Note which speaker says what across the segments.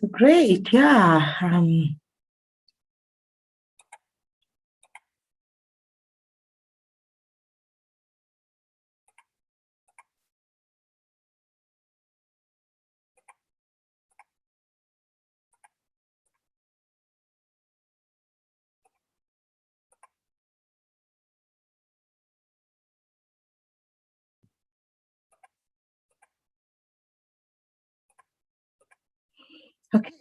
Speaker 1: Great, yeah. Okay,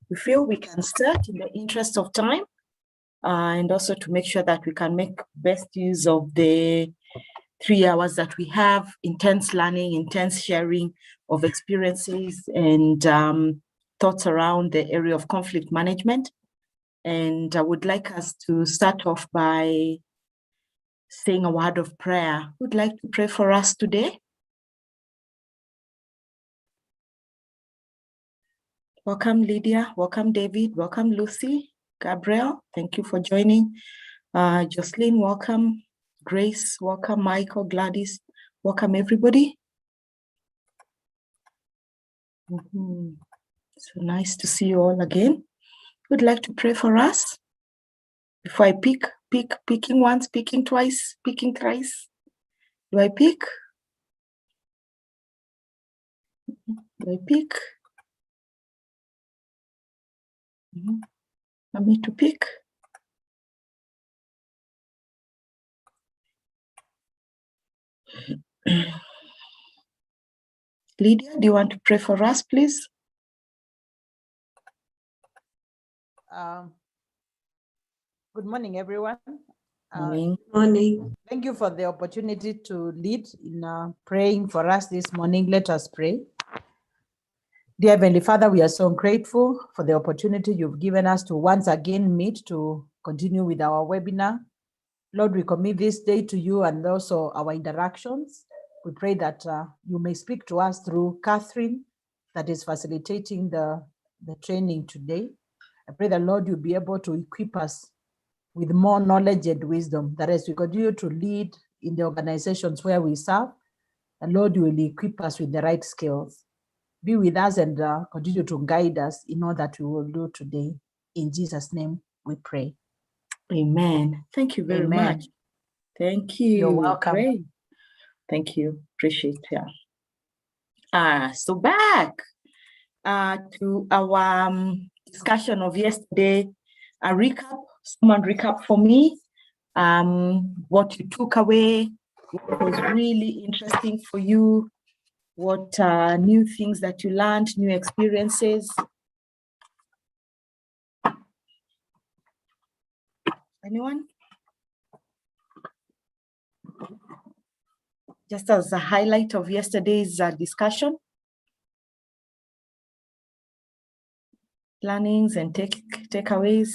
Speaker 1: we feel we can start in the interest of time, and also to make sure that we can make best use of the 3 hours that we have, intense learning, intense sharing of experiences and thoughts around the area of conflict management. And I would like us to start off by saying a word of prayer. Who'd like to pray for us today? Welcome, Lydia. Welcome, David. Welcome, Lucy. Gabriel, thank you for joining. Jocelyn, welcome. Grace, welcome. Michael, Gladys, welcome, everybody. So nice to see you all again. Who'd like to pray for us? Before I picking once, picking twice, picking thrice. Do I pick? Do I pick? Want me to pick? Lydia, do you want to pray for us, please?
Speaker 2: Good morning, everyone.
Speaker 1: Morning.
Speaker 2: Thank you for the opportunity to lead in praying for us this morning. Let us pray. Dear Heavenly Father, we are so grateful for the opportunity you've given us to once again meet to continue with our webinar. Lord, we commit this day to you and also our interactions. We pray that you may speak to us through Catherine, that is facilitating the training today. I pray that, Lord, you'll be able to equip us with more knowledge and wisdom, that as we continue to lead in the organizations where we serve, and Lord, you will equip us with the right skills. Be with us and continue to guide us in all that we will do today. In Jesus' name we pray.
Speaker 1: Amen. Thank you very much. Thank you.
Speaker 2: You're welcome.
Speaker 1: Great. Thank you. Appreciate it. So back to our discussion of yesterday, a recap. Someone recap for me what you took away, what was really interesting for you, what new things that you learned, new experiences. Anyone? Just as a highlight of yesterday's discussion. Learnings and takeaways.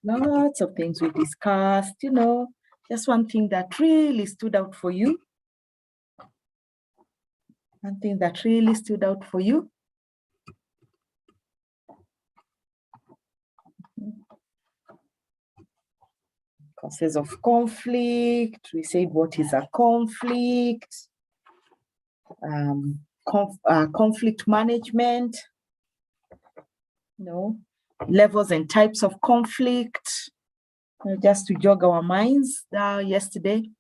Speaker 1: Lots of things we discussed, just one thing that really stood out for you. One thing that really stood out for you. Causes of conflict. We said, what is a conflict? Conflict management. Levels and types of conflict. Just to jog our minds yesterday.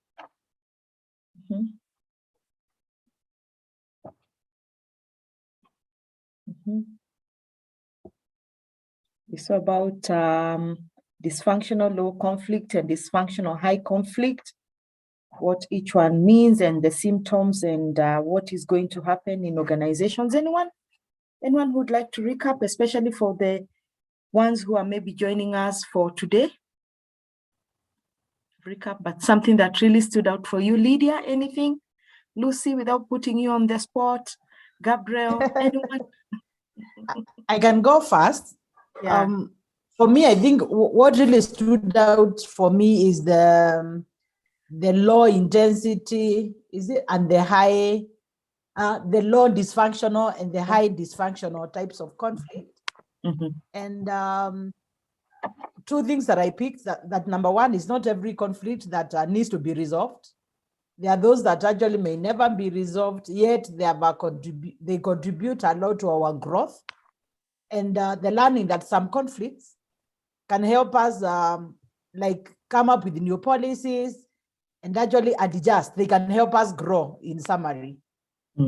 Speaker 1: We saw about dysfunctional low conflict and dysfunctional high conflict, what each one means and the symptoms and what is going to happen in organizations. Anyone who would like to recap, especially for the ones who are maybe joining us for today? Recap, but something that really stood out for you. Lydia, anything? Lucy, without putting you on the spot? Gabriel, anyone?
Speaker 2: I can go first.
Speaker 1: Yeah.
Speaker 2: For me, I think what really stood out for me is the low intensity, and the high, the low dysfunctional and the high dysfunctional types of conflict. And two things that I picked, that number one is not every conflict that needs to be resolved. There are those that actually may never be resolved, yet they contribute a lot to our growth. And the learning that some conflicts can help us like come up with new policies and actually adjust. They can help us grow, in summary.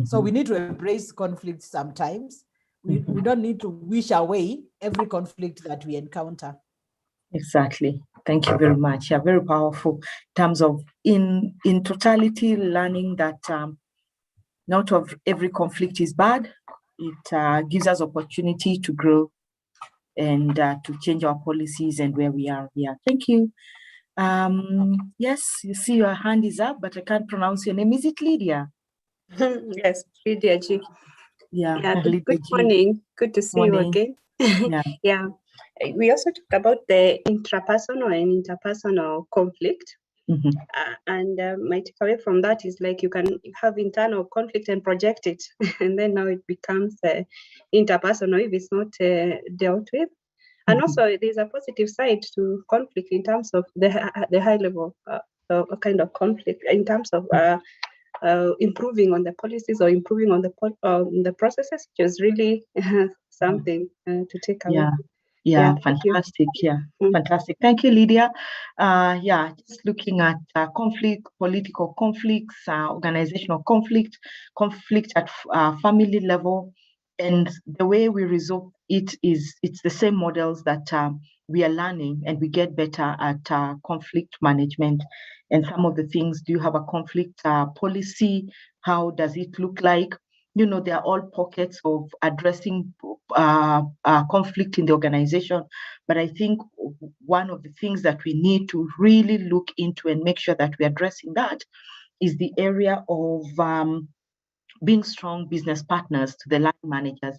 Speaker 2: So we need to embrace conflict sometimes. We don't need to wish away every conflict that we encounter.
Speaker 1: Exactly. Thank you very much. Yeah, very powerful in terms of in totality, learning that not of every conflict is bad. It gives us opportunity to grow and to change our policies and where we are. Yeah, thank you. Yes, you see your hand is up, but I can't pronounce your name. Is it Lydia?
Speaker 3: Yes, Lydia G.
Speaker 1: Yeah,
Speaker 3: good, good morning. Good to see you again.
Speaker 1: Yeah.
Speaker 3: Yeah. We also talked about the intrapersonal and interpersonal conflict. And my takeaway from that is like you can have internal conflict and project it, and then now it becomes interpersonal if it's not dealt with. And also, there's a positive side to conflict in terms of the high level kind of conflict in terms of improving on the policies or improving on the processes, which is really something to take away.
Speaker 1: Yeah, fantastic. Fantastic. Thank you, Lydia. Yeah, just looking at conflict, political conflicts, organizational conflict at family level, and the way we resolve it's the same models that we are learning, and we get better at conflict management. And some of the things, do you have a conflict policy? How does it look like? There are all pockets of addressing conflict in the organization. But I think one of the things that we need to really look into and make sure that we're addressing that is the area of being strong business partners to the line managers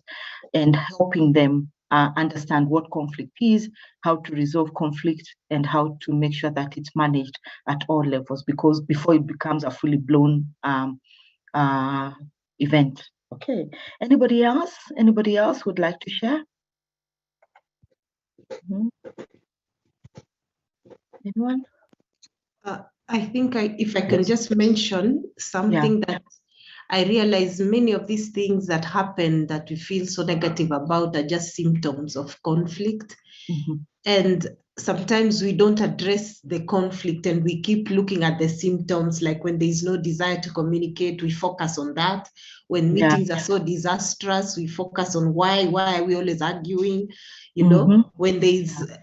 Speaker 1: and helping them understand what conflict is, how to resolve conflict, and how to make sure that it's managed at all levels, because before it becomes a fully blown event. Okay. Anybody else? Anybody else would like to share? Anyone?
Speaker 4: I think if I can just mention something that I realize many of these things that happen that we feel so negative about are just symptoms of conflict. And sometimes we don't address the conflict and we keep looking at the symptoms, like when there is no desire to communicate, we focus on that. When meetings are so disastrous, we focus on why are we always arguing, when there is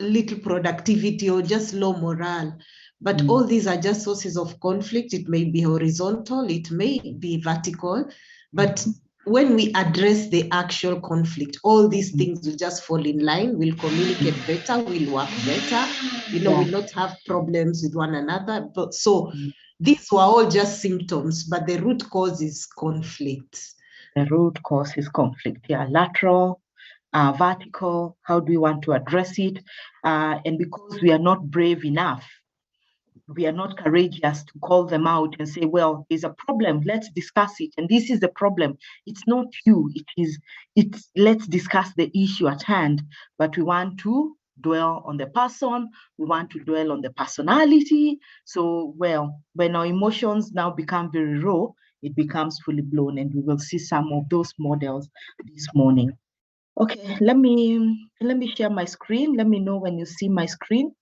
Speaker 4: little productivity or just low morale. But all these are just sources of conflict. It may be horizontal, it may be vertical, but when we address the actual conflict, all these things will just fall in line, we'll communicate better, we'll work better, we'll not have problems with one another. But so these were all just symptoms, but the root cause is conflict.
Speaker 1: The root cause is conflict. Lateral, vertical, how do we want to address it? And because we are not brave enough, we are not courageous to call them out and say, well, there's a problem, let's discuss it. And this is the problem. It's not you, let's discuss the issue at hand. But we want to dwell on the person, we want to dwell on the personality. So, well, when our emotions now become very raw, it becomes fully blown, and we will see some of those models this morning. Okay, let me share my screen. Let me know when you see my screen.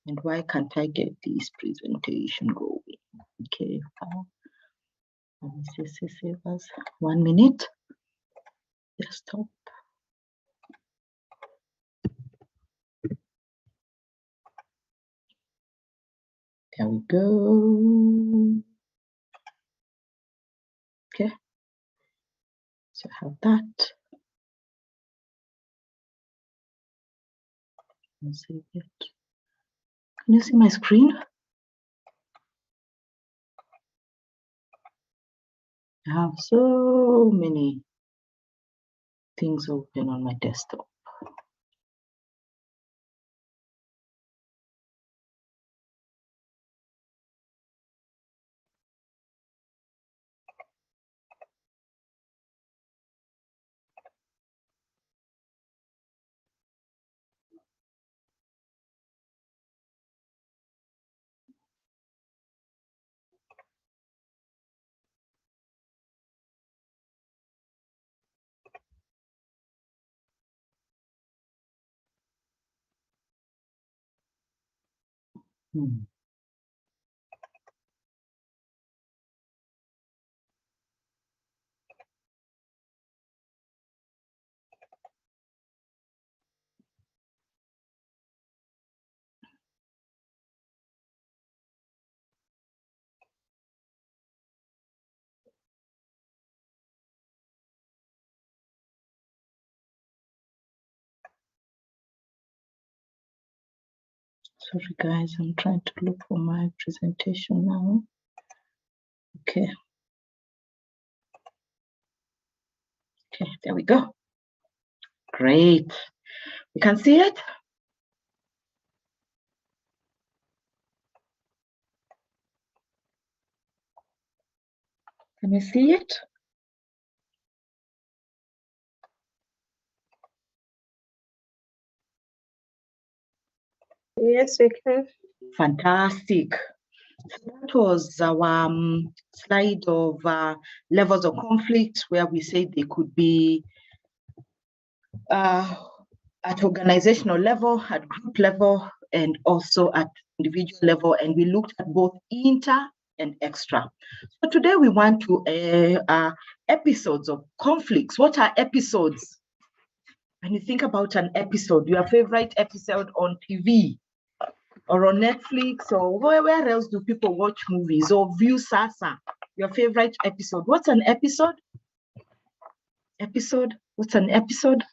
Speaker 1: And why can't I get this presentation going? Okay, let me see, 1 minute. Desktop. There we go. Okay, so I have that. Let's save it. Can you see my screen? I have so many things open on my desktop. Sorry, guys, I'm trying to look for my presentation now. Okay. Okay, there we go. Great. You can see it? Can you see it?
Speaker 3: Yes, we can.
Speaker 1: Fantastic. So that was our slide of levels of conflict, where we said they could be at organizational level, at group level, and also at individual level. And we looked at both inter and extra. So today we want to episodes of conflicts. What are episodes? When you think about an episode, your favorite episode on TV or on Netflix, or where else do people watch movies or view Sasa? Your favorite episode. What's an episode? Episode? What's an episode?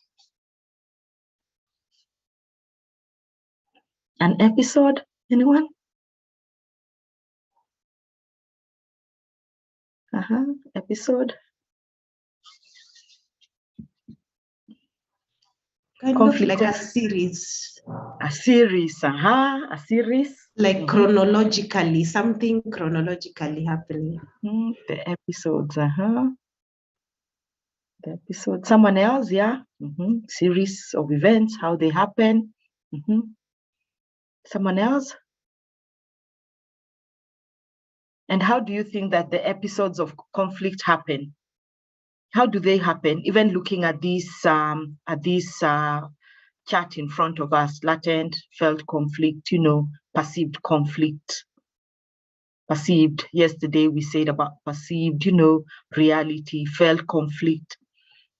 Speaker 1: An episode? Anyone? Episode?
Speaker 4: Kind
Speaker 1: Conflict.
Speaker 4: of like a series.
Speaker 1: A series, a series.
Speaker 4: Like chronologically, something chronologically happening.
Speaker 1: The episodes, The episode. Someone else, yeah. Series of events, how they happen. Someone else. And how do you think that the episodes of conflict happen? How do they happen? Even looking at this chart in front of us: latent, felt conflict, perceived conflict. Perceived. Yesterday we said about perceived, reality, felt conflict,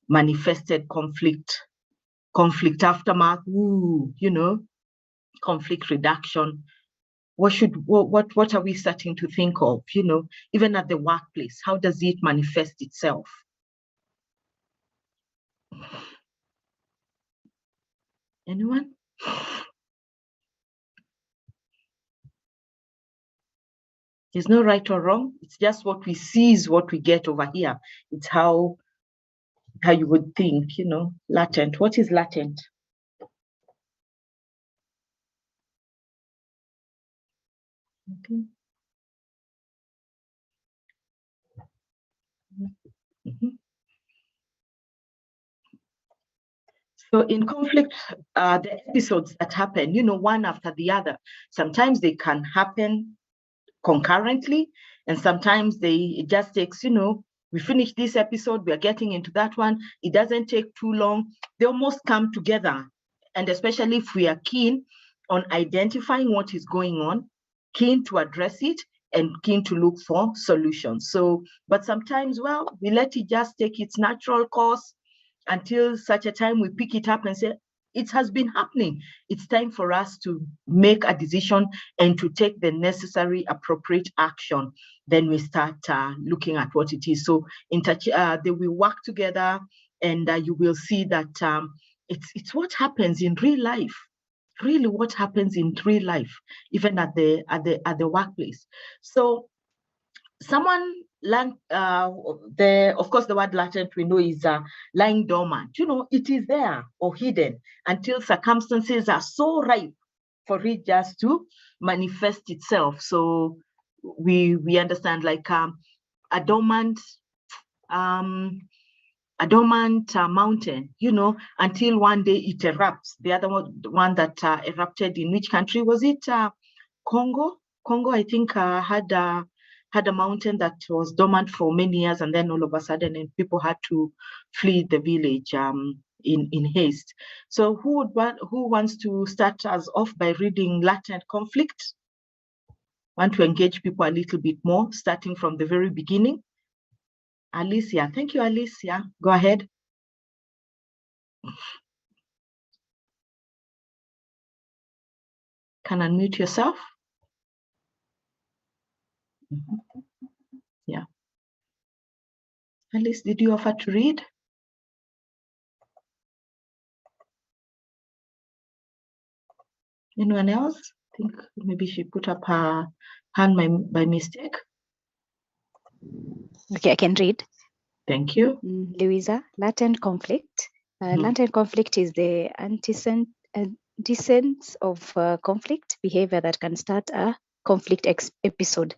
Speaker 1: manifested conflict, conflict aftermath, conflict reduction. What are we starting to think of? Even at the workplace, how does it manifest itself? Anyone? There's no right or wrong. It's just what we see is what we get over here. It's how you would think, latent. What is latent? Okay. So in conflict, the episodes that happen, one after the other, sometimes they can happen concurrently, and sometimes it just takes, we finish this episode, we are getting into that one, it doesn't take too long, they almost come together. And especially if we are keen on identifying what is going on, keen to address it, and keen to look for solutions. So, but sometimes, we let it just take its natural course until such a time we pick it up and say, it has been happening. It's time for us to make a decision and to take the necessary appropriate action. Then we start looking at what it is. So they will work together, and you will see that it's what happens in real life. Really, what happens in real life, even at the workplace. So someone of course, the word latent we know is lying dormant. It is there or hidden until circumstances are so ripe for it just to manifest itself. So we understand like a dormant mountain, until one day it erupts. The other one that erupted in which country was it? Congo. Congo, I think, had a mountain that was dormant for many years, and then all of a sudden, and people had to flee the village in haste. So who wants to start us off by reading latent conflict? Want to engage people a little bit more, starting from the very beginning. Alicia, thank you, Alicia. Go ahead. Can unmute yourself. Yeah. Alice, did you offer to read? Anyone else? I think maybe she put up her hand by mistake.
Speaker 5: Okay, I can read.
Speaker 1: Thank you.
Speaker 5: Louisa, latent conflict. Latent conflict is the antecedent of conflict behavior that can start a conflict episode.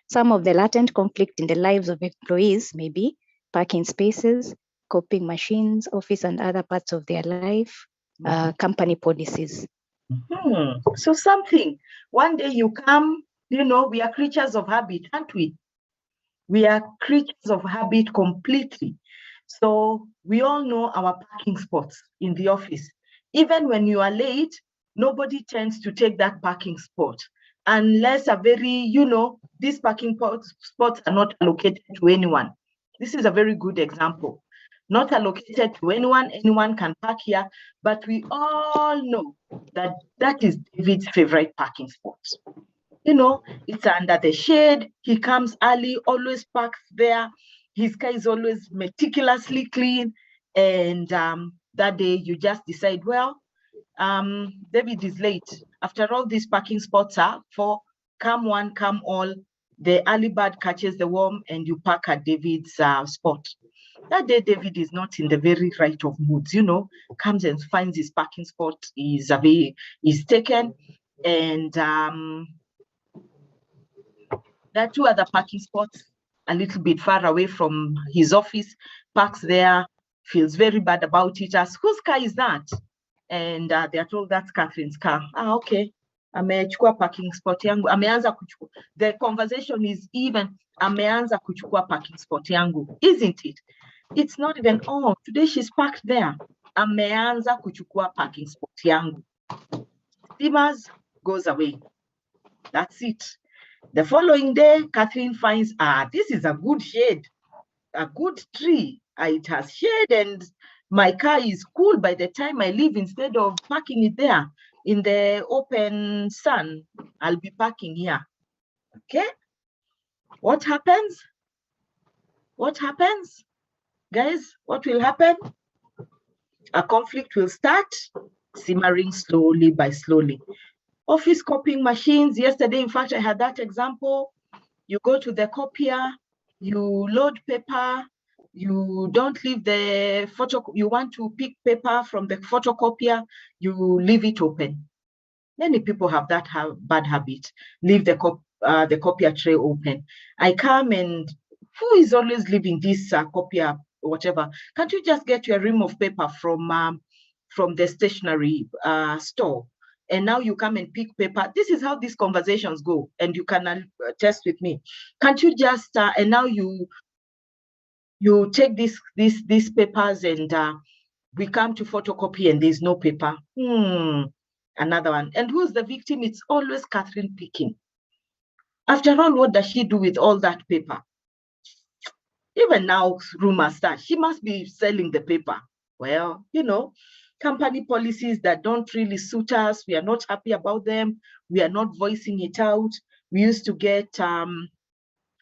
Speaker 5: Some of the latent conflict in the lives of employees may be parking spaces, copying machines, office and other parts of their life, company policies.
Speaker 1: So something, one day you come, we are creatures of habit, aren't we? We are creatures of habit completely. So we all know our parking spots in the office. Even when you are late, nobody tends to take that parking spot unless these parking spots are not allocated to anyone. This is a very good example. Not allocated to anyone can park here, but we all know that is David's favorite parking spot. It's under the shade. He comes early, always parks there. His car is always meticulously clean. And that day you just decide, well, David is late. After all, these parking spots are for come one, come all. The early bird catches the worm and you park at David's spot. That day, David is not in the very right of moods, comes and finds his parking spot is taken. And there are two other parking spots a little bit far away from his office, parks there, feels very bad about it, asks, whose car is that? And they are told that's Catherine's car. Okay. Amechukua parking spot yangu. Ameanza kuchukua. The conversation is even, ameanza kuchukua parking spot yangu. Isn't it? It's not even, oh, today she's parked there. Ameanza kuchukua parking spot yangu. Steamers goes away. That's it. The following day, Catherine finds, this is a good shade, a good tree. It has shade and my car is cool by the time I leave. Instead of parking it there in the open sun, I'll be parking here. Okay? What happens? What happens? Guys, what will happen? A conflict will start, simmering slowly by slowly. Office copying machines. Yesterday, in fact, I had that example. You go to the copier, you load paper, you don't leave the you want to pick paper from the photocopier, you leave it open. Many people have that bad habit, leave the copier tray open. I come and who is always leaving this copier, whatever? Can't you just get your ream of paper from the stationery store? And now you come and pick paper. This is how these conversations go. And you can test with me. Can't you just, and now you take these papers and we come to photocopy and there's no paper. Another one. And who's the victim? It's always Catherine picking. After all, what does she do with all that paper? Even now, rumors start. She must be selling the paper. Well, company policies that don't really suit us. We are not happy about them. We are not voicing it out. We used to get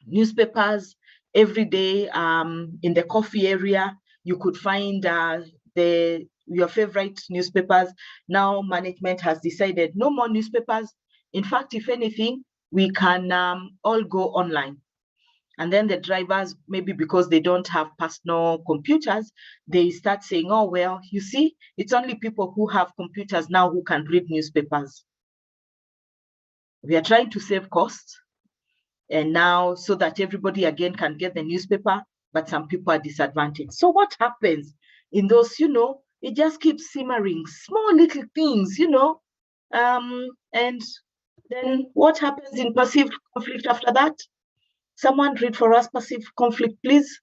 Speaker 1: newspapers every day in the coffee area. You could find your favorite newspapers. Now management has decided no more newspapers. In fact, if anything, we can all go online. And then the drivers, maybe because they don't have personal computers, they start saying, oh, well, you see, it's only people who have computers now who can read newspapers. We are trying to save costs. And now so that everybody again can get the newspaper, but some people are disadvantaged. So what happens in those, it just keeps simmering, small little things, and then what happens in perceived conflict after that? Someone read for us perceived conflict, please.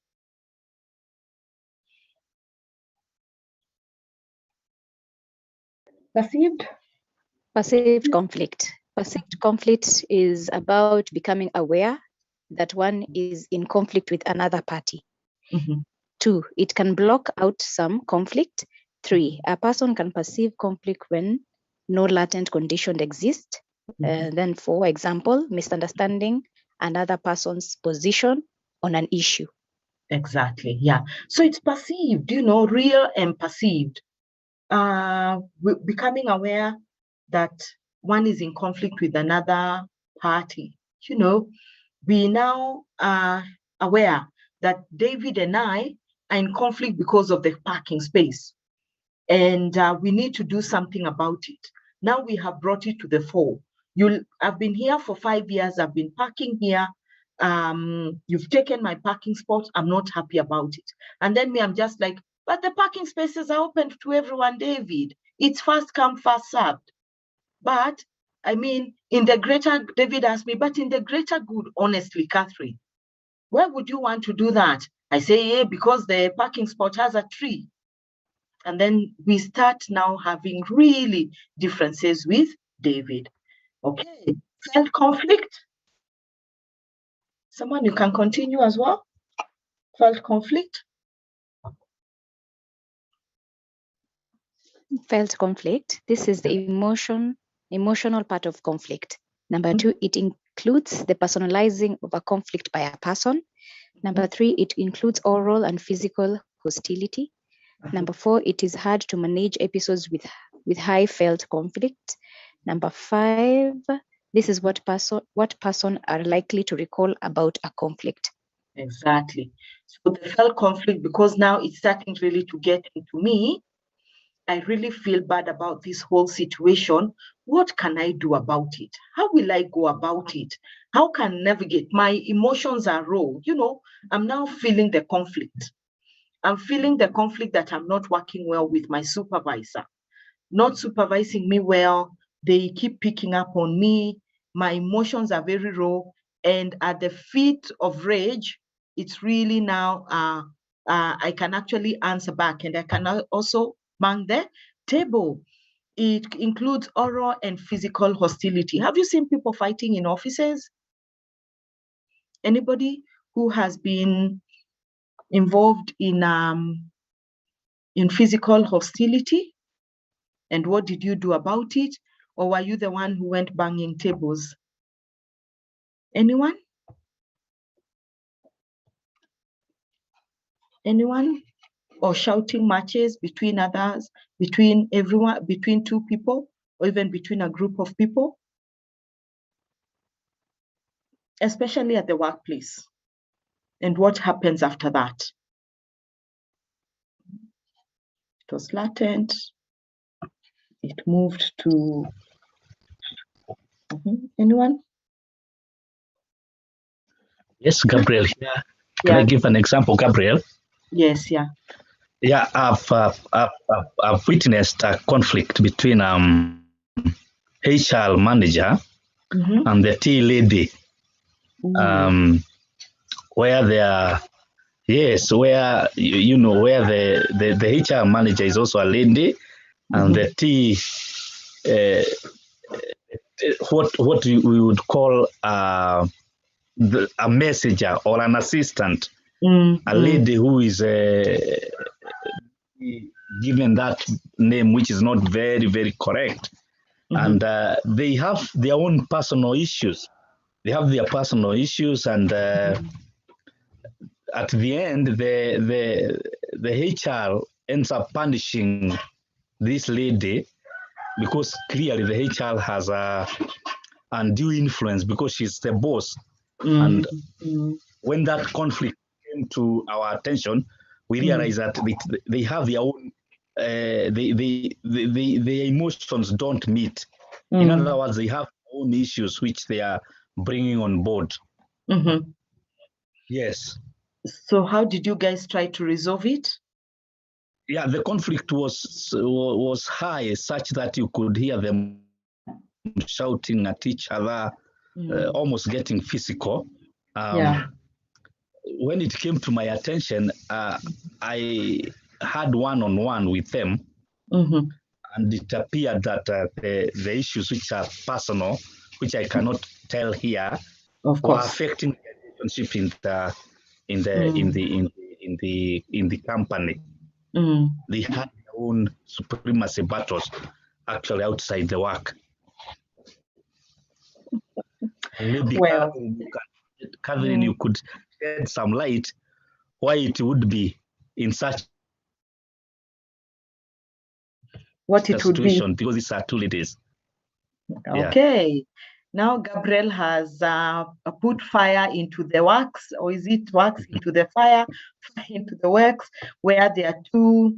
Speaker 1: Perceived
Speaker 5: conflict. Perceived conflict is about becoming aware that one is in conflict with another party. 2, it can block out some conflict. 3, a person can perceive conflict when no latent condition exists. Then 4, example, misunderstanding another person's position on an issue.
Speaker 1: Exactly, yeah. So it's perceived, real and perceived. Becoming aware that one is in conflict with another party. We now are aware that David and I are in conflict because of the parking space. And we need to do something about it. Now we have brought it to the fore. I've been here for 5 years. I've been parking here. You've taken my parking spot. I'm not happy about it. And then I'm just like, but the parking spaces are open to everyone, David. It's first come, first served. But David asked me, but in the greater good, honestly, Catherine, why would you want to do that? I say, because the parking spot has a tree. And then we start now having really differences with David. Okay, felt conflict. Someone, you can continue as well. Felt conflict.
Speaker 5: Felt conflict. This is the emotional part of conflict. Number 2, it includes the personalizing of a conflict by a person. Number 3, it includes oral and physical hostility. Number 4, it is hard to manage episodes with high felt conflict. Number 5, this is what person are likely to recall about a conflict.
Speaker 1: Exactly. So the felt conflict, because now it's starting really to get into me. I really feel bad about this whole situation. What can I do about it? How will I go about it? How can I navigate? My emotions are raw. I'm now feeling the conflict. I'm feeling the conflict that I'm not working well with my supervisor, not supervising me well. They keep picking up on me. My emotions are very raw. And at the feet of rage, it's really now, I can actually answer back, and I can also bang the table. It includes oral and physical hostility. Have you seen people fighting in offices? Anybody who has been involved in physical hostility? And what did you do about it? Or were you the one who went banging tables? Anyone? Anyone? Or shouting matches between others, between everyone, between two people, or even between a group of people? Especially at the workplace. And what happens after that? It was latent. It moved to... Anyone?
Speaker 6: Yes, Gabriel here. Can I give an example, Gabriel?
Speaker 1: Yes, yeah.
Speaker 6: Yeah, I've witnessed a conflict between HR manager and the tea lady, where they are, yes, where where the HR manager is also a lady, and the tea, what we would call a messenger or an assistant, a lady who is given that name, which is not very, very correct. And they have their own personal issues. They have their personal issues, and at the end, the HR ends up punishing this lady because clearly the HR has a undue influence because she's the boss. And when that conflict came to our attention, we realized that they have their own, their emotions don't meet. In other words, they have their own issues which they are bringing on board. Yes.
Speaker 1: So how did you guys try to resolve it?
Speaker 6: Yeah, the conflict was high, such that you could hear them shouting at each other, almost getting physical. When it came to my attention, I had one-on-one with them, and it appeared that the issues which are personal which I cannot tell here,
Speaker 1: Of
Speaker 6: were
Speaker 1: course.
Speaker 6: affecting the relationship in the company. They had their own supremacy battles actually outside the work. And maybe
Speaker 1: Well,
Speaker 6: Catherine, you could shed some light why it would be in such
Speaker 1: what
Speaker 6: a
Speaker 1: it would be.
Speaker 6: situation, because these are two ladies.
Speaker 1: Okay. Yeah. Now Gabriel has put fire into the works, or is it works into the fire, fire into the works, where there are two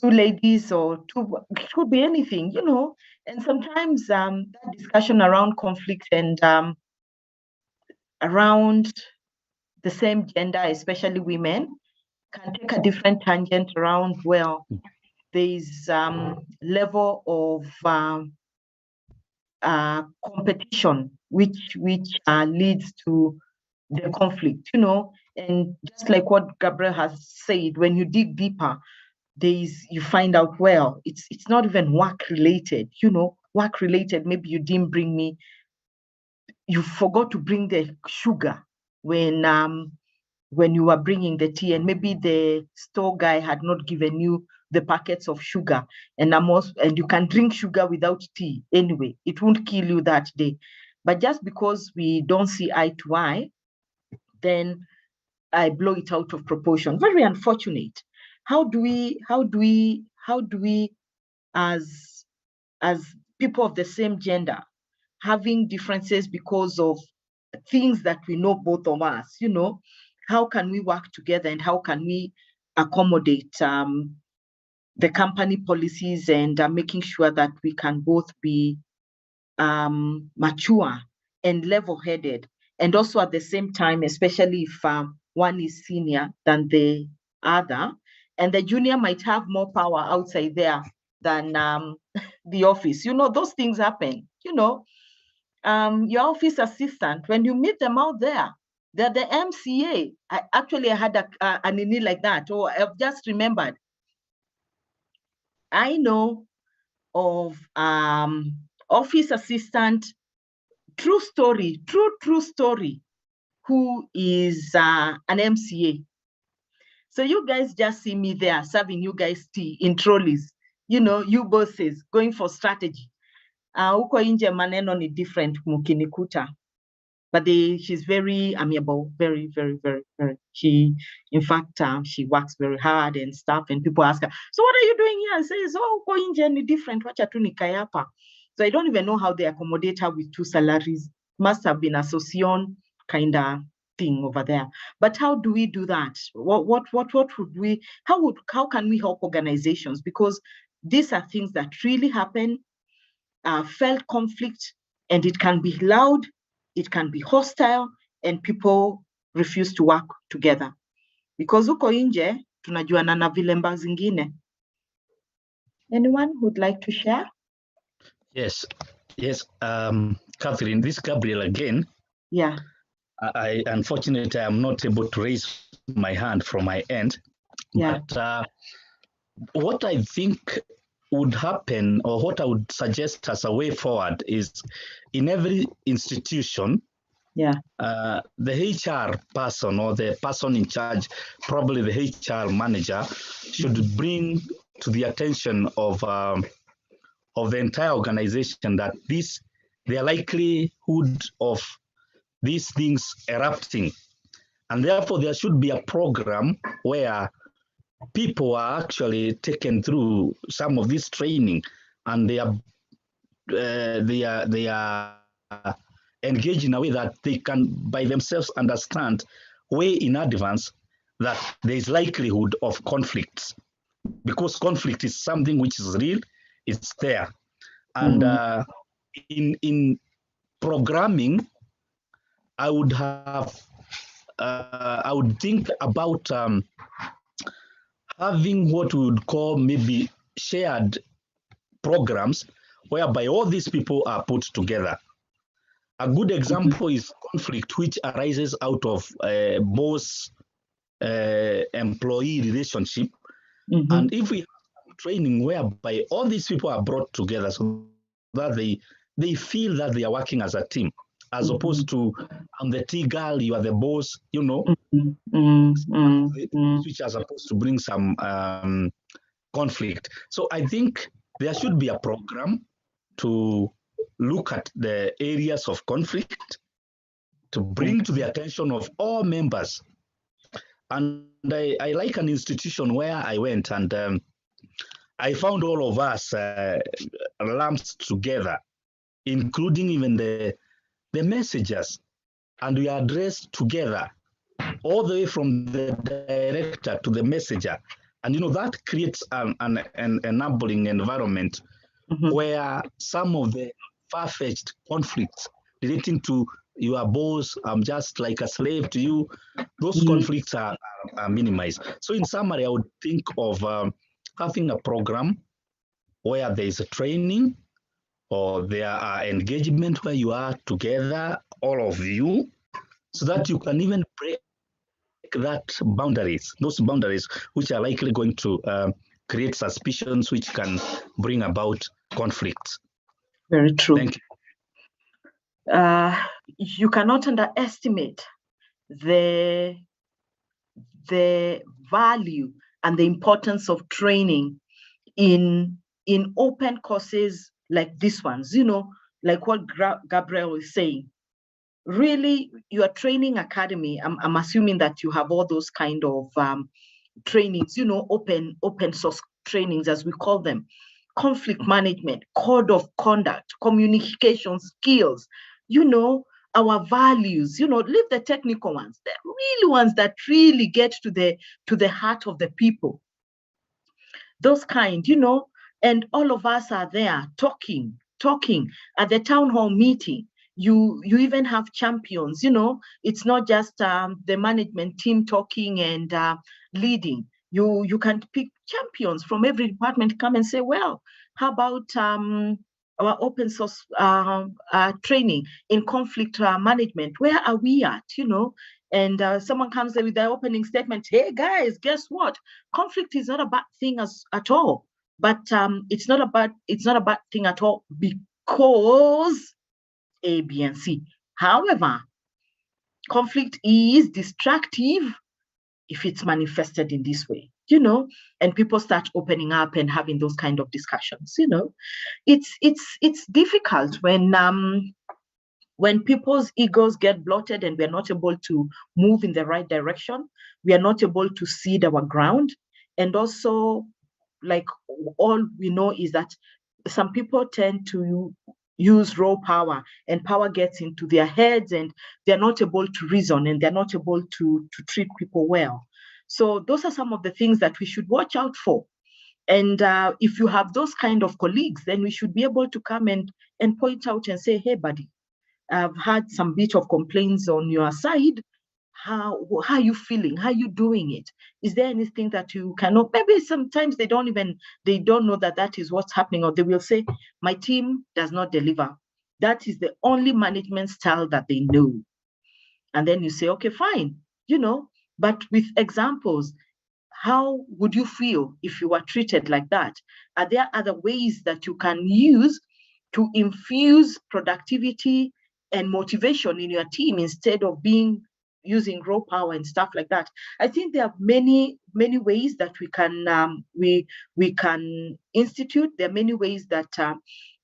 Speaker 1: ladies, or two, it could be anything, you know. And sometimes that discussion around conflict and around the same gender, especially women, can take a different tangent around, well, there's level of competition which leads to the conflict, you know. And just like what Gabriel has said, when you dig deeper, you find out, well, it's not even work related, you know. Work related, maybe you didn't bring me, you forgot to bring the sugar when you were bringing the tea, and maybe the store guy had not given you the packets of sugar, and you can drink sugar without tea anyway. It won't kill you that day. But just because we don't see eye to eye, then I blow it out of proportion. Very unfortunate. How do we, as people of the same gender, having differences because of things that we know, both of us, you know, how can we work together, and how can we accommodate the company policies, and making sure that we can both be mature and level-headed, and also at the same time, especially if one is senior than the other, and the junior might have more power outside there than the office. You know, those things happen, you know. Your office assistant, when you meet them out there, they're the MCA. I had a nini like that. Oh, I've just remembered. I know of office assistant, true story, who is an MCA. So you guys just see me there serving you guys tea in trolleys. You know, you bosses going for strategy. Uko inje maneno ni different mukinikuta. But she's very amiable, very, very, very, very. In fact, she works very hard and stuff. And people ask her, so what are you doing here? And says, oh, uko inje ni different. Wacha tu nikayapa. So I don't even know how they accommodate her with 2 salaries. Must have been a Socion kind of thing over there. But how do we do that? What would we, how can we help organizations? Because these are things that really happen, felt conflict, and it can be loud, it can be hostile, and people refuse to work together. Because huko nje, tunajuana na vilemba zingine. Anyone who'd like to share?
Speaker 6: Yes. Catherine, this Gabriel again.
Speaker 1: Yeah.
Speaker 6: I unfortunately am not able to raise my hand from my end.
Speaker 1: Yeah.
Speaker 6: But what I think would happen, or what I would suggest as a way forward, is in every institution, the HR person or the person in charge, probably the HR manager, should bring to the attention of the entire organization that the likelihood of these things erupting, and therefore there should be a program where people are actually taken through some of this training, and they are engaged in a way that they can by themselves understand way in advance that there is likelihood of conflicts, because conflict is something which is real, it's there. And in programming, I would think about having what we would call maybe shared programs whereby all these people are put together. A good example is conflict which arises out of boss employee relationship. And if we have training whereby all these people are brought together so that they they feel that they are working as a team, as opposed to I'm the tea girl, you are the boss, you know, which are supposed to bring some conflict. So I think there should be a program to look at the areas of conflict, to bring to the attention of all members. And I like an institution where I went, and I found all of us lumped together, including even the messengers, and we are addressed together, all the way from the director to the messenger. And that creates an enabling environment where some of the far-fetched conflicts relating to your boss, I'm just like a slave to you, those conflicts are minimized. So in summary, I would think of having a program where there is a training or there are engagement where you are together, all of you, so that you can even break those boundaries which are likely going to create suspicions which can bring about conflicts.
Speaker 1: Very true.
Speaker 6: Thank you.
Speaker 1: You cannot underestimate the value and the importance of training in open courses like these ones, like what Gabriel is saying. Really, your training academy, I'm assuming that you have all those kind of trainings, open source trainings, as we call them, conflict management, code of conduct, communication skills, our values, leave the technical ones, the really ones that really get to the heart of the people. Those kind, and all of us are there talking at the town hall meeting. You even have champions, it's not just the management team talking and leading. You can pick champions from every department, come and say, well, how about our open source training in conflict management? Where are we at, And someone comes there with their opening statement, hey guys, guess what? Conflict is not a bad thing at all. But it's not a bad thing at all because A, B, and C. However, conflict is destructive if it's manifested in this way, and people start opening up and having those kind of discussions. It's difficult when people's egos get bloated and we're not able to move in the right direction. We are not able to cede our ground, and also, like, all we know is that some people tend to use raw power, and power gets into their heads, and they're not able to reason, and they're not able to treat people well. So those are some of the things that we should watch out for. And if you have those kind of colleagues, then we should be able to come and point out and say, hey, buddy, I've had some bit of complaints on your side. How are you feeling? How are you doing it? Is there anything that you cannot? Maybe sometimes they don't know that is what's happening, or they will say, my team does not deliver. That is the only management style that they know. And then you say, okay, fine, but with examples, how would you feel if you were treated like that? Are there other ways that you can use to infuse productivity and motivation in your team instead of using raw power and stuff like that? I think there are many ways that we can we can institute. There are many ways that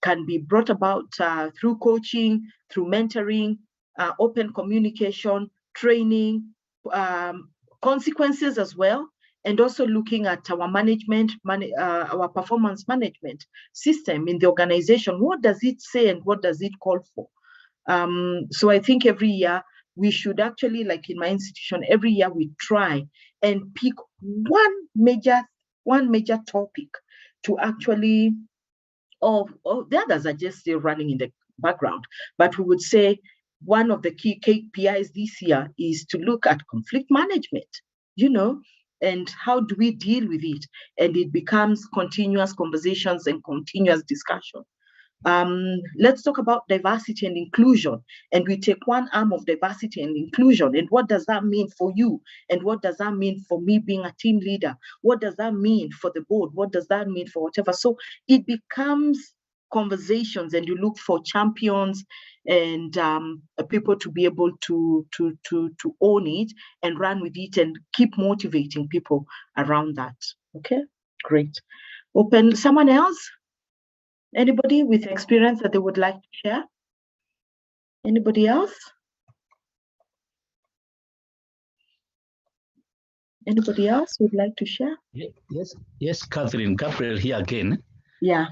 Speaker 1: can be brought about through coaching, through mentoring, open communication, training, consequences as well, and also looking at our our performance management system in the organization. What does it say and what does it call for? So I think every year we should actually, like in my institution, every year we try and pick one major topic to actually, the others are just still running in the background, but we would say one of the key KPIs this year is to look at conflict management, and how do we deal with it? And it becomes continuous conversations and continuous discussion. Let's talk about diversity and inclusion. And we take one arm of diversity and inclusion. And what does that mean for you? And what does that mean for me being a team leader? What does that mean for the board? What does that mean for whatever? So it becomes conversations and you look for champions and people to be able to own it and run with it and keep motivating people around that. Okay, great. Open. Someone else? Anybody with experience that they would like to share? Anybody else? Anybody else would like to share?
Speaker 6: Yes, Catherine. Gabriel here again.
Speaker 1: Yeah.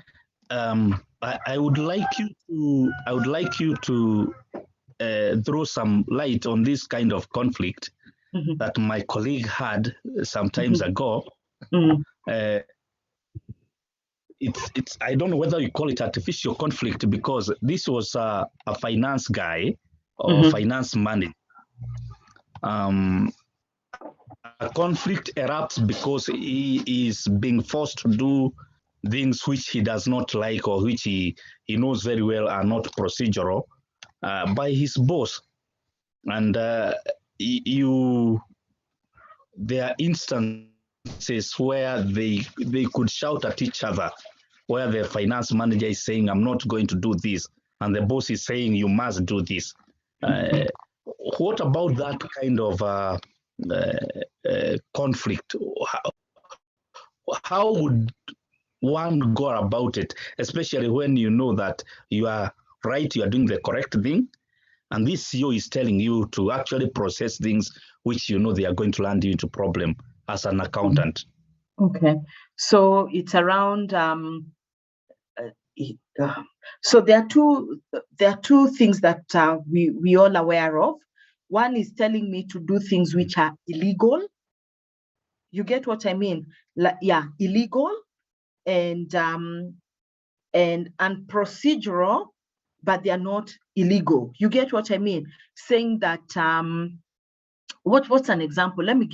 Speaker 6: I would like you to throw some light on this kind of conflict that my colleague had some times ago. It's I don't know whether you call it artificial conflict, because this was a finance guy or finance manager. A conflict erupts because he is being forced to do things which he does not like or which he knows very well are not procedural by his boss. And there are instances where they could shout at each other, where the finance manager is saying, I'm not going to do this, and the boss is saying, you must do this. What about that kind of conflict? How would one go about it, especially when you know that you are right, you are doing the correct thing, and this CEO is telling you to actually process things which you know they are going to land you into problem as an accountant?
Speaker 1: Okay, so it's around. So there are two things that we all aware of. One is telling me to do things which are illegal. You get what I mean? Yeah, illegal and procedural, but they are not illegal. You get what I mean? Saying that what's an example? Let me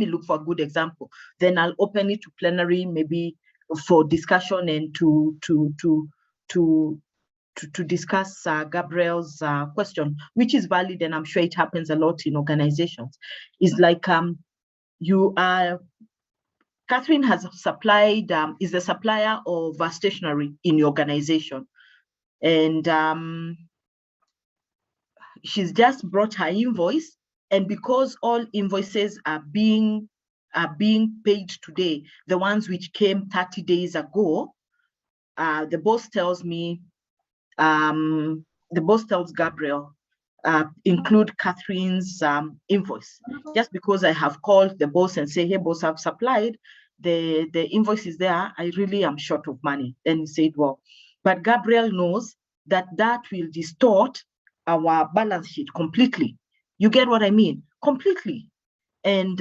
Speaker 1: look for a good example. Then I'll open it to plenary, maybe for discussion and to discuss Gabriel's question, which is valid, and I'm sure it happens a lot in organizations. Is like Catherine has supplied, is the supplier of stationery in your organization. And she's just brought her invoice. And because all invoices are being paid today, the ones which came 30 days ago, the boss tells me, the boss tells Gabriel, include Catherine's invoice. Just because I have called the boss and say, hey, boss, I've supplied, the invoice is there, I really am short of money. Then he said, well, but Gabriel knows that will distort our balance sheet completely. You get what I mean? Completely. And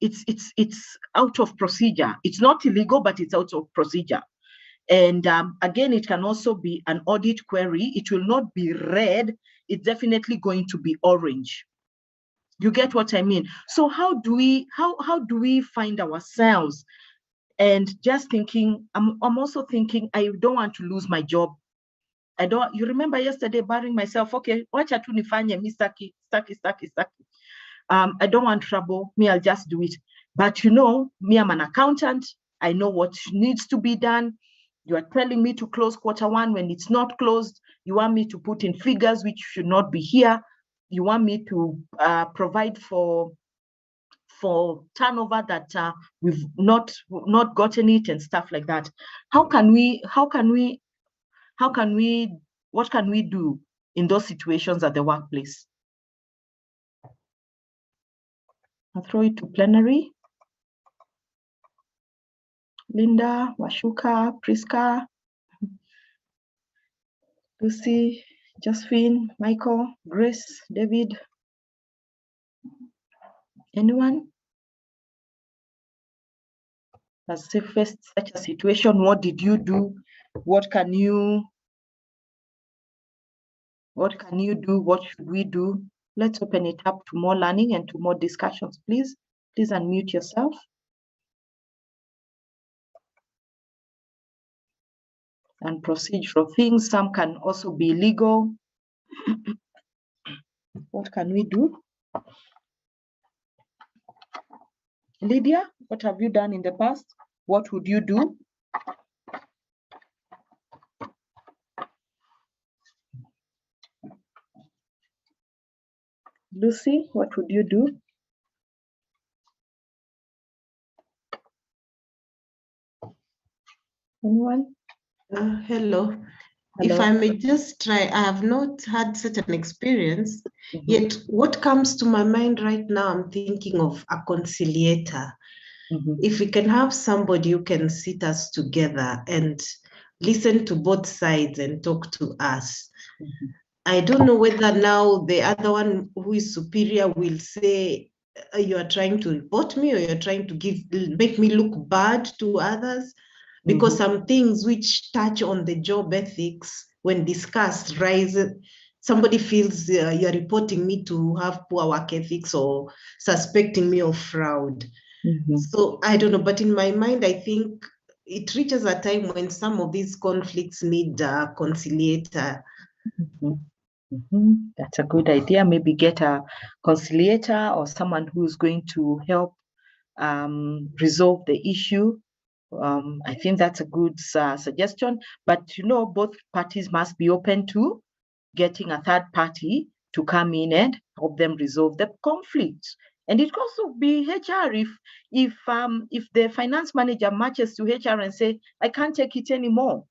Speaker 1: it's out of procedure. It's not illegal, but it's out of procedure. And again, it can also be an audit query. It will not be red. It's definitely going to be orange. You get what I mean? So how do we find ourselves? And just thinking, I'm also thinking, I don't want to lose my job. You remember yesterday barring myself, okay, wacha tu nifanye, mi staki. I don't want trouble, me, I'll just do it. But me, I'm an accountant. I know what needs to be done. You are telling me to close Q1 when it's not closed. You want me to put in figures which should not be here. You want me to provide for turnover that we've not gotten it and stuff like that. What can we do in those situations at the workplace? I'll throw it to plenary. Linda, Washuka, Priska, Lucy, Josephine, Michael, Grace, David. Anyone? Has faced such a situation? What did you do? What can you do? What should we do? Let's open it up to more learning and to more discussions, please. Please unmute yourself. And procedural things, some can also be legal. What can we do? Lydia, what have you done in the past? What would you do? Lucy, what would you do? Anyone?
Speaker 4: Hello. If I may just try, I have not had such an experience, yet what comes to my mind right now, I'm thinking of a conciliator. If we can have somebody who can sit us together and listen to both sides and talk to us. I don't know whether now the other one who is superior will say, you are trying to report me, or you're trying to make me look bad to others. Because some things which touch on the job ethics, when discussed, somebody feels you're reporting me to have poor work ethics or suspecting me of fraud. So I don't know, but in my mind, I think it reaches a time when some of these conflicts need a conciliator.
Speaker 1: That's a good idea. Maybe get a conciliator or someone who's going to help resolve the issue. I think that's a good suggestion. But both parties must be open to getting a third party to come in and help them resolve the conflict. And it could also be HR if the finance manager matches to HR and say, I can't take it anymore.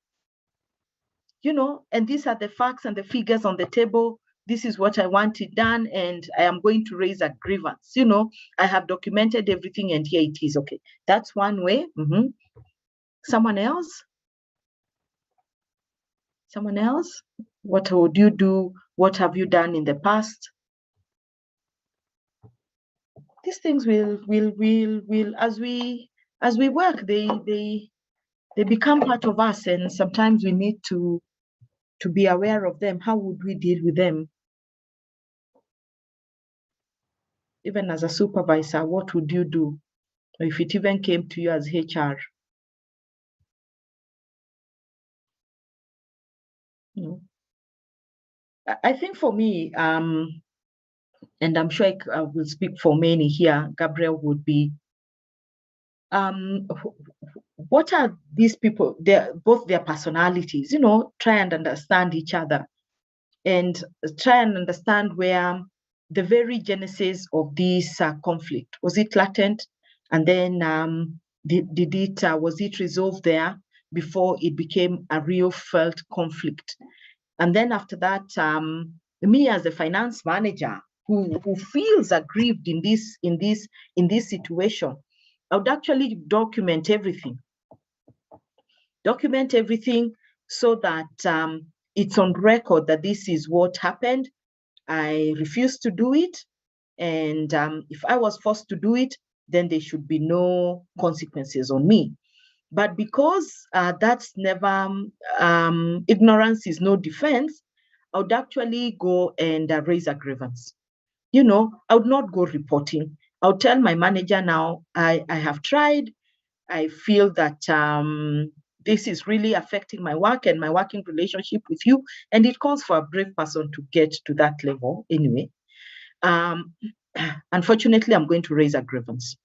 Speaker 1: And these are the facts and the figures on the table. This is what I want it done, and I am going to raise a grievance. I have documented everything, and here it is. Okay, that's one way. Someone else? Someone else? What would you do? What have you done in the past? These things will as we work, they become part of us, and sometimes we need to be aware of them. How would we deal with them? Even as a supervisor, what would you do? Or if it even came to you as HR? I think for me, and I'm sure I will speak for many here, Gabriel, would be, what are these people, both their personalities, try and understand each other and try and understand where the very genesis of this conflict, was it latent? And then was it resolved there before it became a real felt conflict? And then after that, me as a finance manager who feels aggrieved in this situation, I would actually document everything so that it's on record that this is what happened. I refused to do it. And if I was forced to do it, then there should be no consequences on me. But because that's never, ignorance is no defense, I would actually go and raise a grievance. I would not go reporting. I would tell my manager now, I have tried. I feel that this is really affecting my work and my working relationship with you. And it calls for a brave person to get to that level anyway. Unfortunately, I'm going to raise a grievance.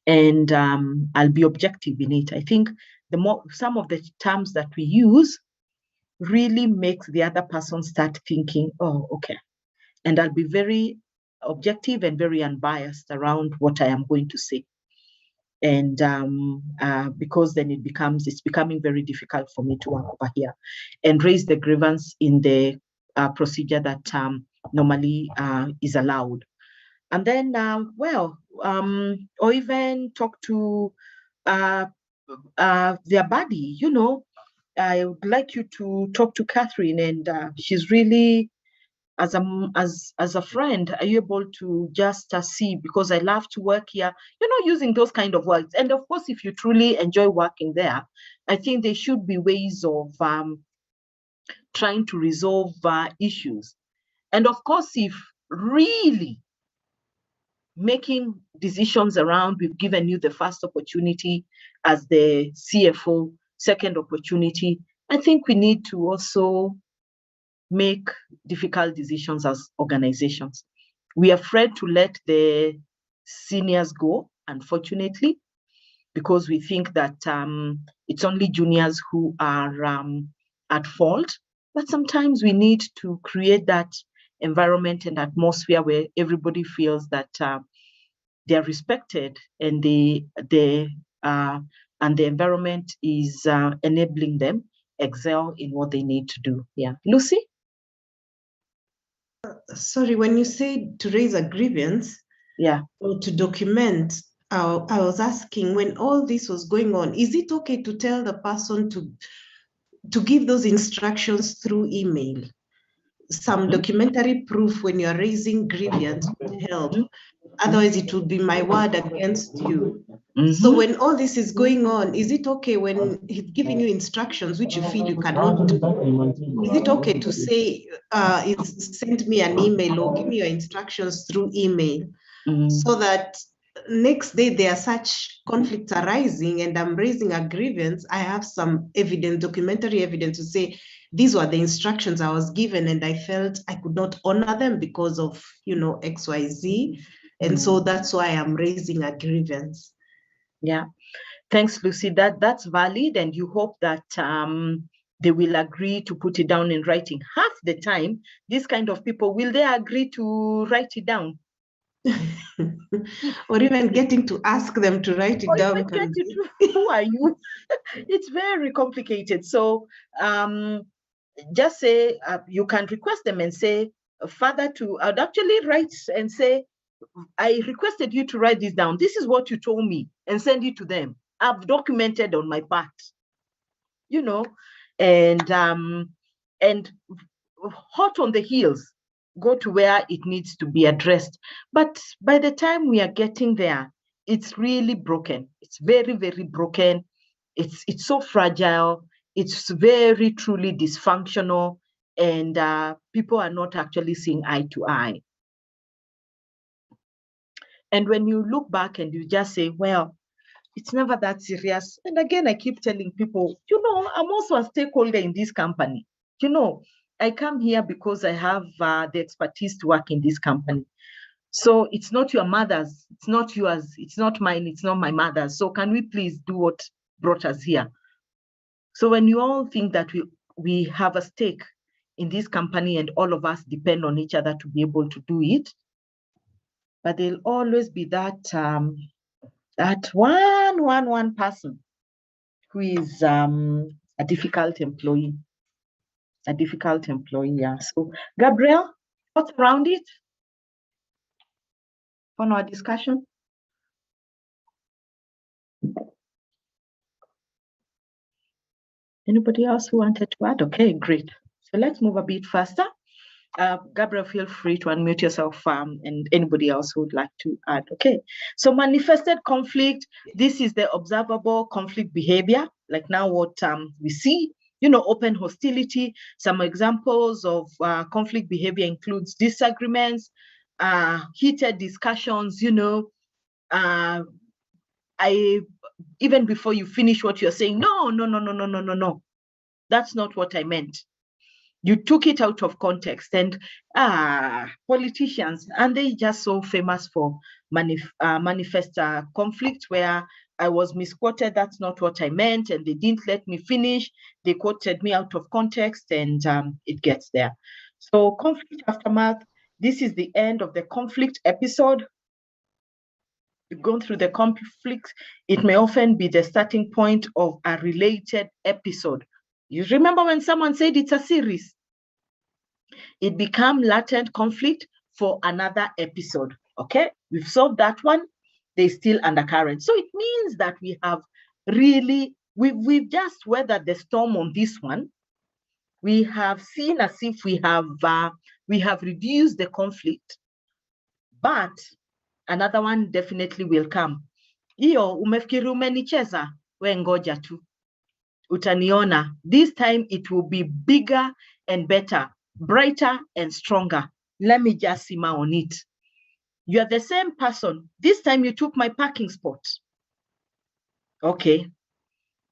Speaker 1: And I'll be objective in it. I think some of the terms that we use really makes the other person start thinking, oh, okay. And I'll be very objective and very unbiased around what I am going to say. And because then it's becoming very difficult for me to work over here and raise the grievance in the procedure that normally is allowed. And then, or even talk to their buddy. I would like you to talk to Catherine, and she's really, as a friend, are you able to just see, because I love to work here, using those kind of words. And of course, if you truly enjoy working there, I think there should be ways of trying to resolve issues. And of course, if really making decisions around, we've given you the first opportunity as the CFO, second opportunity, I think we need to also make difficult decisions as organizations. We are afraid to let the seniors go, unfortunately, because we think that it's only juniors who are at fault. But sometimes we need to create that environment and atmosphere where everybody feels that they're respected and the environment is enabling them excel in what they need to do. Yeah, Lucy.
Speaker 4: Sorry, when you say to raise a grievance, or to document, I was asking, when all this was going on, is it okay to tell the person to give those instructions through email? Some documentary proof when you're raising grievance would help. Otherwise, it would be my word against you. So when all this is going on, is it okay when he's giving you instructions which you feel you cannot do? Is it okay to say, send me an email or give me your instructions through email, so that next day there are such conflicts arising and I'm raising a grievance, I have some evidence, documentary evidence to say these were the instructions I was given and I felt I could not honor them because of, XYZ. And so that's why I'm raising a grievance.
Speaker 1: Yeah, thanks, Lucy. That's valid, and you hope that they will agree to put it down in writing. Half the time, these kind of people, will they agree to write it down?
Speaker 4: Or even getting to ask them to write it down.
Speaker 1: Who are you? It's very complicated. So just say, you can request them and say, Father, I'd actually write and say, I requested you to write this down. This is what you told me, and send it to them. I've documented on my part, and hot on the heels, go to where it needs to be addressed. But by the time we are getting there, it's really broken. It's very, very broken. It's so fragile. It's very, truly dysfunctional, and people are not actually seeing eye to eye. And when you look back and you just say, well, it's never that serious. And again, I keep telling people, I'm also a stakeholder in this company. I come here because I have the expertise to work in this company. So it's not your mother's, it's not yours, it's not mine, it's not my mother's. So can we please do what brought us here? So when you all think that we have a stake in this company and all of us depend on each other to be able to do it, but there'll always be that one person who is a difficult employee. Yeah. So Gabriel, what's around it on our discussion? Anybody else who wanted to add? Okay, great. So let's move a bit faster. Gabriel, feel free to unmute yourself, and anybody else who would like to add. Okay, so manifested conflict, this is the observable conflict behavior, like now what we see, open hostility. Some examples of conflict behavior includes disagreements, heated discussions, even before you finish what you're saying, no, that's not what I meant. You took it out of context, and politicians, and they just so famous for manifest conflict where I was misquoted, that's not what I meant, and they didn't let me finish. They quoted me out of context, and it gets there. So conflict aftermath, this is the end of the conflict episode. We've gone through the conflict. It may often be the starting point of a related episode. You remember when someone said it's a series? It became latent conflict for another episode. Okay, we've solved that one. There's still undercurrent. So it means that we have really, we've just weathered the storm on this one. We have seen as if we have reduced the conflict, but another one definitely will come. Iyo umefikiri umenicheza, we ngoja tu. Utaniona. This time it will be bigger and better, brighter and stronger. Let me just simmer on it. You are the same person. This time you took my parking spot. Okay,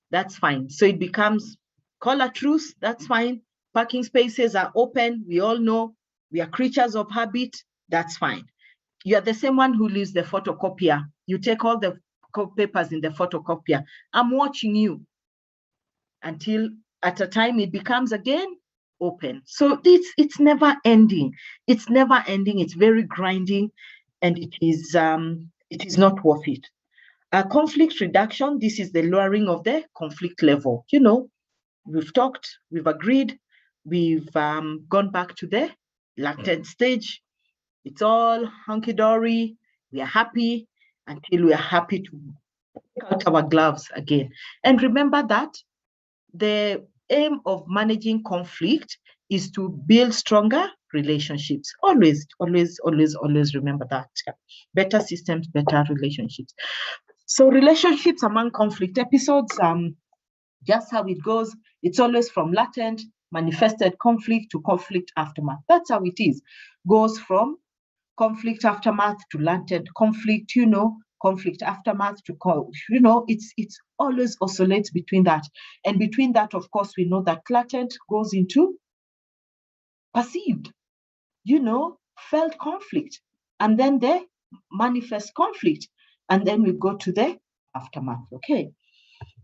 Speaker 1: that's fine. So it becomes call a truce, that's fine. Parking spaces are open. We all know we are creatures of habit. That's fine. You are the same one who leaves the photocopier. You take all the papers in the photocopier. I'm watching you until at a time it becomes again open. So it's never ending. It's never ending. It's very grinding, and it is not worth it. Conflict reduction, this is the lowering of the conflict level. We've talked, we've agreed, we've gone back to the latent stage. It's all hunky-dory. We are happy until we are happy to take out our gloves again. And remember that the aim of managing conflict is to build stronger relationships. Always, always, always, always remember that. Better systems, better relationships. So relationships among conflict episodes, just how it goes, it's always from latent, manifested conflict to conflict aftermath. That's how it is. Goes from conflict aftermath to latent conflict, conflict aftermath to, it's always oscillates between that. And between that, of course, we know that latent goes into perceived, felt conflict, and then the manifest conflict, and then we go to the aftermath. Okay,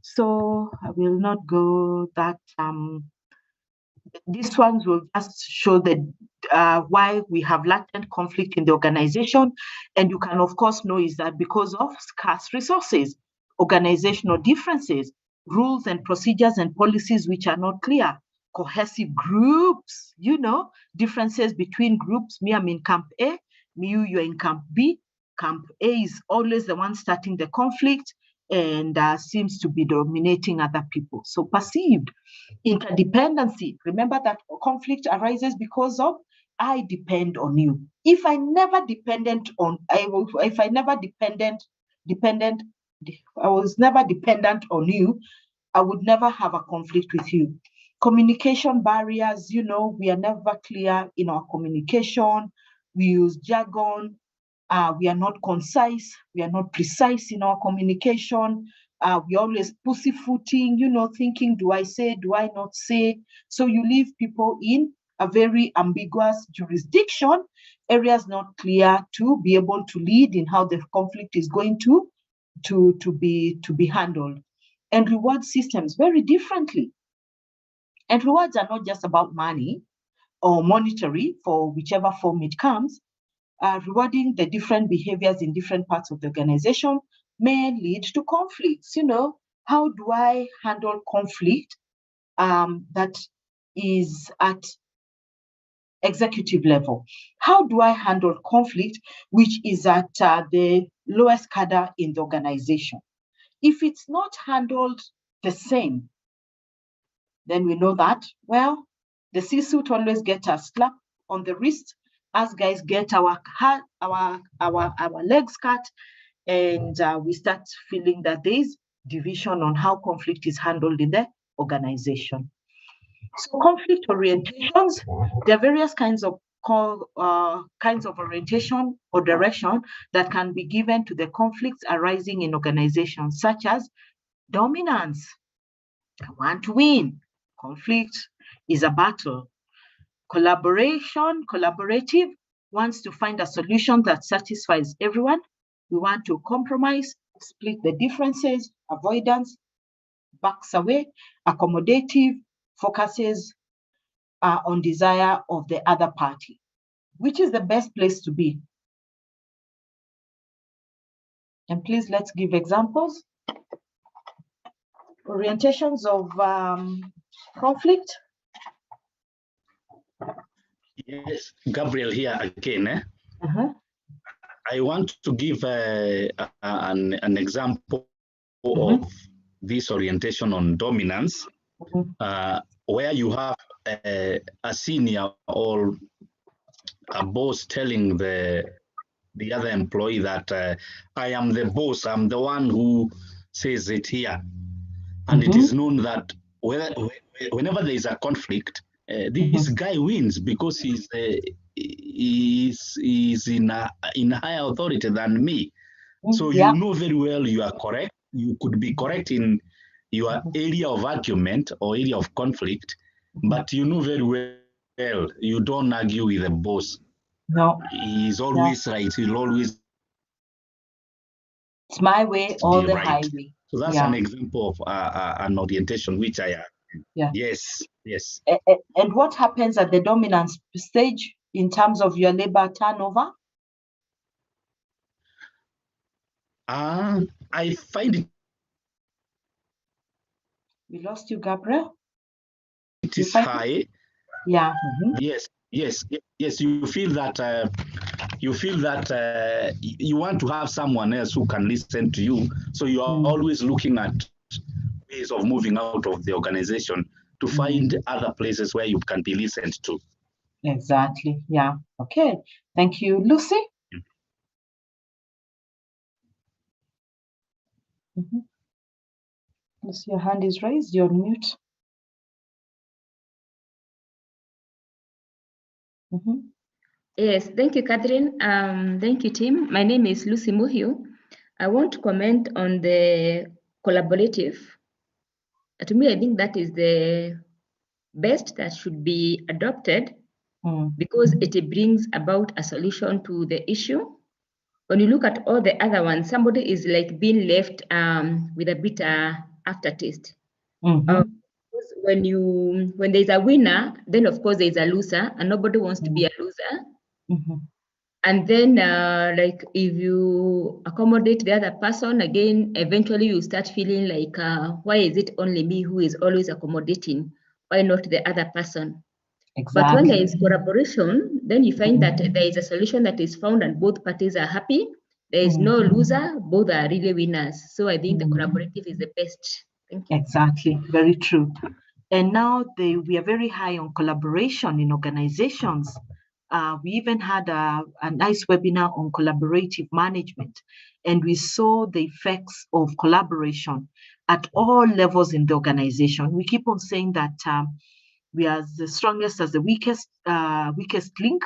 Speaker 1: so I will not go that these ones will just show the why we have latent conflict in the organization. And you can, of course, know is that because of scarce resources, organizational differences, rules and procedures and policies which are not clear, cohesive groups, differences between groups. Me, I'm in camp A, you're in camp B. Camp A is always the one starting the conflict and seems to be dominating other people. So perceived interdependency. Remember that conflict arises because of I depend on you. If I was never dependent on you, I would never have a conflict with you. Communication barriers, we are never clear in our communication. We use jargon. We are not concise. We are not precise in our communication. We always pussyfooting, thinking, do I say, do I not say? So you leave people in a very ambiguous jurisdiction, areas not clear to be able to lead in how the conflict is going to be handled. And reward systems very differently. And rewards are not just about money or monetary for whichever form it comes. Rewarding the different behaviors in different parts of the organization may lead to conflicts. How do I handle conflict that is at executive level? How do I handle conflict which is at the lowest cadre in the organization? If it's not handled the same, then we know that, well, the C-suite always get a slap on the wrist. Us guys get our legs cut, and we start feeling that there is division on how conflict is handled in the organization. So conflict orientations, there are various kinds of orientation or direction that can be given to the conflicts arising in organizations, such as dominance. I want to win. Conflict is a battle. Collaborative, wants to find a solution that satisfies everyone. We want to compromise, split the differences. Avoidance backs away. Accommodative focuses on desire of the other party. Which is the best place to be? And please, let's give examples. Orientations of conflict.
Speaker 6: Yes, Gabriel here again. I want to give an example of this orientation on dominance, where you have a senior or a boss telling the other employee that I am the boss, I'm the one who says it here. And it is known that whenever there is a conflict, this guy wins because he's in higher authority than me. So you know very well you are correct. You could be correct in your area of argument or area of conflict, but you know very well you don't argue with the boss.
Speaker 1: No.
Speaker 6: He's always right. He'll always.
Speaker 1: It's my way or the
Speaker 6: right.
Speaker 1: highway.
Speaker 6: So that's an example of an orientation which I
Speaker 1: Yeah.
Speaker 6: Yes, yes.
Speaker 1: And what happens at the dominance stage in terms of your labor turnover?
Speaker 6: I find
Speaker 1: We lost you, Gabriel.
Speaker 6: it is high.
Speaker 1: Yeah.
Speaker 6: Yes, yes, yes. You feel that you want to have someone else who can listen to you. So you are always looking at ways of moving out of the organization to find other places where you can be listened to.
Speaker 1: Exactly. Yeah. Okay. Thank you, Lucy. Lucy, your hand is raised. You're on mute.
Speaker 7: Yes, thank you, Catherine. Thank you, team. My name is Lucy Muhyu. I want to comment on the collaborative. To me, I think that is the best that should be adopted because it brings about a solution to the issue. When you look at all the other ones, somebody is like being left with a bitter aftertaste. When there's a winner, then of course there's a loser, and nobody wants to be a loser. And then, like, if you accommodate the other person, again, eventually you start feeling like, why is it only me who is always accommodating? Why not the other person?
Speaker 1: Exactly.
Speaker 7: But when there is collaboration, then you find that there is a solution that is found and both parties are happy. There is no loser, both are really winners. So I think the collaborative is the best. Thank you.
Speaker 1: Exactly, very true. And now we are very high on collaboration in organizations. We even had a nice webinar on collaborative management, and we saw the effects of collaboration at all levels in the organization. We keep on saying that we are the strongest as the weakest link.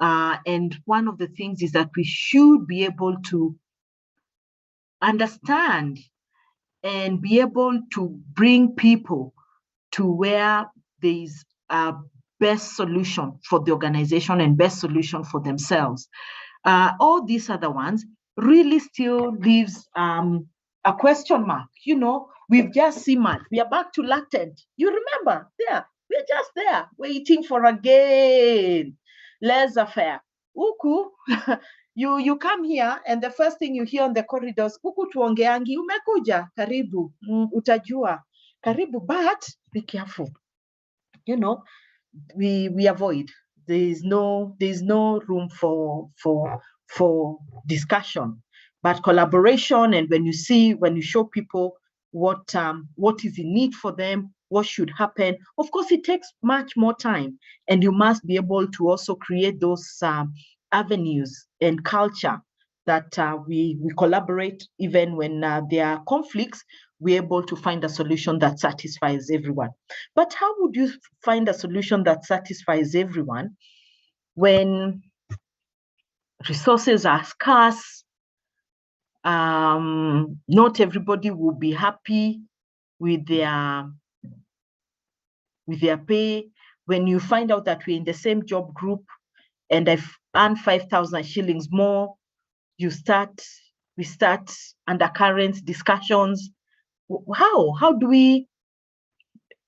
Speaker 1: And one of the things is that we should be able to understand and be able to bring people to where there is a best solution for the organization and best solution for themselves. All these other ones really still leaves a question mark. You know, we've just seen it. We are back to latent. You remember? There, we're just there, waiting for again. Laissez-faire. Uku, you come here and the first thing you hear on the corridors, huku tuongeangi, umekuja, karibu, utajua, karibu, but be careful. You know, we avoid. There is no room for discussion, but collaboration. And when you show people what is in need for them, what should happen, of course it takes much more time, and you must be able to also create those avenues and culture that we collaborate even when there are conflicts. We're able to find a solution that satisfies everyone. But how would you find a solution that satisfies everyone when resources are scarce? Not everybody will be happy with their pay. When you find out that we're in the same job group and I've earned 5,000 shillings more, we start undercurrent discussions. How do we?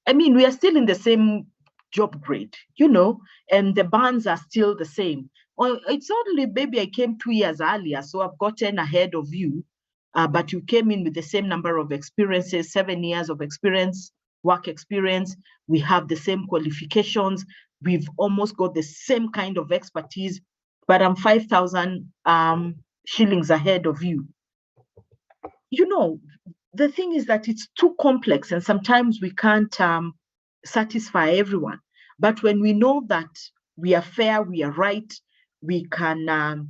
Speaker 1: I mean, we are still in the same job grade, you know, and the bands are still the same. Well, it's only maybe I came 2 years earlier, so I've gotten ahead of you, but you came in with the same number of experiences, 7 years of experience, work experience. We have the same qualifications. We've almost got the same kind of expertise, but I'm 5,000 shillings ahead of you. You know, the thing is that it's too complex and sometimes we can't satisfy everyone. But when we know that we are fair, we are right, we can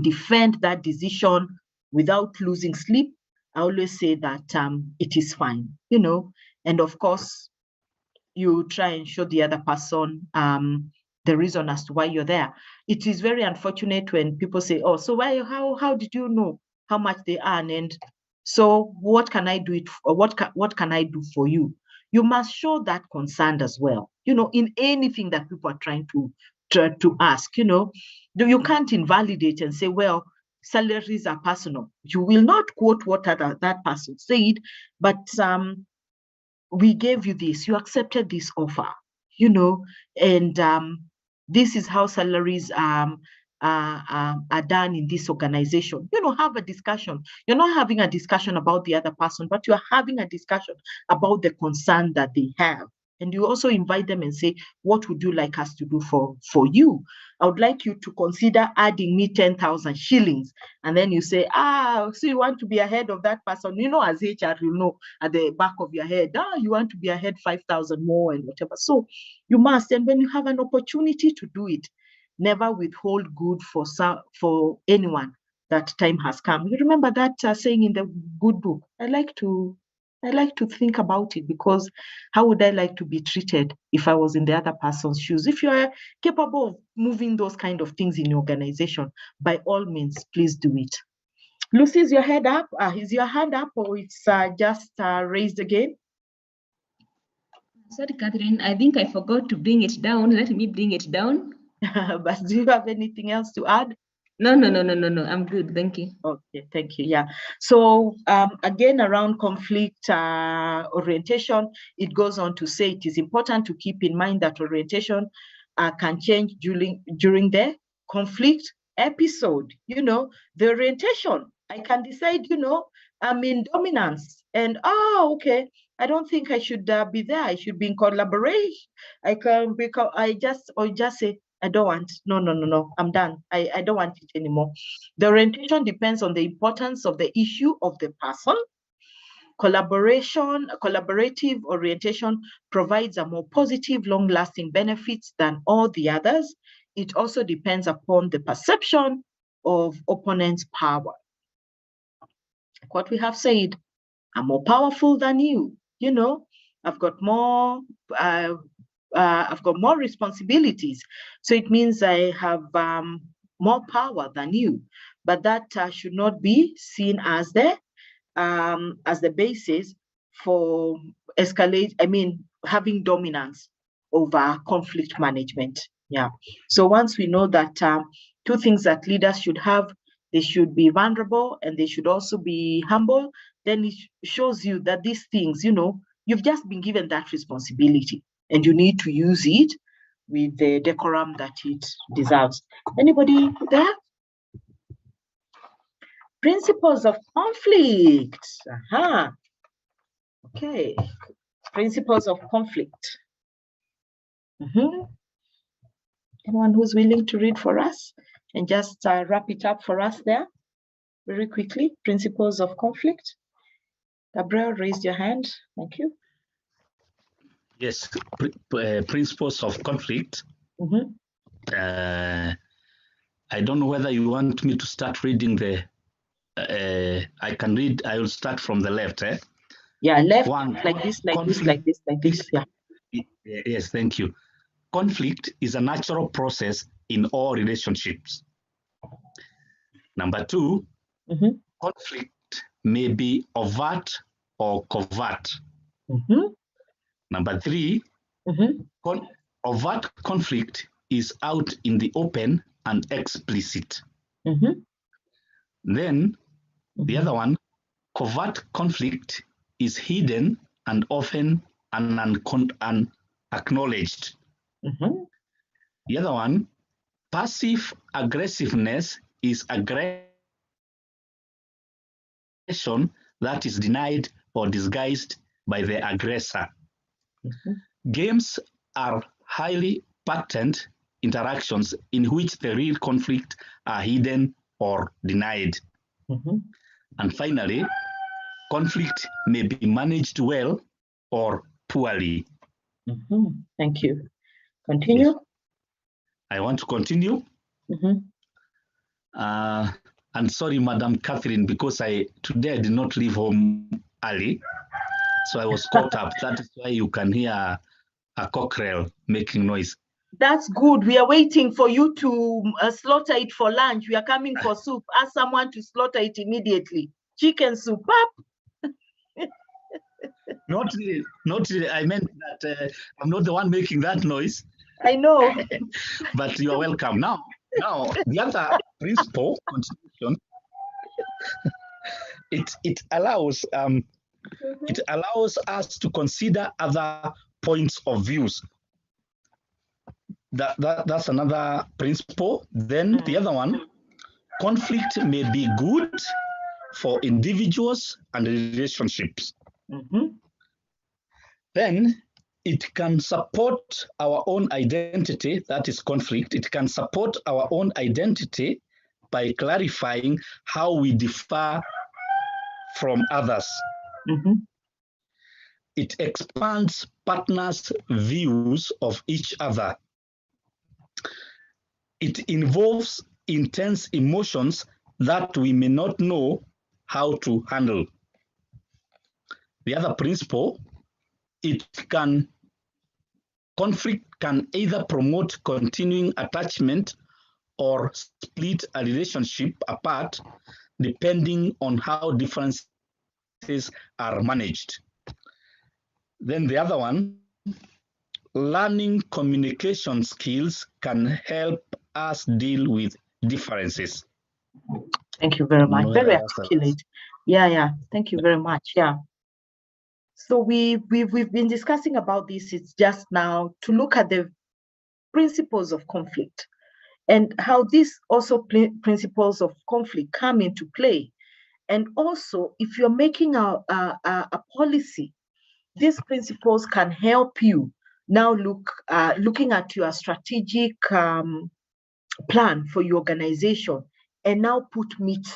Speaker 1: defend that decision without losing sleep. I always say that it is fine, you know. And of course, you try and show the other person the reason as to why you're there. It is very unfortunate when people say, "Oh, so how did you know how much they earn? And so what can I do what can I do for you?" You must show that concern as well, you know, in anything that people are trying to ask, you know. You can't invalidate and say, well, salaries are personal. You will not quote what that person said, but we gave you this, you accepted this offer, and this is how salaries are done in this organization. Have a discussion. You're not having a discussion about the other person, but you're having a discussion about the concern that they have. And you also invite them and say, what would you like us to do for you? I would like you to consider adding me 10,000 shillings. And then you say, so you want to be ahead of that person. As HR, at the back of your head, you want to be ahead 5,000 more and whatever. So you must, and when you have an opportunity to do it, never withhold good for anyone that time has come. You remember that saying in the good book? I like to think about it, because how would I like to be treated if I was in the other person's shoes? If you are capable of moving those kind of things in your organization, by all means, please do it. Lucy, is your hand up? Is your hand up, or it's just raised again?
Speaker 7: Sorry, Catherine, I think I forgot to bring it down. Let me bring it down.
Speaker 1: But do you have anything else to add?
Speaker 7: No, I'm good, thank you.
Speaker 1: Okay, thank you. Yeah. So again, around conflict orientation, it goes on to say it is important to keep in mind that orientation can change during the conflict episode. The orientation, I can decide, I'm in dominance, and okay, I don't think I should be there. I should be in collaboration. I can, because I just say, I don't want, no, I'm done. I don't want it anymore. The orientation depends on the importance of the issue of the person. Collaborative orientation provides a more positive, long-lasting benefits than all the others. It also depends upon the perception of opponent's power. Like what we have said, I'm more powerful than you. I've got more responsibilities. So it means I have more power than you. But that should not be seen as the basis for having dominance over conflict management. Yeah. So once we know that two things that leaders should have, they should be vulnerable and they should also be humble, then it shows you that these things, you've just been given that responsibility and you need to use it with the decorum that it deserves. Anybody there? Principles of conflict. Okay. Principles of conflict. Anyone who's willing to read for us and just wrap it up for us there very quickly? Principles of conflict. Gabriel, raised your hand. Thank you.
Speaker 6: Yes, principles of conflict. I don't know whether you want me to start reading the. I can read. I will start from the left.
Speaker 1: Yeah, left. One, like this. Yeah.
Speaker 6: Yes, thank you. Conflict is a natural process in all relationships. Number two, conflict may be overt or covert. Number three, overt conflict is out in the open and explicit. Then the other one, covert conflict is hidden and often unacknowledged. The other one, passive aggressiveness is aggression that is denied or disguised by the aggressor. Games are highly patent interactions in which the real conflict are hidden or denied. And finally, conflict may be managed well or poorly.
Speaker 1: Thank you. Continue.
Speaker 6: Yes. I want to continue. And sorry, Madam Catherine, because today I did not leave home early, so I was caught up. That is why you can hear a cockerel making noise.
Speaker 1: That's good. We are waiting for you to slaughter it for lunch. We are coming for soup. Ask someone to slaughter it immediately. Chicken soup up.
Speaker 6: Not really. I meant that I'm not the one making that noise.
Speaker 1: I know.
Speaker 6: But you are welcome. Now, the other principle, constitution, it allows It allows us to consider other points of views. That's another principle. Then the other one, conflict may be good for individuals and relationships. Then it can support our own identity, that is conflict. It can support our own identity by clarifying how we differ from others. It expands partners' views of each other. It involves intense emotions that we may not know how to handle. The other principle, conflict can either promote continuing attachment or split a relationship apart, depending on how differences are managed. Then the other one, learning communication skills can help us deal with differences.
Speaker 1: Thank you very much. Very articulate. Yeah. Thank you very much. Yeah. So we've been discussing about this. It's just now to look at the principles of conflict and how these also principles of conflict come into play. And also, if you're making a policy, these principles can help you now looking at your strategic plan for your organization and now put meat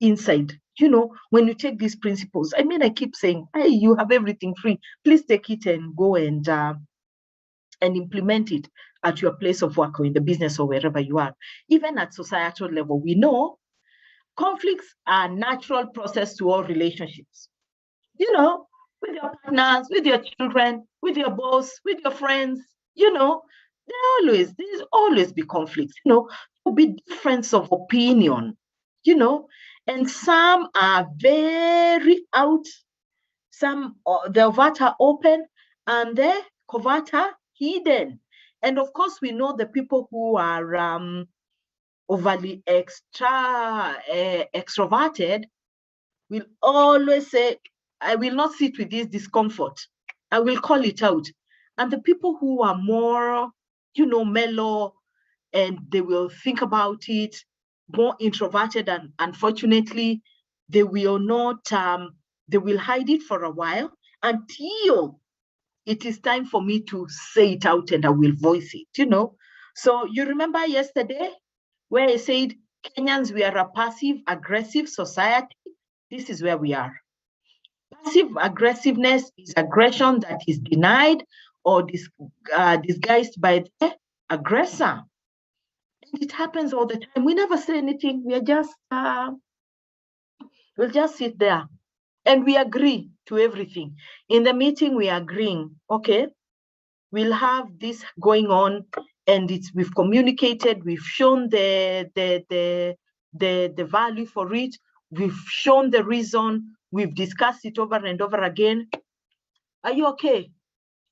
Speaker 1: inside. When you take these principles, I keep saying, hey, you have everything free. Please take it and go and implement it at your place of work or in the business or wherever you are. Even at societal level, we know conflicts are a natural process to all relationships. With your partners, with your children, with your boss, with your friends, there's always be conflicts. There'll be difference of opinion, and some are very out, some the overt are open and the covert are hidden. And of course, we know the people who are overly extroverted will always say, I will not sit with this discomfort. I will call it out. And the people who are more, mellow, and they will think about it, more introverted, and unfortunately, they will not, they will hide it for a while until it is time for me to say it out and I will voice it, So you remember yesterday where I said Kenyans, we are a passive aggressive society. This is where we are. Passive aggressiveness is aggression that is denied or disguised by the aggressor. And it happens all the time. We never say anything. We are just, we'll just sit there and we agree to everything. In the meeting, we are agreeing, okay, we'll have this going on and we've communicated, we've shown the value for it, we've shown the reason, we've discussed it over and over again. Are you okay?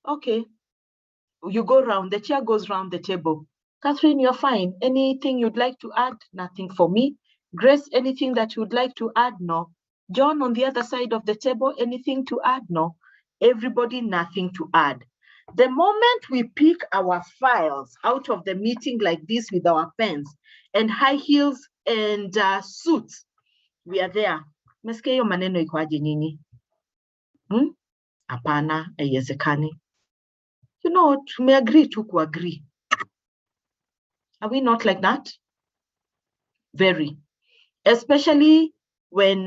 Speaker 1: Okay. You go round, the chair goes round the table. Catherine, you're fine. Anything you'd like to add? Nothing for me. Grace, anything that you'd like to add? No. John, on the other side of the table, anything to add? No. Everybody, nothing to add. The moment we pick our files out of the meeting like this with our pens and high heels and suits, we are there. Mesikia hiyo maneno iko aje nyinyi? Hapana, haiwezekani. Tumeagree to agree. Are we not like that? Very. Especially when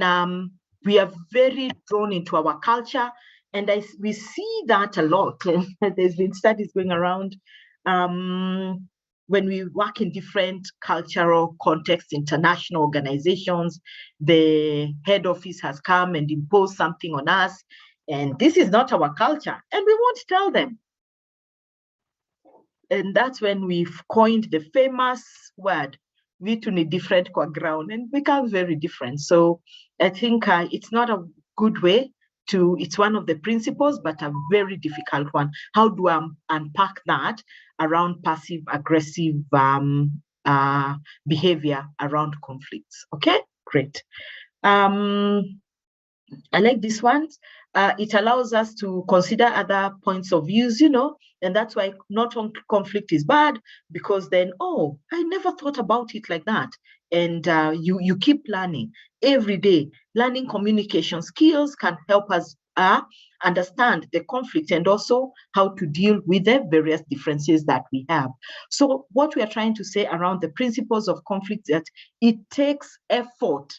Speaker 1: we are very drawn into our culture. And we see that a lot. There's been studies going around when we work in different cultural contexts, international organizations, the head office has come and imposed something on us. And this is not our culture. And we won't tell them. And that's when we've coined the famous word, vitu ni different kwa ground, and becomes very different. So I think it's not a good way it's one of the principles, but a very difficult one. How do I unpack that around passive aggressive behavior around conflicts? Okay, great. I like this one. It allows us to consider other points of views, and that's why not on conflict is bad, because then, oh, I never thought about it like that. And you keep learning every day. Learning communication skills can help us understand the conflict and also how to deal with the various differences that we have. So what we are trying to say around the principles of conflict is that it takes effort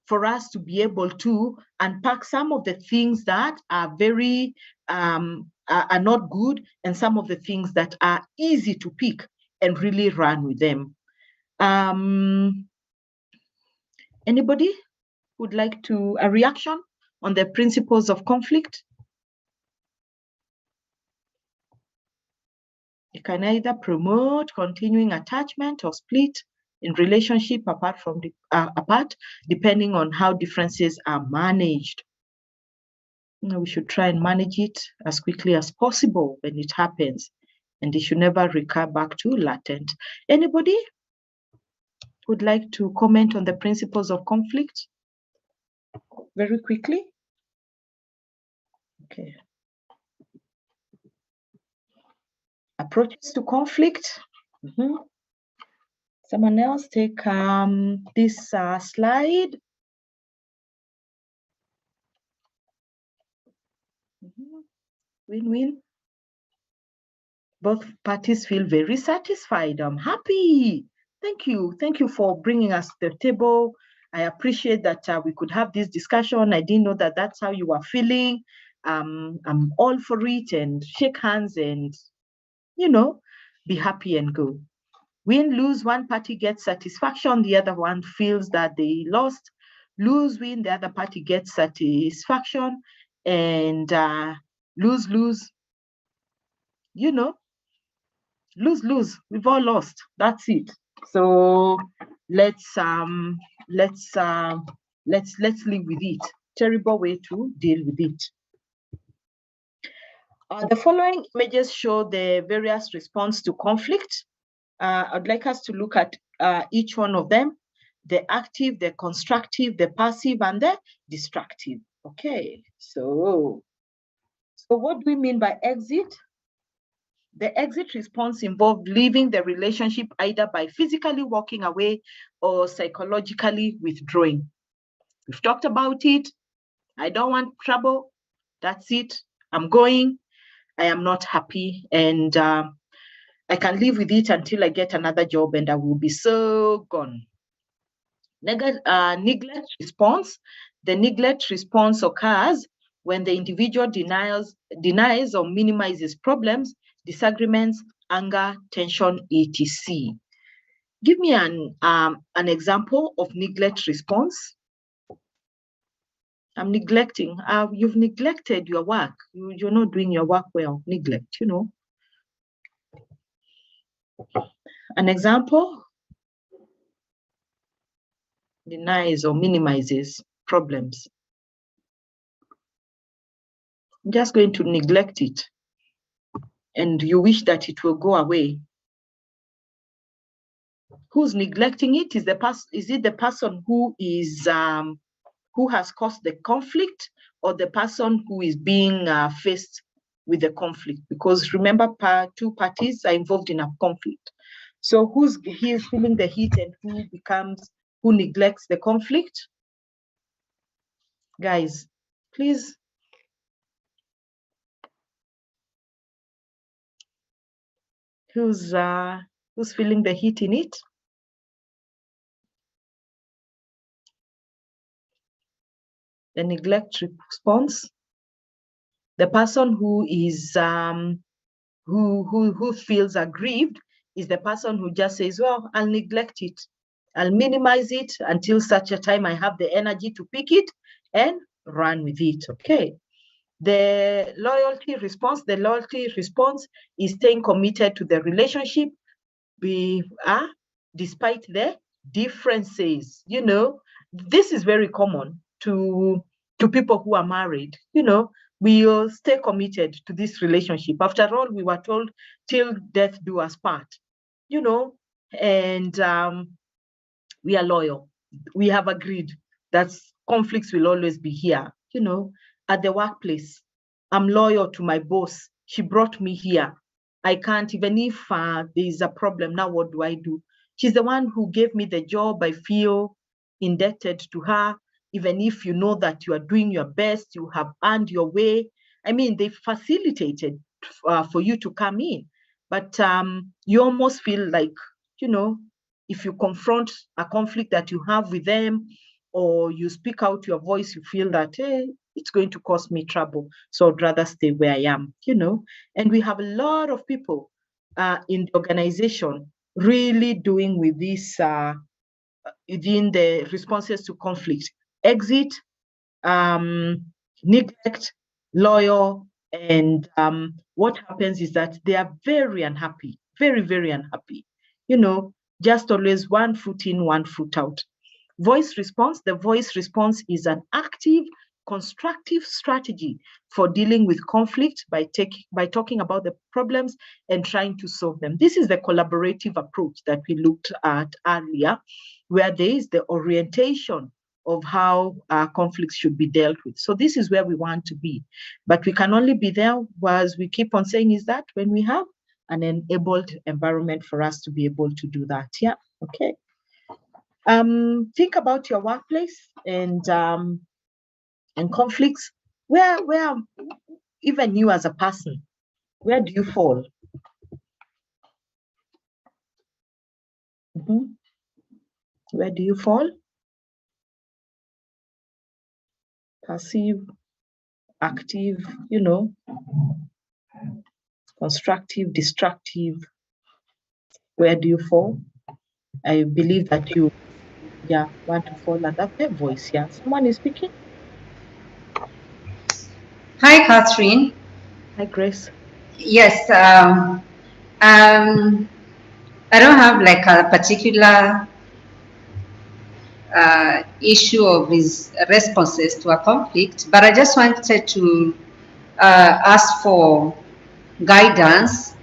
Speaker 1: for us to be able to unpack some of the things that are very are not good, and some of the things that are easy to pick and really run with them. Anybody would like to a reaction on the principles of conflict? It can either promote continuing attachment or split in relationship apart, depending on how differences are managed. We should try and manage it as quickly as possible when it happens, and it should never recur back to latent. Anybody would like to comment on the principles of conflict very quickly? Okay. Approaches to conflict. Someone else take this slide. Win-win. Both parties feel very satisfied. I'm happy. Thank you. Thank you for bringing us to the table. I appreciate that we could have this discussion. I didn't know that that's how you were feeling. I'm all for it, and shake hands and, be happy and go. Win, lose, one party gets satisfaction, the other one feels that they lost. Lose, win, the other party gets satisfaction, and lose, lose, lose, we've all lost. That's it. So let's live with it. Terrible way to deal with it. The following images show the various responses to conflict. I'd like us to look at each one of them: the active, the constructive, the passive, and the destructive. Okay, so what do we mean by exit? The exit response involved leaving the relationship either by physically walking away or psychologically withdrawing. We've talked about it. I don't want trouble. That's it. I'm going. I am not happy. And I can live with it until I get another job and I will be so gone. Neglect response. The neglect response occurs when the individual denies or minimizes problems, disagreements, anger, tension, etc. Give me an example of neglect response. I'm neglecting. You've neglected your work. You're not doing your work well. Neglect, An example: denies or minimizes problems. I'm just going to neglect it, and you wish that it will go away. Who's neglecting it? Is it the person who is who has caused the conflict, or the person who is being faced with the conflict? Because remember, two parties are involved in a conflict. So he is feeling the heat, and who neglects the conflict? Guys, please. Who's feeling the heat in it? The neglect response. The person who is who feels aggrieved is the person who just says, well, I'll neglect it. I'll minimize it until such a time I have the energy to pick it and run with it. Okay. The loyalty response is staying committed to the relationship despite the differences. This is very common to people who are married. We'll stay committed to this relationship. After all, we were told till death do us part, and we are loyal. We have agreed. That's conflicts will always be here. You know, at the workplace, I'm loyal to my boss. She brought me here. I can't, even if there's a problem, now what do I do? She's the one who gave me the job. I feel indebted to her, even if you know that you are doing your best, you have earned your way. I mean, they facilitated for you to come in, but you almost feel like, you know, if you confront a conflict that you have with them, or you speak out your voice, you feel that, hey, it's going to cause me trouble. So I'd rather stay where I am, you know. And we have a lot of people in the organization really doing with this within the responses to conflict: exit, neglect, loyal. And what happens is that they are very unhappy, very, very unhappy. You know, just always one foot in, one foot out. Voice response. The voice response is an active, constructive strategy for dealing with conflict by talking about the problems and trying to solve them. This is the collaborative approach that we looked at earlier, where there is the orientation of how conflicts should be dealt with. So this is where we want to be. But we can only be there, as we keep on saying, is that when we have an enabled environment for us to be able to do that. Yeah, okay. Think about your workplace and conflicts. Where even you as a person, where do you fall? Where do you fall? Passive, active, you know, constructive, destructive. Where do you fall? I believe that you, want to fall under their voice. Yeah, someone is speaking.
Speaker 8: Hi, Catherine.
Speaker 1: Hi, Grace.
Speaker 8: Yes, I don't have like a particular issue of his responses to a conflict, but I just wanted to ask for guidance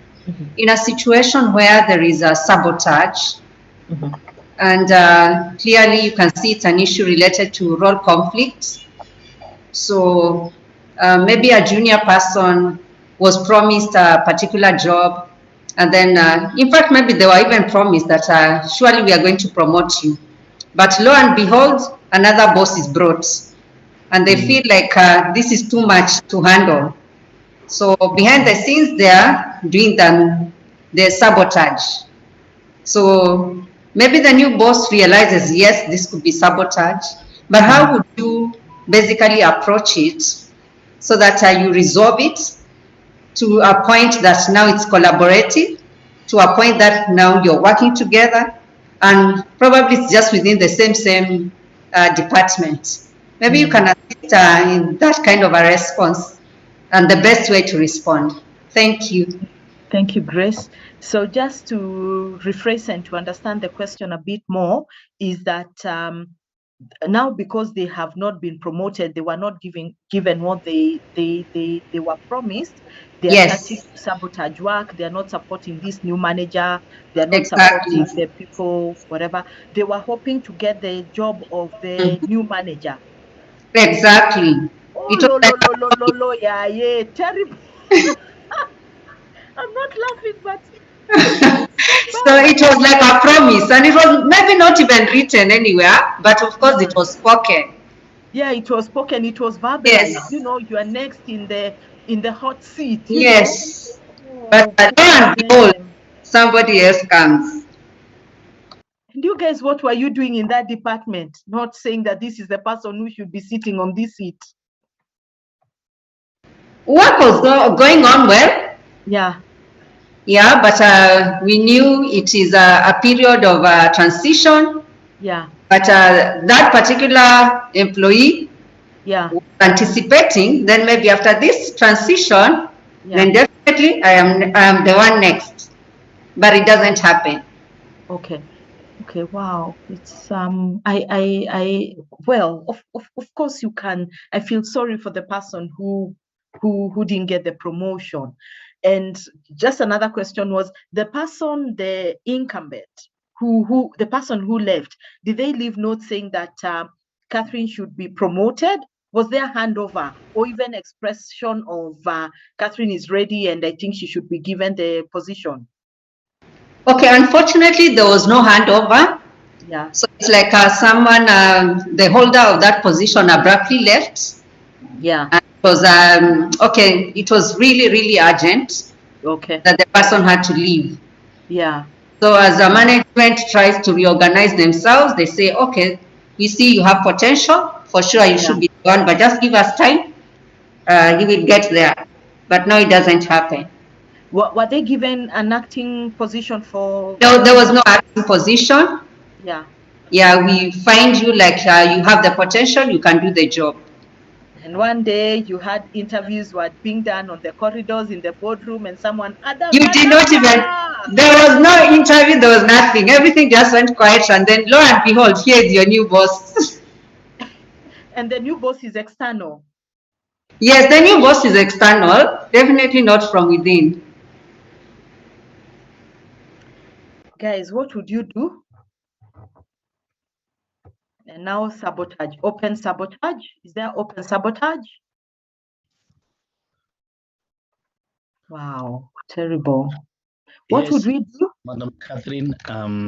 Speaker 8: in a situation where there is a sabotage. And clearly you can see it's an issue related to role conflict. So maybe a junior person was promised a particular job, and then in fact maybe they were even promised that surely we are going to promote you, but lo and behold another boss is brought, and they feel like this is too much to handle. So behind the scenes they are doing the sabotage. So maybe the new boss realizes, yes, this could be sabotage, but how would you basically approach it so that you resolve it to a point that now it's collaborative, to a point that now you're working together, and probably it's just within the same department. Maybe you can assist in that kind of a response and the best way to respond. Thank you.
Speaker 1: Thank you, Grace. So just to rephrase and to understand the question a bit more, is that now because they have not been promoted, they were not given what they were promised. They are starting to sabotage work. They are not supporting this new manager. They are not supporting the people, whatever. They were hoping to get the job of the new manager.
Speaker 8: Exactly.
Speaker 1: Oh, yeah, terrible. I'm not laughing, but
Speaker 8: so it was like a promise, and it was maybe not even written anywhere, but of course it was spoken.
Speaker 1: Yeah, it was spoken, it was verbalized. Yes. You know, you are next in the hot seat.
Speaker 8: Yes. But lo and behold, somebody else comes.
Speaker 1: And you guys, what were you doing in that department? Not saying that this is the person who should be sitting on this seat.
Speaker 8: Work was going on well.
Speaker 1: Yeah.
Speaker 8: Yeah, but we knew it is a period of transition.
Speaker 1: Yeah.
Speaker 8: But that particular employee was anticipating, then maybe after this transition, then definitely I am the one next. But it doesn't happen.
Speaker 1: Okay. Okay, wow. It's well, of course you can. I feel sorry for the person who didn't get the promotion. And just another question was, the incumbent, the person who left, did they leave notes saying that Catherine should be promoted? Was there a handover or even expression of Catherine is ready and I think she should be given the position?
Speaker 8: Okay, unfortunately, there was no handover.
Speaker 1: Yeah.
Speaker 8: So it's like someone, the holder of that position abruptly left.
Speaker 1: Yeah.
Speaker 8: And it was, okay, it was really, really urgent.
Speaker 1: Okay.
Speaker 8: That the person had to leave.
Speaker 1: Yeah.
Speaker 8: So as the management tries to reorganize themselves, they say, okay, we see you have potential. For sure, you should be the one, but just give us time. You will get there. But no, it doesn't happen.
Speaker 1: Were they given an acting position for?
Speaker 8: No, there was no acting position.
Speaker 1: Yeah.
Speaker 8: Yeah, we find you like you have the potential, you can do the job.
Speaker 1: And one day you had interviews were being done on the corridors in the boardroom and someone
Speaker 8: You did not even, there was no interview, there was nothing. Everything just went quiet and then lo and behold, here is your new boss.
Speaker 1: And the new boss is external.
Speaker 8: Yes, the new boss is external, definitely not from within.
Speaker 1: Guys, what would you do? And now sabotage, open sabotage. Is there open sabotage? Wow, terrible. What would we do?
Speaker 6: Madam Catherine,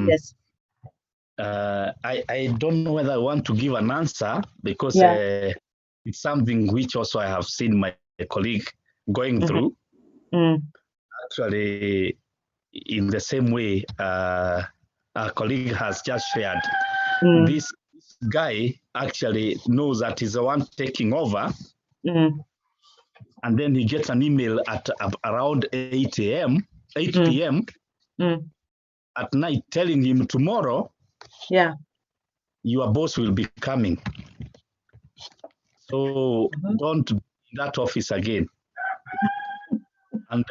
Speaker 1: yes.
Speaker 6: I don't know whether I want to give an answer because it's something which also I have seen my colleague going through. Actually, in the same way our colleague has just shared, this guy actually knows that he's the one taking over. And then he gets an email at around 8 p.m. At night telling him tomorrow, your boss will be coming. So don't be in that office again. And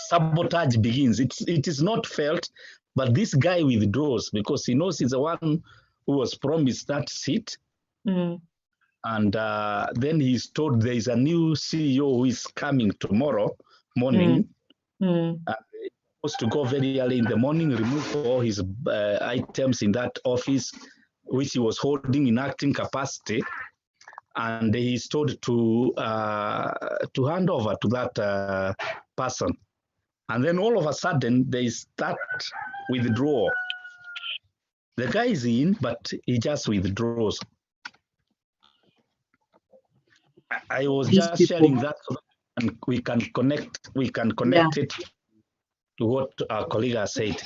Speaker 6: sabotage begins. It is not felt, but this guy withdraws because he knows he's the one who was promised that seat. And then he's told there is a new CEO who is coming tomorrow morning. And he's supposed to go very early in the morning, remove all his items in that office, which he was holding in acting capacity. And he's told to hand over to that person. And then all of a sudden, they start withdrawal. The guy is in, but he just withdraws. I was just sharing that so that we can connect it to what our colleague has said.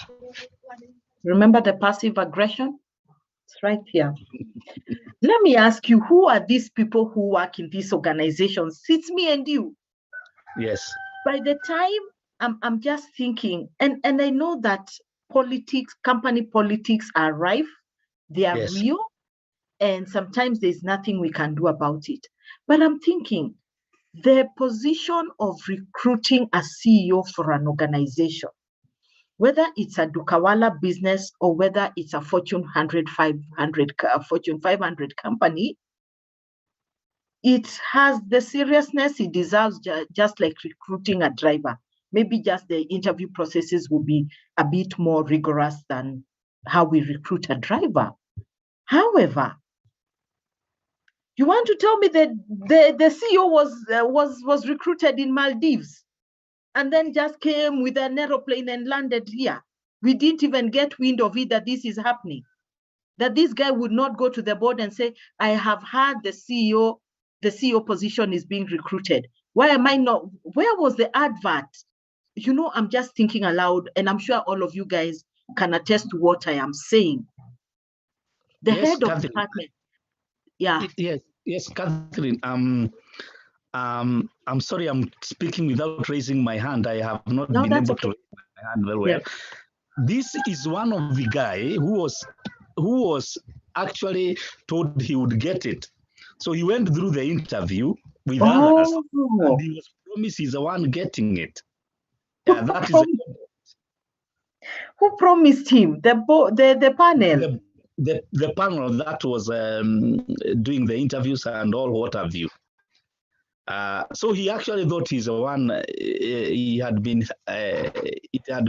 Speaker 1: Remember the passive aggression? It's right here. Let me ask you, who are these people who work in these organizations? It's me and you.
Speaker 6: Yes.
Speaker 1: By the time I'm just thinking, and I know that politics, company politics are rife, they are real, and sometimes there's nothing we can do about it. But I'm thinking, the position of recruiting a CEO for an organization, whether it's a Dukawala business or whether it's a Fortune 100, 500, Fortune 500 company, it has the seriousness it deserves, just like recruiting a driver. Maybe just the interview processes will be a bit more rigorous than how we recruit a driver. However, you want to tell me that the CEO was recruited in Maldives and then just came with an aeroplane and landed here? We didn't even get wind of it that this is happening. That this guy would not go to the board and say, I have had the CEO position is being recruited. Why am I not? Where was the advert? You know, I'm just thinking aloud, and I'm sure all of you guys can attest to what I am saying. The head of department. Yeah.
Speaker 6: Yes, Catherine. I'm sorry, I'm speaking without raising my hand. I have not been able to raise my hand very well. This is one of the guy who was actually told he would get it. So he went through the interview with others, and he was promised he's the one getting it. Yeah, that is
Speaker 1: who promised him? The panel.
Speaker 6: The panel that was doing the interviews and all what have you. So he actually thought he's the one. It had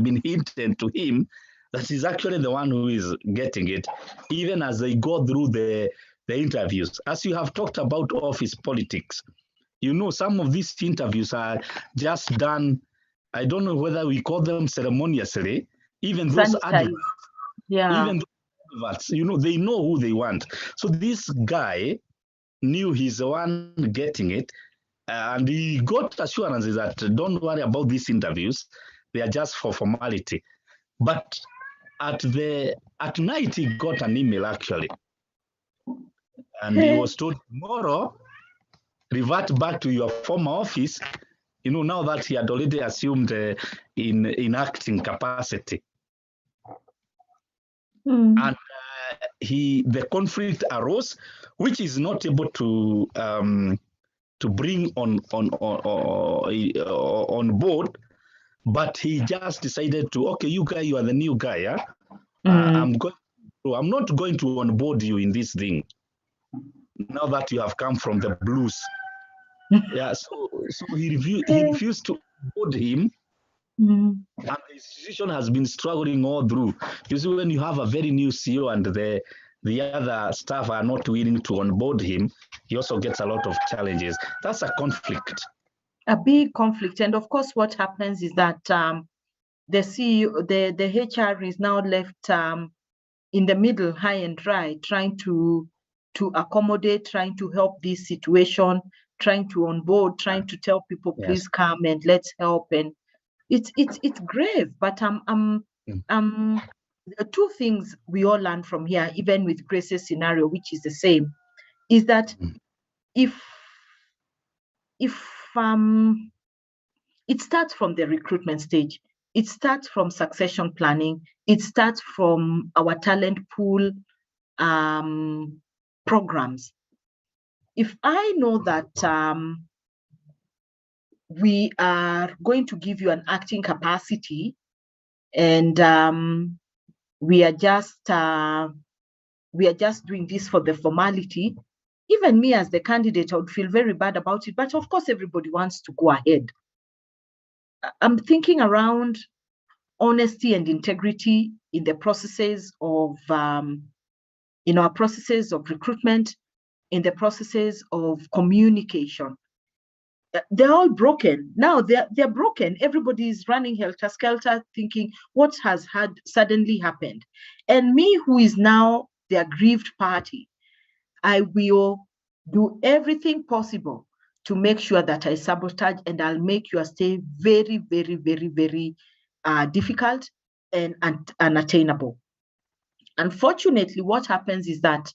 Speaker 6: been hinted to him that he's actually the one who is getting it. Even as they go through the the interviews. As you have talked about office politics, some of these interviews are just done, I don't know whether we call them ceremoniously, even those adverts, even those adverts, they know who they want. So this guy knew he's the one getting it, and he got assurances that don't worry about these interviews, they are just for formality. But at night he got an email actually, and he was told tomorrow, revert back to your former office, now that he had already assumed in acting capacity. And the conflict arose, which is not able to bring on board, but he just decided to, okay, you guy, you are the new guy, yeah? I'm not going to onboard you in this thing now that you have come from the blues. Yeah, so he refused to onboard him. And the institution has been struggling all through. You see, when you have a very new CEO and the other staff are not willing to onboard him, he also gets a lot of challenges. That's a conflict.
Speaker 1: A big conflict. And of course, what happens is that the CEO, the HR is now left in the middle, high and dry, trying to accommodate, trying to help this situation, trying to onboard, trying to tell people, please come and let's help. And it's grave. But two things we all learn from here, even with Grace's scenario, which is the same, is that if it starts from the recruitment stage, it starts from succession planning, it starts from our talent pool programs. If I know that we are going to give you an acting capacity, and we are just doing this for the formality, even me as the candidate, I would feel very bad about it. But of course, everybody wants to go ahead. I'm thinking around honesty and integrity in the processes of, in our processes of recruitment, in the processes of communication. They're all broken. Now they're broken. Everybody is running helter-skelter, thinking what has suddenly happened. And me, who is now the aggrieved party, I will do everything possible to make sure that I sabotage, and I'll make your stay very, very, very, very difficult and unattainable. Unfortunately, what happens is that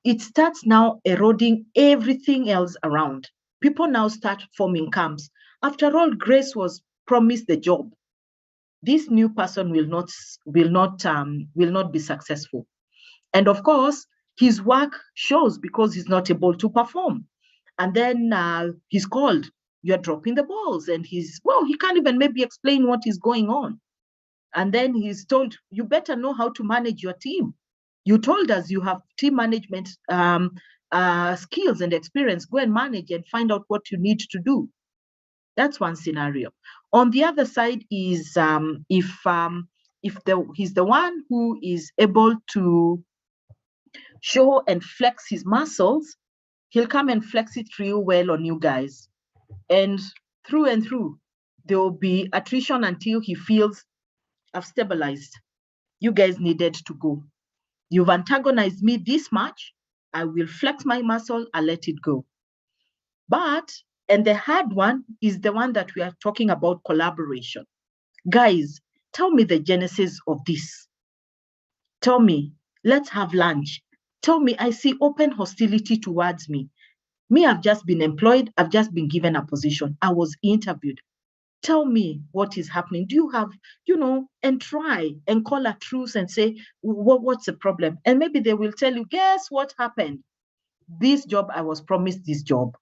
Speaker 1: it starts now eroding everything else around. People now start forming camps. After all, Grace was promised the job. This new person will not be successful. And of course, his work shows because he's not able to perform. And then he's called, you're dropping the balls. And he can't even maybe explain what is going on. And then he's told, you better know how to manage your team. You told us you have team management skills and experience. Go and manage and find out what you need to do. That's one scenario. On the other side is if he's the one who is able to show and flex his muscles, he'll come and flex it real well on you guys. And through, there will be attrition until he feels, I've stabilized. You guys needed to go. You've antagonized me this much. I will flex my muscle, I'll let it go. And the hard one is the one that we are talking about, collaboration. Guys, tell me the genesis of this. Tell me, let's have lunch. Tell me, I see open hostility towards me. Me, I've just been employed. I've just been given a position. I was interviewed. Tell me what is happening. Do you have, and try and call a truce and say, what's the problem? And maybe they will tell you, guess what happened? This job, I was promised this job,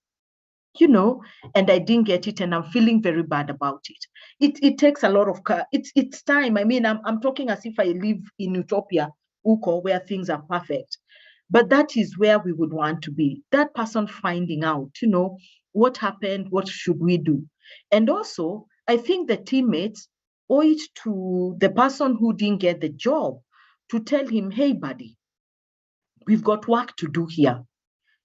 Speaker 1: and I didn't get it, and I'm feeling very bad about it. It takes a lot of, it's time. I mean, I'm talking as if I live in utopia, Uko, where things are perfect. But that is where we would want to be. That person finding out, what happened, what should we do? And also, I think the teammates owe it to the person who didn't get the job to tell him, hey, buddy, we've got work to do here.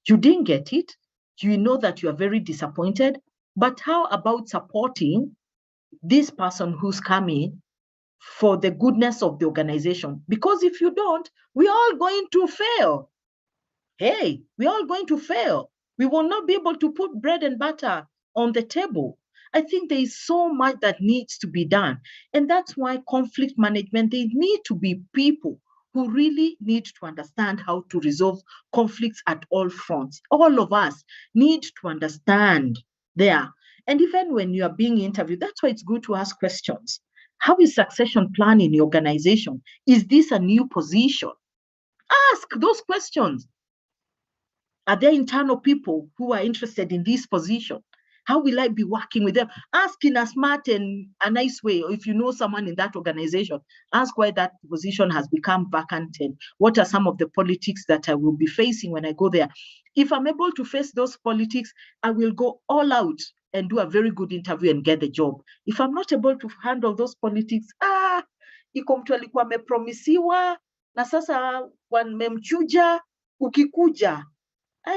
Speaker 1: You didn't get it. You know that you are very disappointed, but how about supporting this person who's coming for the goodness of the organization? Because if you don't, we're all going to fail. Hey, we're all going to fail. We will not be able to put bread and butter on the table. I think there is so much that needs to be done. And that's why conflict management, they need to be people who really need to understand how to resolve conflicts at all fronts. All of us need to understand there. And even when you are being interviewed, that's why it's good to ask questions. How is succession plan in your organization? Is this a new position? Ask those questions. Are there internal people who are interested in this position? How will I be working with them? Ask in a smart and a nice way. Or if you know someone in that organization, ask why that position has become vacant and what are some of the politics that I will be facing when I go there. If I'm able to face those politics, I will go all out and do a very good interview and get the job. If I'm not able to handle those politics, iko mtu alikuwa amepromisiwa na sasa wamemchuja, ukikuja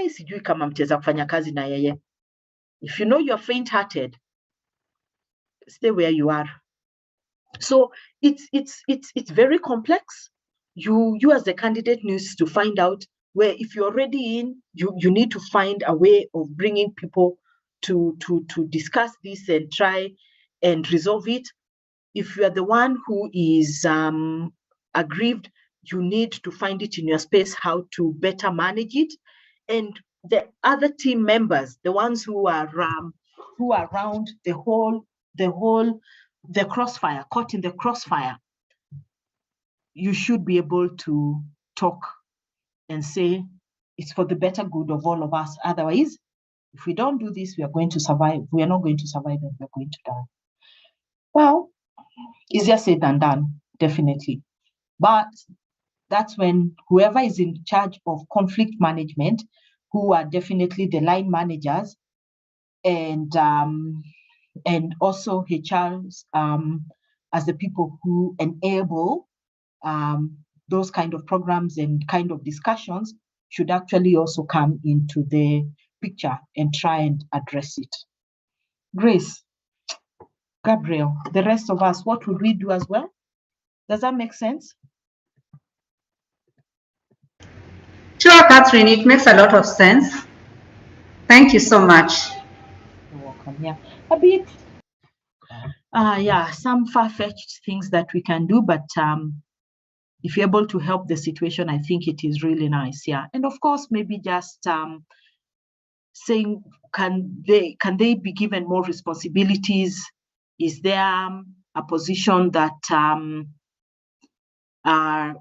Speaker 1: sijui kama mtaweza kufanya kazi na yeye. If you know you're faint-hearted, stay where you are. So it's very complex. You as the candidate needs to find out where, if you're already in, you need to find a way of bringing people to discuss this and try and resolve it. If you are the one who is aggrieved, you need to find it in your space how to better manage it. And the other team members, the ones who are around the crossfire, caught in the crossfire, you should be able to talk and say it's for the better good of all of us. Otherwise, if we don't do this, we are going to survive. We are not going to survive and we're going to die. Well, easier said than done, definitely. But that's when whoever is in charge of conflict management, who are definitely the line managers and also HRs as the people who enable those kind of programs and kind of discussions, should actually also come into the picture and try and address it. Grace, Gabriel, the rest of us, what would we do as well? Does that make sense?
Speaker 8: Sure, Catherine, it makes a lot of sense. Thank you so much.
Speaker 1: You're welcome. Yeah, a bit, some far-fetched things that we can do, but if you're able to help the situation, I think it is really nice. Yeah, and of course, maybe just saying, can they be given more responsibilities? Is there a position that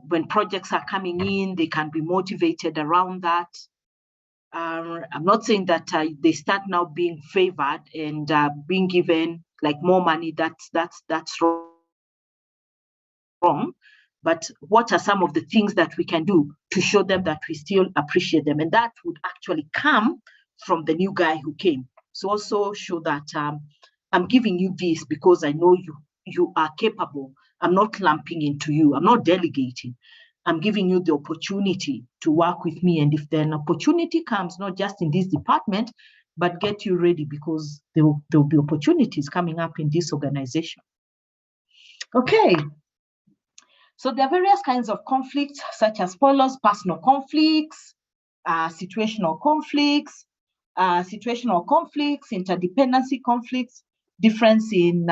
Speaker 1: when projects are coming in, they can be motivated around that? I'm not saying that they start now being favored and being given like more money. That's wrong. But what are some of the things that we can do to show them that we still appreciate them? And that would actually come from the new guy who came. So also show that I'm giving you this because I know you are capable. I'm not lumping into you. I'm not delegating. I'm giving you the opportunity to work with me. And if then opportunity comes, not just in this department, but get you ready, because there will be opportunities coming up in this organization. Okay. So there are various kinds of conflicts, such as follows: personal conflicts, situational conflicts, interdependency conflicts, differences in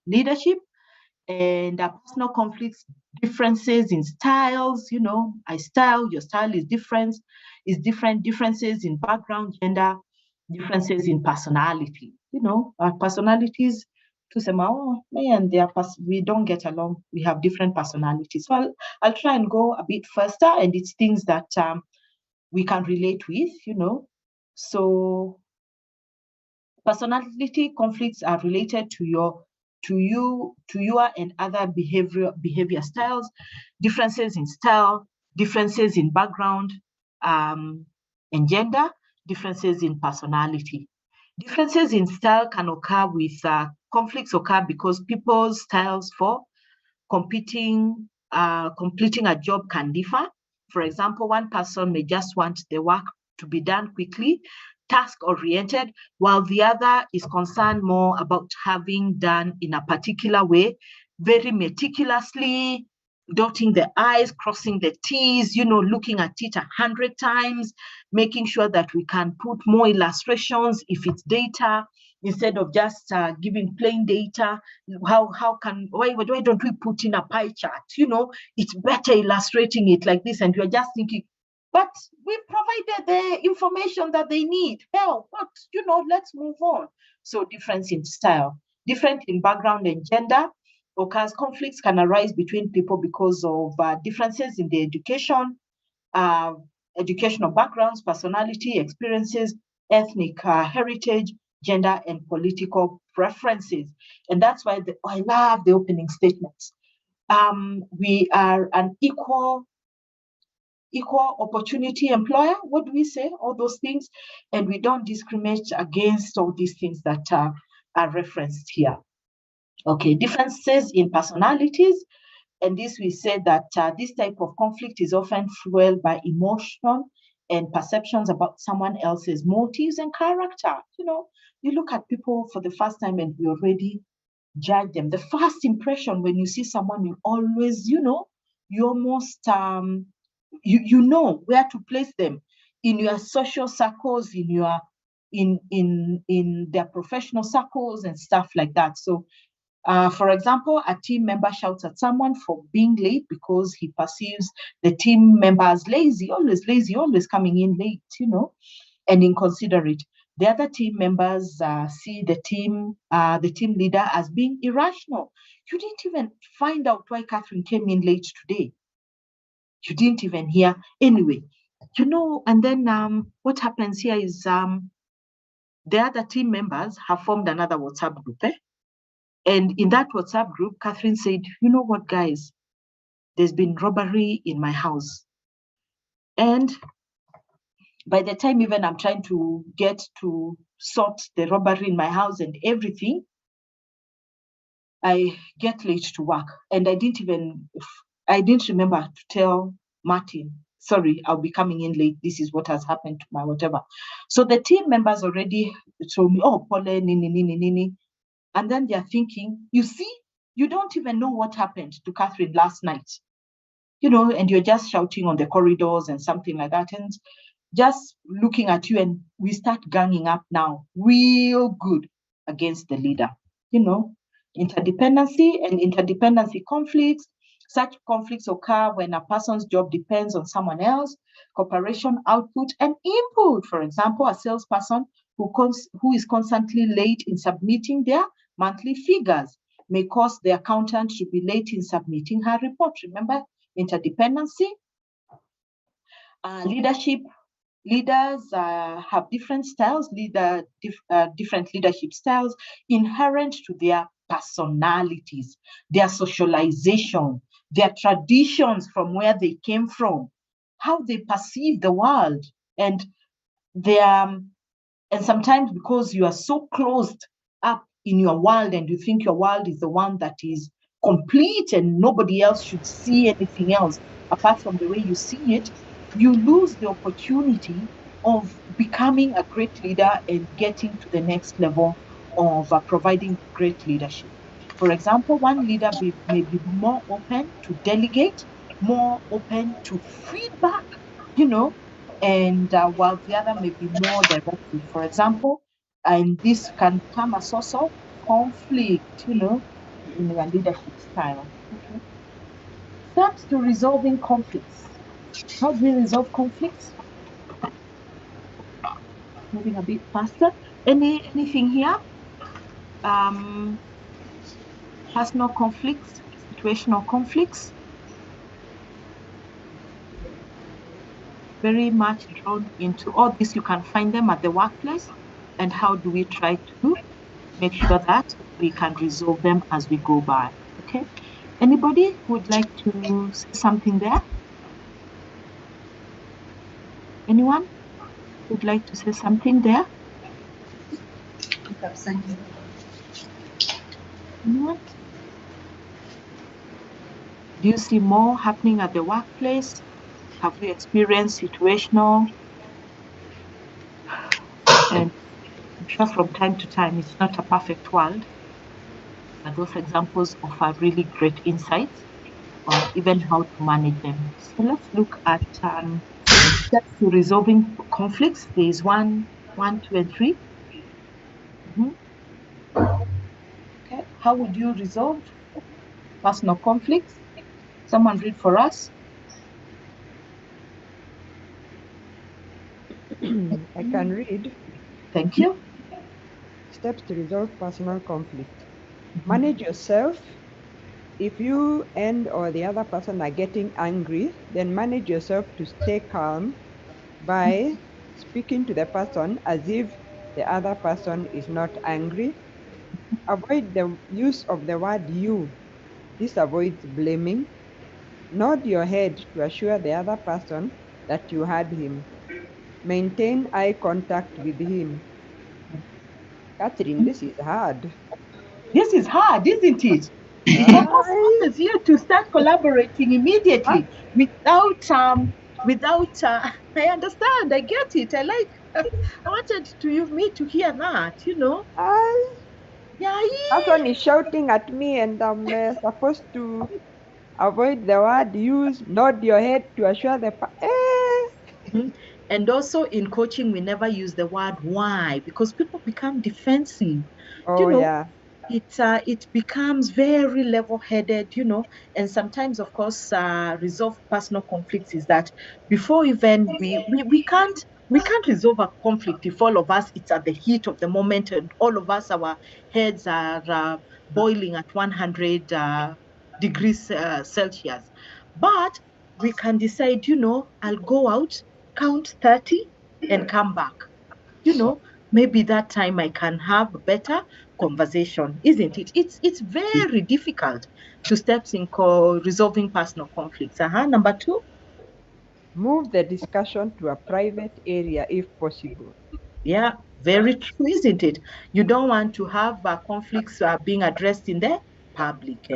Speaker 1: leadership, and personal conflicts, differences in styles. You know, your style is different, differences in background, gender, differences in personality. You know, our personalities, to say, oh, me and we don't get along. We have different personalities. So I'll try and go a bit faster, and it's things that we can relate with, you know. So personality conflicts are related to your and other behavior styles, differences in style, differences in background and gender, differences in personality. Differences in style can occur with conflicts occur because people's styles for competing completing a job can differ. For example, one person may just want the work to be done quickly, task-oriented, while the other is concerned more about having done in a particular way, very meticulously, dotting the I's, crossing the T's, looking at it 100 times, making sure that we can put more illustrations if it's data, instead of just giving plain data. Why don't we put in a pie chart? It's better illustrating it like this, and you're just thinking, but we provided the information that they need. Hell, but let's move on. So difference in style, different in background and gender. Because conflicts can arise between people because of differences in their educational backgrounds, personality, experiences, ethnic heritage, gender, and political preferences. And that's why I love the opening statements. We are an equal opportunity employer. What do we say? All those things. And we don't discriminate against all these things that are referenced here. Okay, differences in personalities. And this, we said that this type of conflict is often fueled by emotion and perceptions about someone else's motives and character. You look at people for the first time and you already judge them. The first impression when you see someone, you always, you almost, you know where to place them in your social circles, in their professional circles and stuff like that. So, for example, a team member shouts at someone for being late because he perceives the team member as lazy, always coming in late, and inconsiderate. The other team members see the team leader as being irrational. You didn't even find out why Catherine came in late today. You didn't even hear. Anyway, and then what happens here is the other team members have formed another WhatsApp group. And in that WhatsApp group, Catherine said, you know what, guys, there's been robbery in my house. And by the time even I'm trying to get to sort the robbery in my house and everything, I get late to work. And I didn't remember to tell Martin, sorry, I'll be coming in late. This is what has happened to my whatever. So the team members already told me, oh, Pole, nini. And then they're thinking, you see, you don't even know what happened to Catherine last night, and you're just shouting on the corridors and something like that, and just looking at you, and we start ganging up now, real good against the leader. Interdependency and interdependency conflicts. Such conflicts occur when a person's job depends on someone else, cooperation, output, and input. For example, a salesperson who is constantly late in submitting their monthly figures may cause the accountant to be late in submitting her report. Remember, interdependency. Leaders have different styles, different leadership styles inherent to their personalities, their socialization, their traditions from where they came from, how they perceive the world, and sometimes because you are so closed up in your world and you think your world is the one that is complete and nobody else should see anything else apart from the way you see it, you lose the opportunity of becoming a great leader and getting to the next level of providing great leadership. For example, one leader may be more open to delegate, more open to feedback, and while the other may be more directive. For example, and this can become a source of conflict, in your leadership style. Okay. Steps to resolving conflicts. How do we resolve conflicts? Moving a bit faster. Anything here? Personal conflicts, situational conflicts. Very much drawn into all this. You can find them at the workplace. And how do we try to make sure that we can resolve them as we go by? Okay. Anybody would like to say something there? Anyone would like to say something there? Anyone? Do you see more happening at the workplace? Have you experienced situational? And I'm sure from time to time, it's not a perfect world, but those examples offer really great insights on even how to manage them. So let's look at steps to resolving conflicts. There is one, 2, and 3. Okay, how would you resolve personal conflicts? Someone read for us.
Speaker 9: I can read.
Speaker 1: Thank you.
Speaker 9: Steps to resolve personal conflict. Manage yourself. If you and or the other person are getting angry, then manage yourself to stay calm by speaking to the person as if the other person is not angry. Avoid the use of the word you. This avoids blaming. Nod your head to assure the other person that you heard him. Maintain eye contact with him. Catherine, this is hard.
Speaker 1: This is hard, isn't it? It almost
Speaker 9: I,
Speaker 1: forces you to start collaborating immediately without I understand, I get it. I like I wanted me to hear that, Yeah.
Speaker 9: person is shouting at me and I'm supposed to avoid the word use, nod your head to assure the
Speaker 1: Mhm. And also in coaching, we never use the word why because people become defensive.
Speaker 9: Oh
Speaker 1: You know,
Speaker 9: yeah.
Speaker 1: it becomes very level-headed, and sometimes, of course, resolve personal conflicts is that before even we can't resolve a conflict if all of us it's at the heat of the moment and all of us our heads are boiling at 100 degrees Celsius. But we can decide, I'll go out, count 30 and come back. Maybe that time I can have a better conversation, isn't it? It's very difficult to steps in resolving personal conflicts. Number 2.
Speaker 9: Move the discussion to a private area if possible.
Speaker 1: Yeah, very true, isn't it? You don't want to have conflicts being addressed in the public.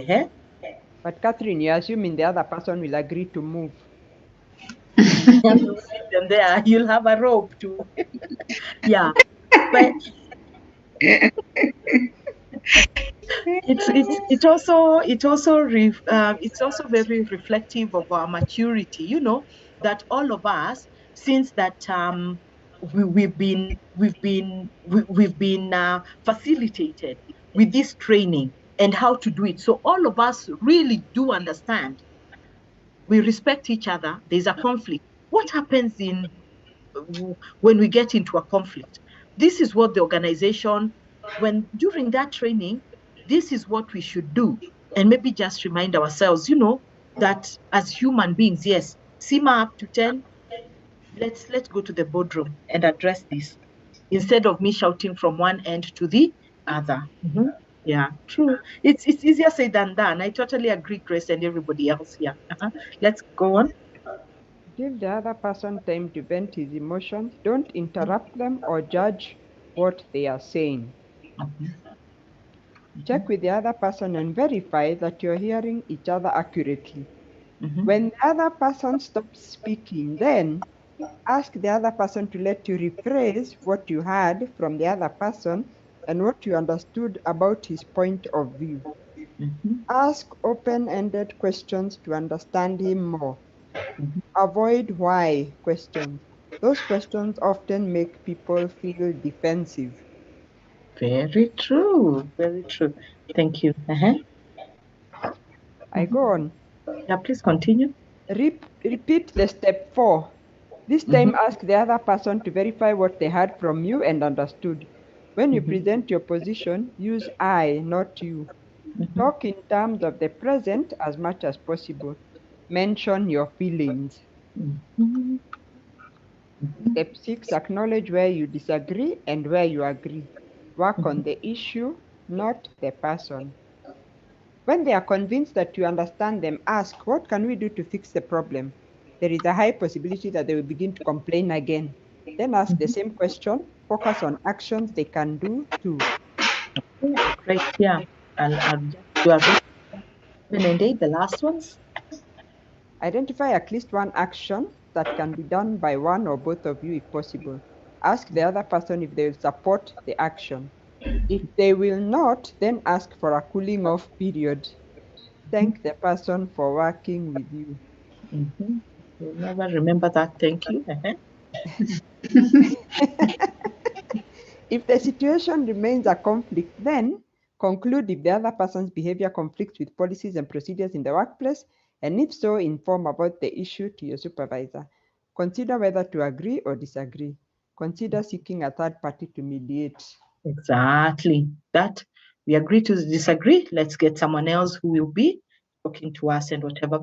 Speaker 9: But Catherine, you're assuming the other person will agree to move.
Speaker 1: You have to leave them there. You'll have a rope to. Yeah, but it's also very reflective of our maturity, that all of us, since that we've been facilitated with this training and how to do it, so all of us really do understand. We respect each other. There's a conflict. What happens when we get into a conflict? This is what the organization, when during that training, this is what we should do. And maybe just remind ourselves, that as human beings, yes, simmer up to 10, let's go to the boardroom and address this instead of me shouting from one end to the other. Yeah, true. It's easier said than done. I totally agree, Grace, and everybody else here. Let's go on.
Speaker 9: Give the other person time to vent his emotions. Don't interrupt them or judge what they are saying. Check with the other person and verify that you're hearing each other accurately. When the other person stops speaking, then ask the other person to let you rephrase what you heard from the other person and what you understood about his point of view. Ask open-ended questions to understand him more. Avoid why questions. Those questions often make people feel defensive.
Speaker 1: Very true. Very true. Thank you.
Speaker 9: I go on.
Speaker 1: Yeah, please continue.
Speaker 9: Repeat the step 4. This time ask the other person to verify what they heard from you and understood. When you present your position, use I, not you. Talk in terms of the present as much as possible. Mention your feelings. Step 6, acknowledge where you disagree and where you agree. Work on the issue, not the person. When they are convinced that you understand them, ask, what can we do to fix the problem? There is a high possibility that they will begin to complain again. Then ask the same question, focus on actions they can do too.
Speaker 1: Great. Yeah. I'll just do a bit. 7 and 8, the last ones.
Speaker 9: Identify at least one action that can be done by one or both of you if possible. Ask the other person if they will support the action. If they will not, then ask for a cooling off period. Thank the person for working with you.
Speaker 1: You'll never remember that. Thank you.
Speaker 9: If the situation remains a conflict, then conclude if the other person's behavior conflicts with policies and procedures in the workplace, and if so, inform about the issue to your supervisor. Consider whether to agree or disagree. Consider seeking a third party to mediate.
Speaker 1: Exactly. That we agree to disagree. Let's get someone else who will be talking to us and whatever.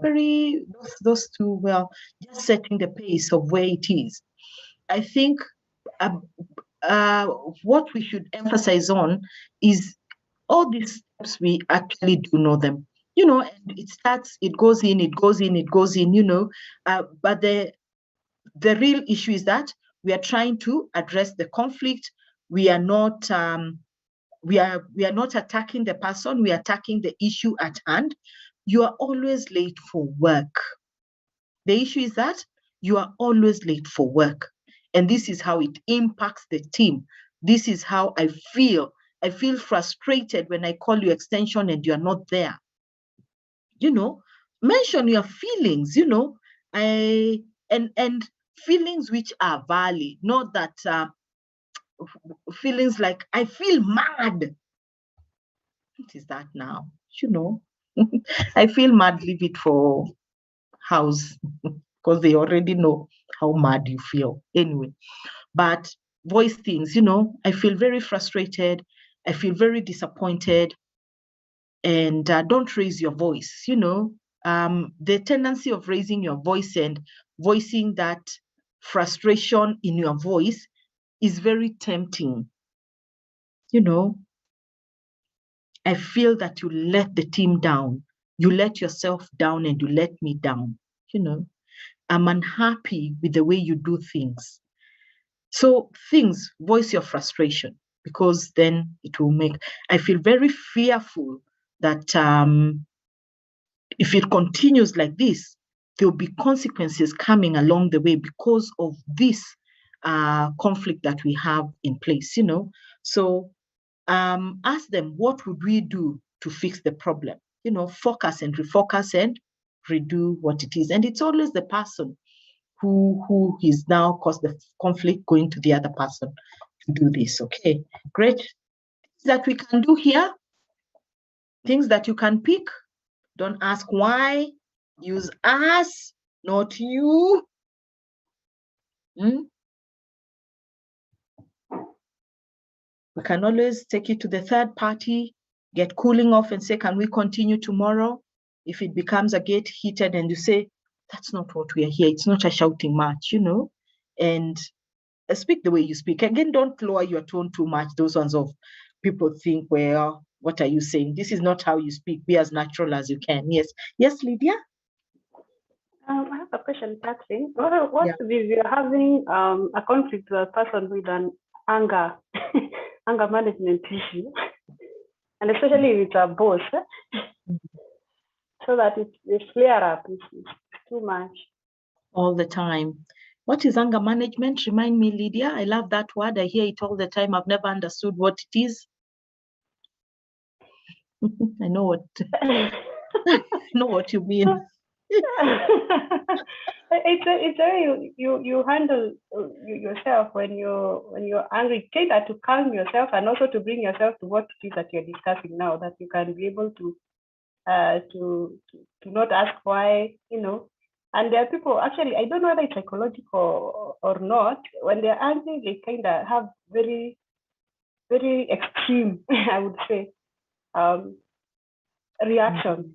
Speaker 1: Those two, well, just setting the pace of where it is. I think what we should emphasize on is all these steps, we actually do know them, and it starts, it goes in, but the real issue is that we are trying to address the conflict. We are not we are not attacking the person, we are attacking the issue at hand. You are always late for work. The issue is that you are always late for work. And this is how it impacts the team. This is how I feel. I feel frustrated when I call you extension and you're not there. Mention your feelings, and feelings which are valid, not that feelings like I feel mad. What is that now? I feel mad, leave it for house because they already know how mad you feel anyway. But voice things, I feel very frustrated. I feel very disappointed. And don't raise your voice, the tendency of raising your voice and voicing that frustration in your voice is very tempting. I feel that you let the team down. You let yourself down and you let me down. I'm unhappy with the way you do things. So voice your frustration, because then it will I feel very fearful that if it continues like this, there will be consequences coming along the way because of this conflict that we have in place, So ask them, what would we do to fix the problem? Focus and refocus and redo what it is. And it's always the person who is now caused the conflict going to the other person to do this. Okay, great. Things that we can do here, things that you can pick. Don't ask why. Use us, not you. We can always take it to the third party, get cooling off and say, can we continue tomorrow? If it becomes a get heated and you say, that's not what we are here. It's not a shouting match, and speak the way you speak. Again, don't lower your tone too much. Those ones of people think, well, what are you saying? This is not how you speak. Be as natural as you can. Yes, Lydia?
Speaker 3: I have a question, Catherine. What if you're having a conflict with a person with an anger management issue, and especially if it's a boss, so that it flare up, it's too much.
Speaker 1: All the time. What is anger management? Remind me, Lydia. I love that word. I hear it all the time. I've never understood what it is. I know what you mean.
Speaker 3: It's very you handle yourself when you're angry. Take that to calm yourself and also to bring yourself to what it is that you're discussing now, that you can be able to not ask why, And there are people, actually, I don't know whether it's psychological or not. When they're angry, they kind of have very, very extreme, I would say, reactions.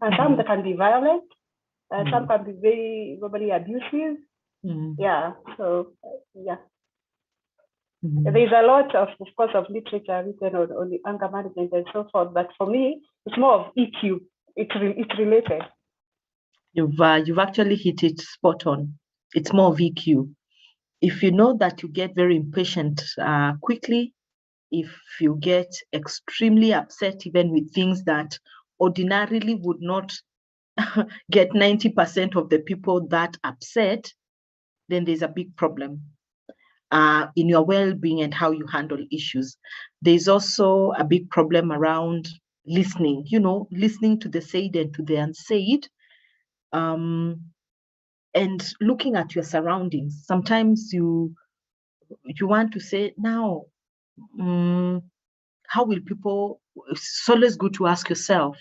Speaker 3: And some that can be violent, some can be very verbally abusive. Yeah, so, yeah. There's a lot of course, of literature written on the anger management and so forth. But for me, it's more of EQ. It's related.
Speaker 1: You've actually hit it spot on. It's more of EQ. If you know that you get very impatient quickly, if you get extremely upset even with things that ordinarily would not get 90% of the people that upset, then there's a big problem in your well-being and how you handle issues. There's also a big problem around listening, listening to the said and to the unsaid, and looking at your surroundings. Sometimes you want to say, now, how will people, it's always good to ask yourself,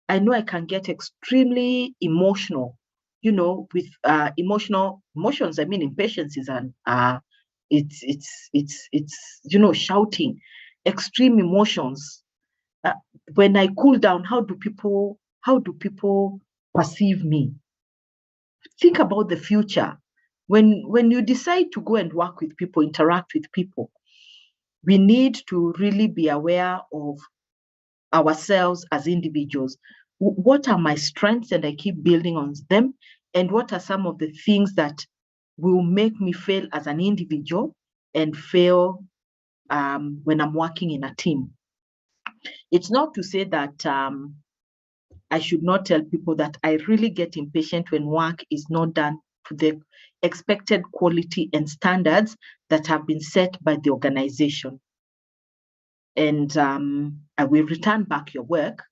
Speaker 1: I know I can get extremely emotional, with emotions. I mean, impatience is it's shouting, extreme emotions. When I cool down, how do people perceive me? Think about the future. When you decide to go and work with people, interact with people, we need to really be aware of ourselves as individuals. What are my strengths, and I keep building on them, and what are some of the things that will make me fail as an individual and fail when I'm working in a team. It's not to say that I should not tell people that I really get impatient when work is not done to the expected quality and standards that have been set by the organization. And I will return back your work,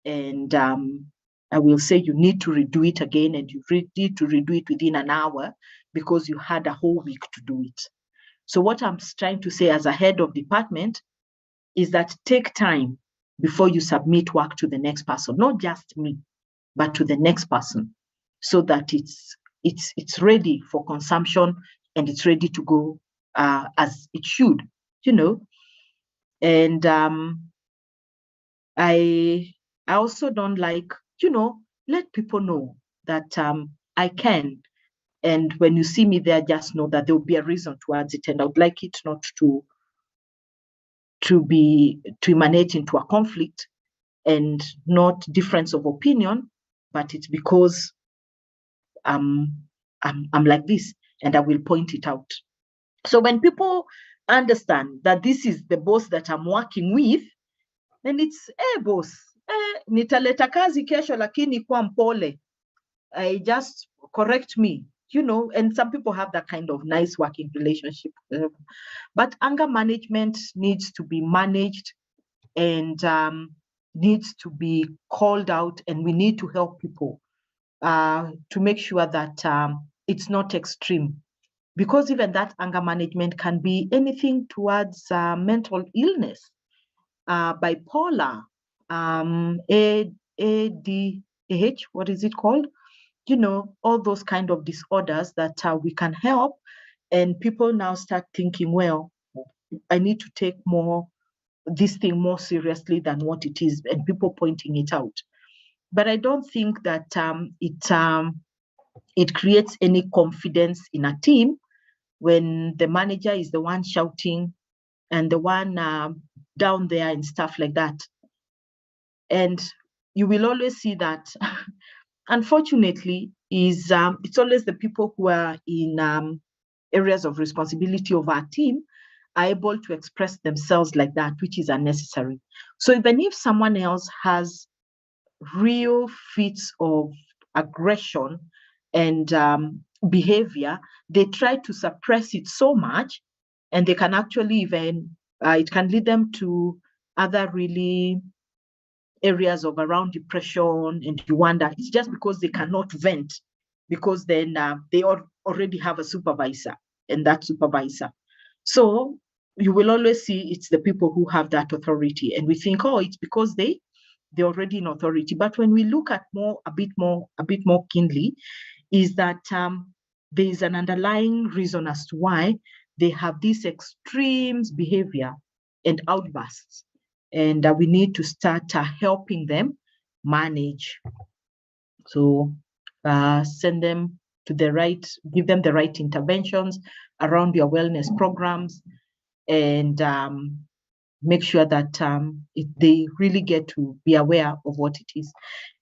Speaker 1: and I will say you need to redo it again, and you need to redo it within an hour because you had a whole week to do it. So what I'm trying to say as a head of department is that take time before you submit work to the next person, not just me, but to the next person, so that it's ready for consumption and it's ready to go as it should, And I also don't like, let people know that I can. And when you see me there, just know that there will be a reason towards it. And I would like it not to emanate into a conflict and not difference of opinion, but it's because I'm like this, and I will point it out. So when people understand that this is the boss that I'm working with, then it's, boss, nitaleta kazi kesho lakini kwa mpole. Just correct me, and some people have that kind of nice working relationship. But anger management needs to be managed and needs to be called out, and we need to help people to make sure that it's not extreme. Because even that anger management can be anything towards mental illness, bipolar, ADHD, what is it called? All those kind of disorders that we can help. And people now start thinking, well, I need to take this thing more seriously than what it is, and people pointing it out. But I don't think that it creates any confidence in a team when the manager is the one shouting and the one down there and stuff like that. And you will always see that, unfortunately, it's always the people who are in areas of responsibility of our team are able to express themselves like that, which is unnecessary. So even if someone else has real fits of aggression and behavior, they try to suppress it so much, and they can actually even, it can lead them to other really areas of around depression, and you wonder, it's just because they cannot vent, because then they already have a supervisor, and that supervisor. So you will always see it's the people who have that authority, and we think, oh, it's because they're already in authority. But when we look at a bit more keenly, is that there is an underlying reason as to why they have this extreme behavior and outbursts. And we need to start helping them manage. So send them to give them the right interventions around your wellness programs, and make sure that they really get to be aware of what it is.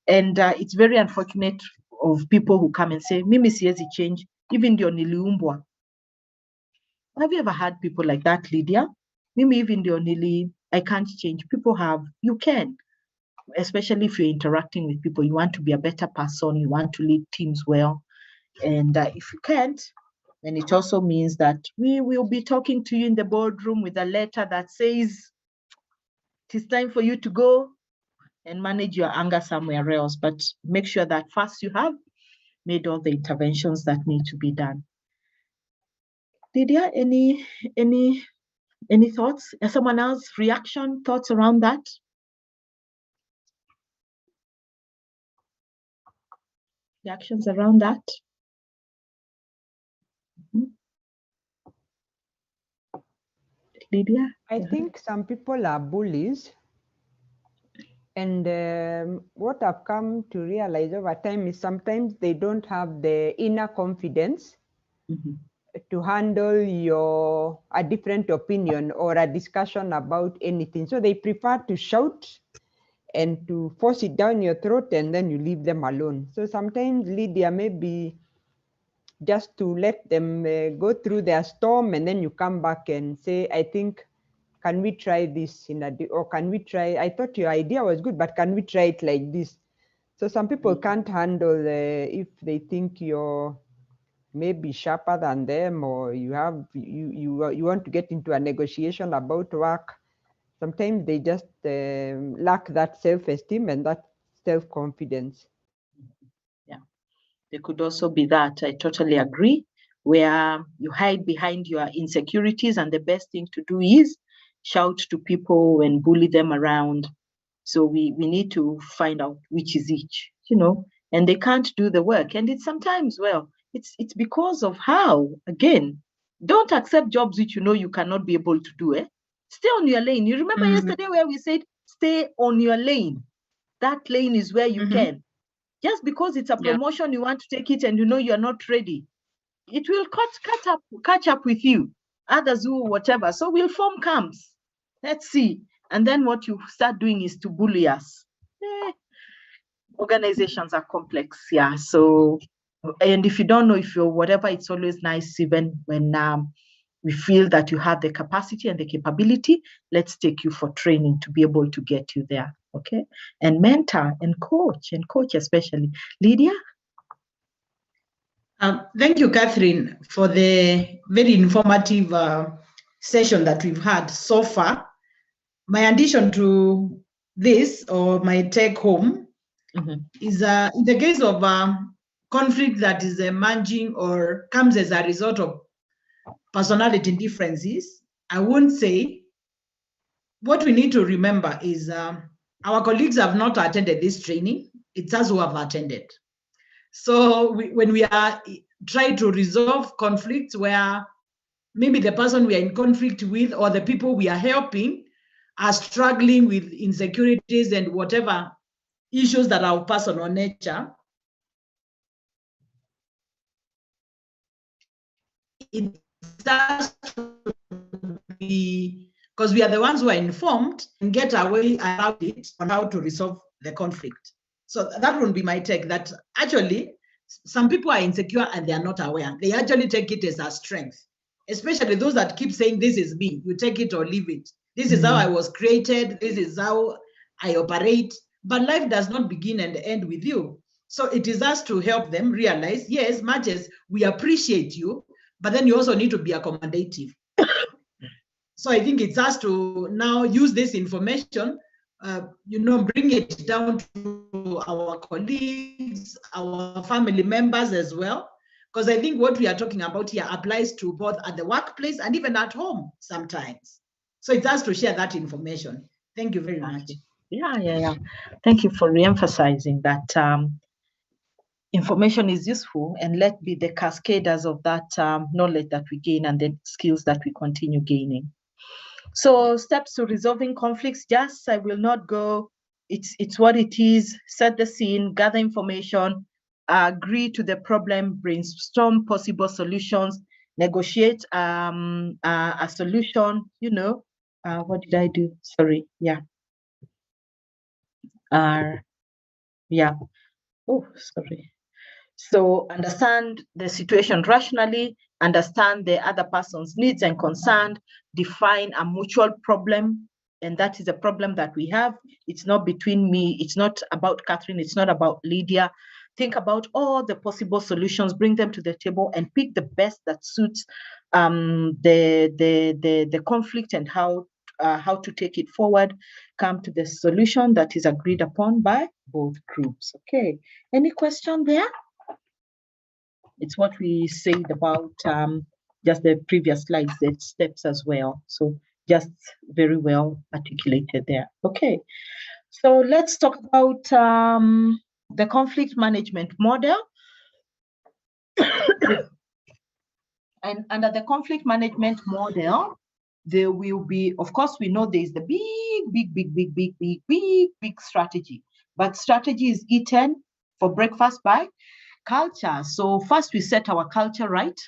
Speaker 1: And it's very unfortunate of people who come and say, mimi siwezi change, even ndio niliumbwa. Have you ever had people like that, Lydia? Mimi even ndio I can't change. People have, you can. especially if you're interacting with people, you want to be a better person, you want to lead teams well. And if you can't, then it also means that we will be talking to you in the boardroom with a letter that says it is time for you to go and manage your anger somewhere else. But make sure that first you have made all the interventions that need to be done. Lydia, any thoughts? Someone else reaction, thoughts around that? Reactions around that? Lydia?
Speaker 9: I think some people are bullies. And what I've come to realize over time is sometimes they don't have the inner confidence to handle a different opinion or a discussion about anything. So they prefer to shout and to force it down your throat, and then you leave them alone. So sometimes, Lydia, maybe just to let them go through their storm, and then you come back and say, I think, can we try this or can we try, I thought your idea was good, but can we try it like this? So some people can't handle if they think you're maybe sharper than them, or you want to get into a negotiation about work. Sometimes they just lack that self-esteem and that self-confidence.
Speaker 1: Yeah, there could also be that. I totally agree, where you hide behind your insecurities, and the best thing to do is shout to people and bully them around. So we need to find out which is each, and they can't do the work. And it's sometimes, it's because of how, again, don't accept jobs which you cannot be able to do. Stay on your lane. You remember yesterday where we said, stay on your lane. That lane is where you can. Just because it's a promotion, you want to take it and you're not ready, it will catch up with you. Others who whatever. So we'll form camps. Let's see. And then what you start doing is to bully us. Organizations are complex, yeah. So, and if you don't know, if you're whatever, it's always nice, even when we feel that you have the capacity and the capability, let's take you for training to be able to get you there, okay? And mentor and coach especially. Lydia?
Speaker 10: Thank you, Catherine, for the very informative session that we've had so far. My addition to this, or my take home, is in the case of conflict that is emerging or comes as a result of personality differences, I won't say. What we need to remember is our colleagues have not attended this training. It's us who have attended. So when we are trying to resolve conflicts where maybe the person we are in conflict with or the people we are helping are struggling with insecurities and whatever issues that are of personal nature, it has to be, because we are the ones who are informed and get our way around it on how to resolve the conflict. So that would be my take, that actually some people are insecure and they are not aware. They actually take it as a strength, especially those that keep saying, this is me, you take it or leave it. This is how I was created. This is how I operate. But life does not begin and end with you. So it is us to help them realize, yes, much as we appreciate you, but then you also need to be accommodative. So I think it's us to now use this information, bring it down to our colleagues, our family members as well. Because I think what we are talking about here applies to both at the workplace and even at home sometimes. So it's us to share that information. Thank you very much.
Speaker 1: Yeah. Thank you for re-emphasizing that information is useful, and let be the cascaders of that knowledge that we gain and the skills that we continue gaining. So steps to resolving conflicts, just I will not go, it's what it is, set the scene, gather information, agree to the problem, brainstorm possible solutions, negotiate a solution, what did I do? Sorry, yeah. Oh, sorry. So understand the situation rationally, understand the other person's needs and concern, define a mutual problem And that is a problem that we have. It's not between me. It's not about Catherine. It's not about Lydia. Think about all the possible solutions, bring them to the table, and pick the best that suits the conflict and how to take it forward. Come to the solution that is agreed upon by both groups. Okay. Any question there? It's what we said about just the previous slides, the steps as well. So just very well articulated there. Okay. So let's talk about the conflict management model. And under the conflict management model, there will be, of course, we know there's the big strategy. But strategy is eaten for breakfast by culture. So first we set our culture right,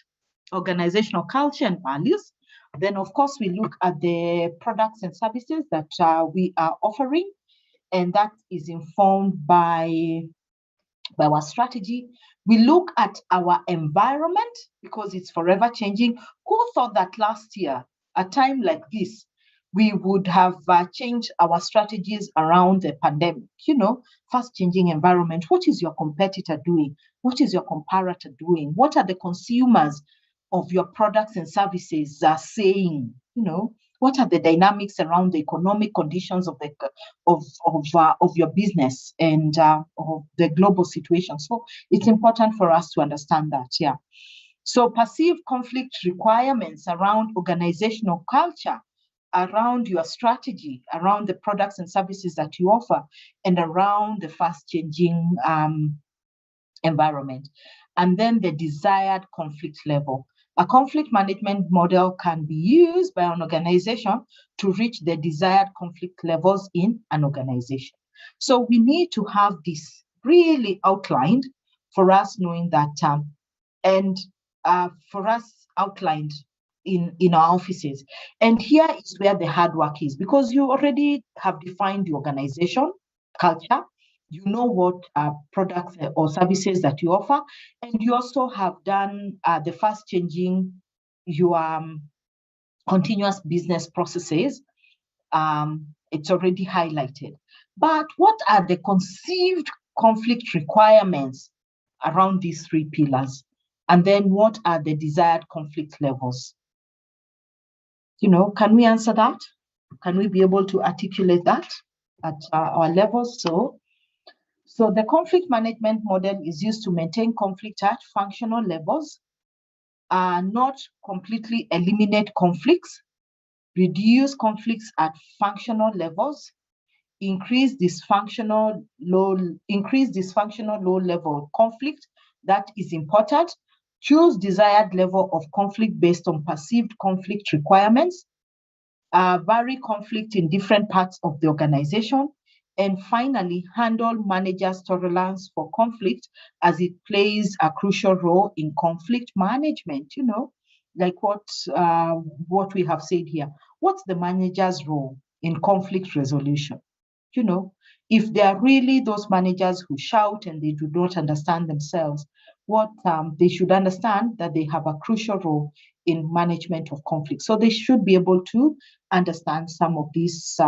Speaker 1: organizational culture and values. Then, of course, we look at the products and services that we are offering, and that is informed by our strategy. We look at our environment because it's forever changing. Who thought that last year, a time like this, we would have changed our strategies around the pandemic? You know, fast changing environment. What is your competitor doing? What is your comparator doing? What are the consumers of your products and services saying? You know, what are the dynamics around the economic conditions of your business and of the global situation? So it's important for us to understand that. Yeah. So perceived conflict requirements around organizational culture, around your strategy, around the products and services that you offer, and around the fast changing environment. And then the desired conflict level. A conflict management model can be used by an organization to reach the desired conflict levels in an organization. So we need to have this really outlined for us, knowing that, for us outlined in our offices. And here is where the hard work is, because you already have defined the organization culture. You know what products or services that you offer, and you also have done the fast changing, your continuous business processes. It's already highlighted. But what are the conceived conflict requirements around these three pillars? And then what are the desired conflict levels? You know, can we answer that? Can we be able to articulate that at our levels? So the conflict management model is used to maintain conflict at functional levels, not completely eliminate conflicts, reduce conflicts at functional levels, increase dysfunctional low level conflict that is important, choose desired level of conflict based on perceived conflict requirements, vary conflict in different parts of the organization, and finally, handle managers' tolerance for conflict as it plays a crucial role in conflict management. You know, like what we have said here. What's the manager's role in conflict resolution? You know, if they are really those managers who shout and they do not understand themselves, what they should understand that they have a crucial role in management of conflict. So they should be able to understand some of these,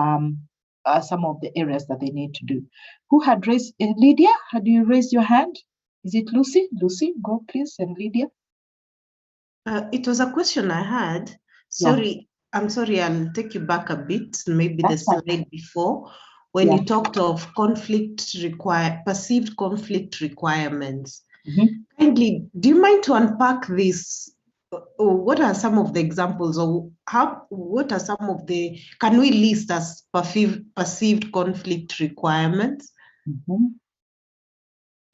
Speaker 1: some of the areas that they need to do. Who had raised, Lydia, had you raised your hand? Is it Lucy? Lucy, go please, and Lydia.
Speaker 4: It was a question I had. Sorry, yeah. I'm sorry, I'll take you back a bit, maybe the slide before, when you talked of perceived conflict requirements. Kindly, do you mind to unpack this? Or what are some of the examples, or what are some of the, can we list as perceived conflict requirements?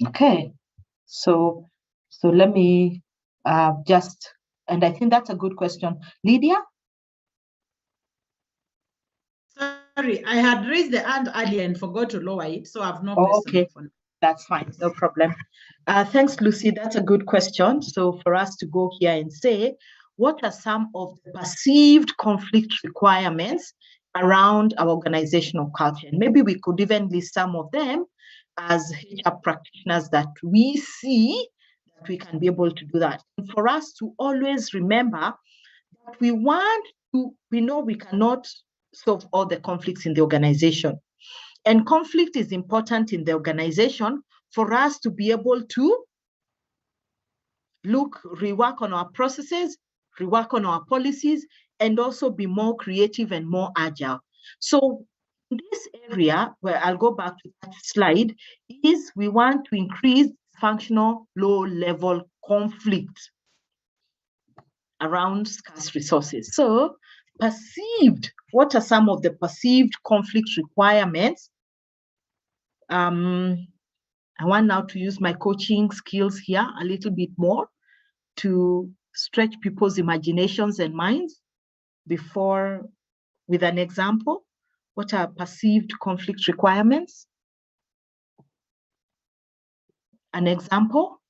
Speaker 1: Okay, so let me just, and I think that's a good question. Lydia?
Speaker 10: Sorry, I had raised the hand earlier and forgot to lower it, so I've no question.
Speaker 1: Okay, that's fine, no problem. Thanks, Lucy. That's a good question. So for us to go here and say, what are some of the perceived conflict requirements around our organizational culture? And maybe we could even list some of them as HR practitioners that we see that we can be able to do that. And for us to always remember that we know we cannot solve all the conflicts in the organization. And conflict is important in the organization for us to be able to rework on our processes, rework on our policies, and also be more creative and more agile. So in this area, where I'll go back to that slide, is we want to increase functional low-level conflict around scarce resources. So what are some of the perceived conflict requirements? I want now to use my coaching skills here a little bit more to stretch people's imaginations and minds with an example. What are perceived conflict requirements? An example?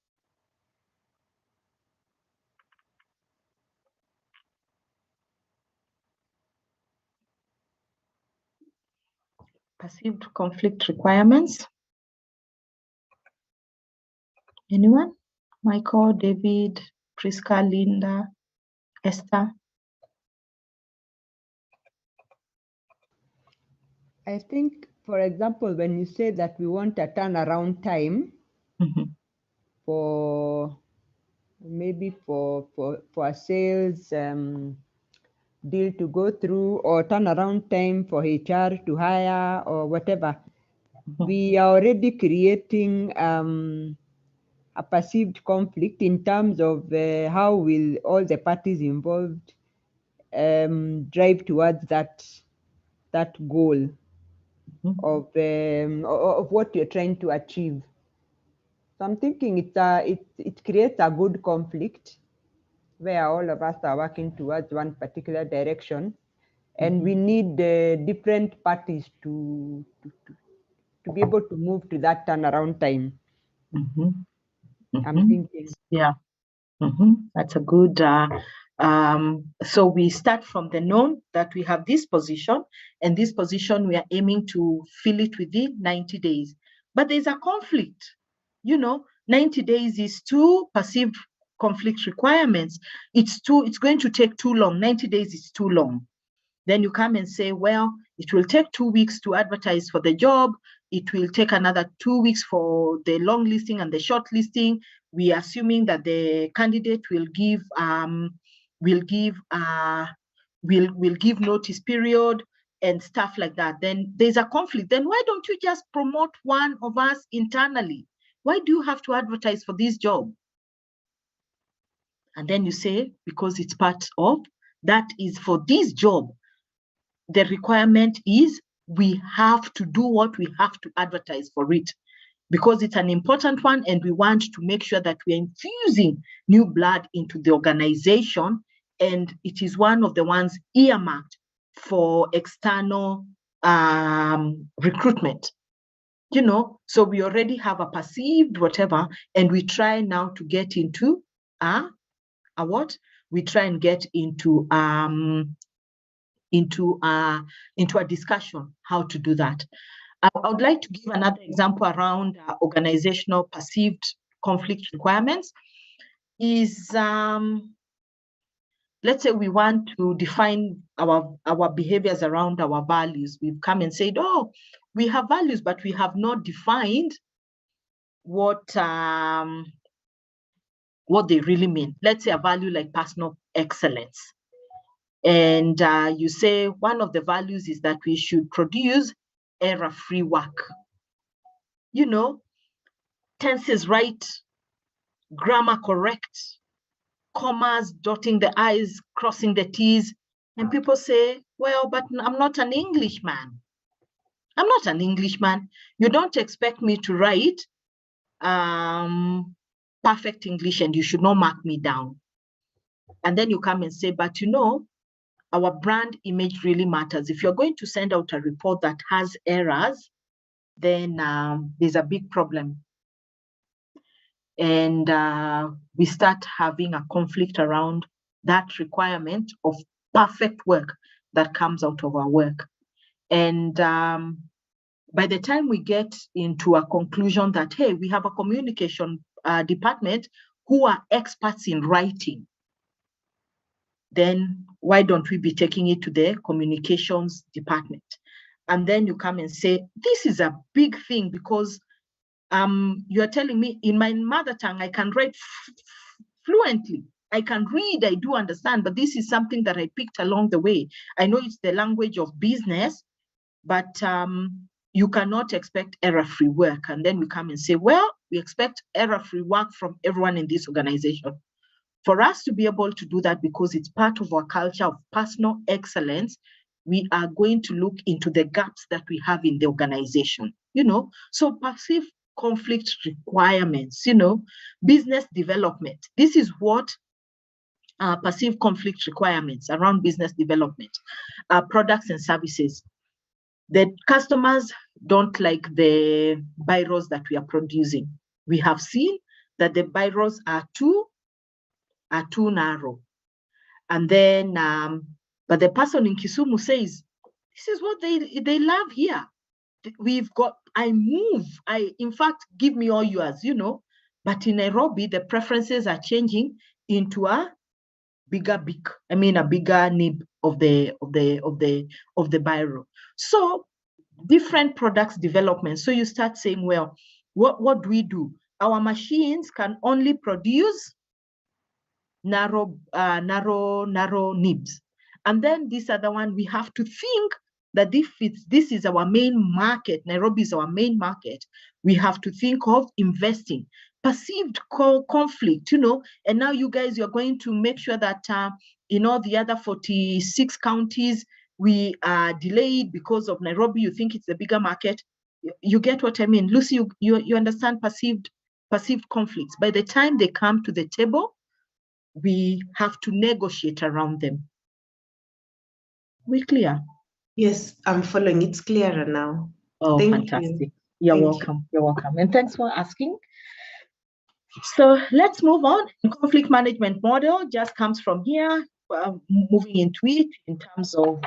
Speaker 1: Perceived conflict requirements? Anyone? Michael, David, Priska, Linda, Esther?
Speaker 9: I think, for example, when you say that we want a turnaround time for maybe for a sales deal to go through, or turnaround time for HR to hire, or whatever, we are already creating a perceived conflict in terms of how will all the parties involved drive towards that goal of what you're trying to achieve. So I'm thinking it creates a good conflict where all of us are working towards one particular direction, and we need different parties to be able to move to that turnaround time. I'm thinking.
Speaker 1: Yeah. That's a good, so we start from the known that we have this position, and this position we are aiming to fill it within 90 days. But there's a conflict. 90 days is too perceived conflict requirements. It's going to take too long. 90 days is too long. Then you come and say, well, it will take 2 weeks to advertise for the job. It will take another 2 weeks for the long listing and the short listing. We are assuming that the candidate will give notice period and stuff like that. Then there's a conflict. Then why don't you just promote one of us internally? Why do you have to advertise for this job? And then you say, because it's part of, that is for this job, the requirement is we have to do what we have to advertise for it, because it's an important one, and we want to make sure that we're infusing new blood into the organization, and it is one of the ones earmarked for external recruitment. So we already have a perceived whatever, and we try now to get into what? We try and get into a discussion how to do that. I would like to give another example around organizational perceived conflict requirements. Is let's say we want to define our behaviors around our values. We've come and said, oh, we have values, but we have not defined what they really mean. Let's say a value like personal excellence. And you say one of the values is that we should produce error-free work. Tenses right, grammar correct, commas, dotting the I's, crossing the T's. And people say, well, but I'm not an Englishman. I'm not an Englishman. You don't expect me to write perfect English, and you should not mark me down. And then you come and say, but our brand image really matters. If you're going to send out a report that has errors, then there's a big problem. And we start having a conflict around that requirement of perfect work that comes out of our work. And by the time we get into a conclusion that, hey, we have a communication department who are experts in writing, then why don't we be taking it to the communications department? And then you come and say, this is a big thing because you're telling me in my mother tongue, I can write fluently. I can read, I do understand, but this is something that I picked along the way. I know it's the language of business, but you cannot expect error-free work. And then we come and say, well, we expect error-free work from everyone in this organization. For us to be able to do that, because it's part of our culture of personal excellence, we are going to look into the gaps that we have in the organization, So perceived conflict requirements, business development. This is what perceived conflict requirements around business development, products and services. The customers don't like the bylaws that we are producing. We have seen that the bylaws are too narrow. And then, but the person in Kisumu says, this is what they love here. In fact, give me all yours, But in Nairobi, the preferences are changing into a bigger nib of the biro. So different products development. So you start saying, well, what do we do? Our machines can only produce narrow nibs. And then this other one, we have to think that if this is our main market, Nairobi is our main market, we have to think of investing. Perceived conflict, and now you guys, you're going to make sure that in all the other 46 counties, we are delayed because of Nairobi. You think it's the bigger market. You get what I mean? Lucy, you understand perceived conflicts. By the time they come to the table, we have to negotiate around them. We clear?
Speaker 4: Yes, I'm following. It's clearer now.
Speaker 1: Oh,
Speaker 4: Thank
Speaker 1: fantastic.
Speaker 4: you.
Speaker 1: You're welcome. You're welcome. And thanks for asking. So let's move on. Conflict management model just comes from here, moving into it in terms of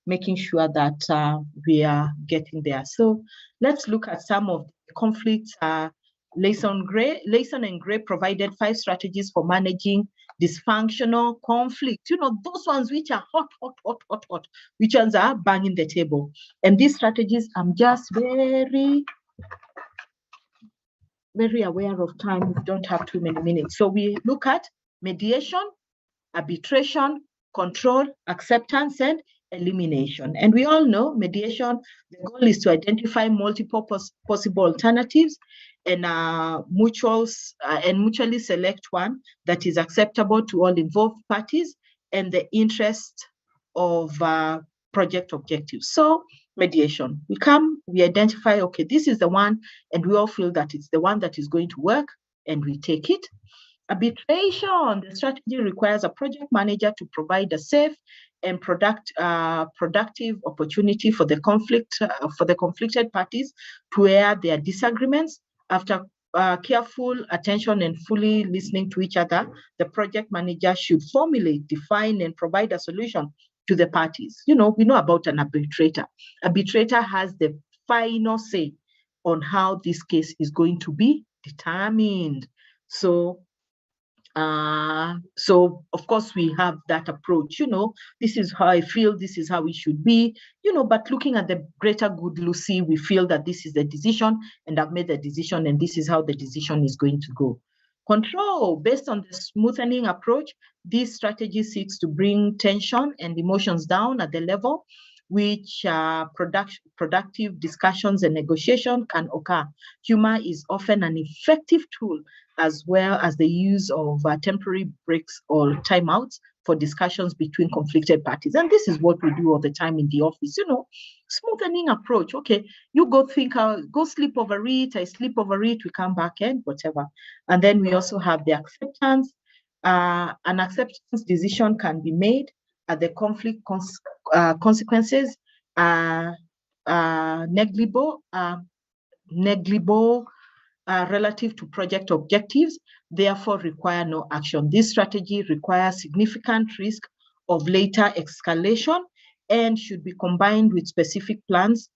Speaker 1: making sure that we are getting there. So let's look at some of the conflicts. Layson and Gray provided 5 strategies for managing dysfunctional conflict. Those ones which are hot, which ones are banging the table. And these strategies, I'm just very aware of time. We don't have too many minutes. So we look at mediation, arbitration, control, acceptance, and elimination. And we all know mediation, the goal is to identify multiple possible alternatives and mutually select one that is acceptable to all involved parties and the interest of project objectives. So mediation, we identify, okay, this is the one, and we all feel that it's the one that is going to work, and we take it. Arbitration, the strategy requires a project manager to provide a safe and productive opportunity for the conflicted parties to air their disagreements. After careful attention and fully listening to each other, the project manager should formulate, define, and provide a solution to the parties. We know about an arbitrator. Arbitrator has the final say on how this case is going to be determined. So of course we have that approach, this is how I feel, this is how it should be, but looking at the greater good, Lucy, we feel that this is the decision, and I've made the decision, and this is how the decision is going to go. Control, based on the smoothing approach, this strategy seeks to bring tension and emotions down at the level which productive discussions and negotiation can occur. Humor is often an effective tool, as well as the use of temporary breaks or timeouts for discussions between conflicted parties. And this is what we do all the time in the office, smoothing approach. Okay, you go sleep over it, I sleep over it, we come back and whatever. And then we also have the acceptance. An acceptance decision can be made at the conflict consequences negligible relative to project objectives, therefore require no action. This strategy requires significant risk of later escalation and should be combined with specific plans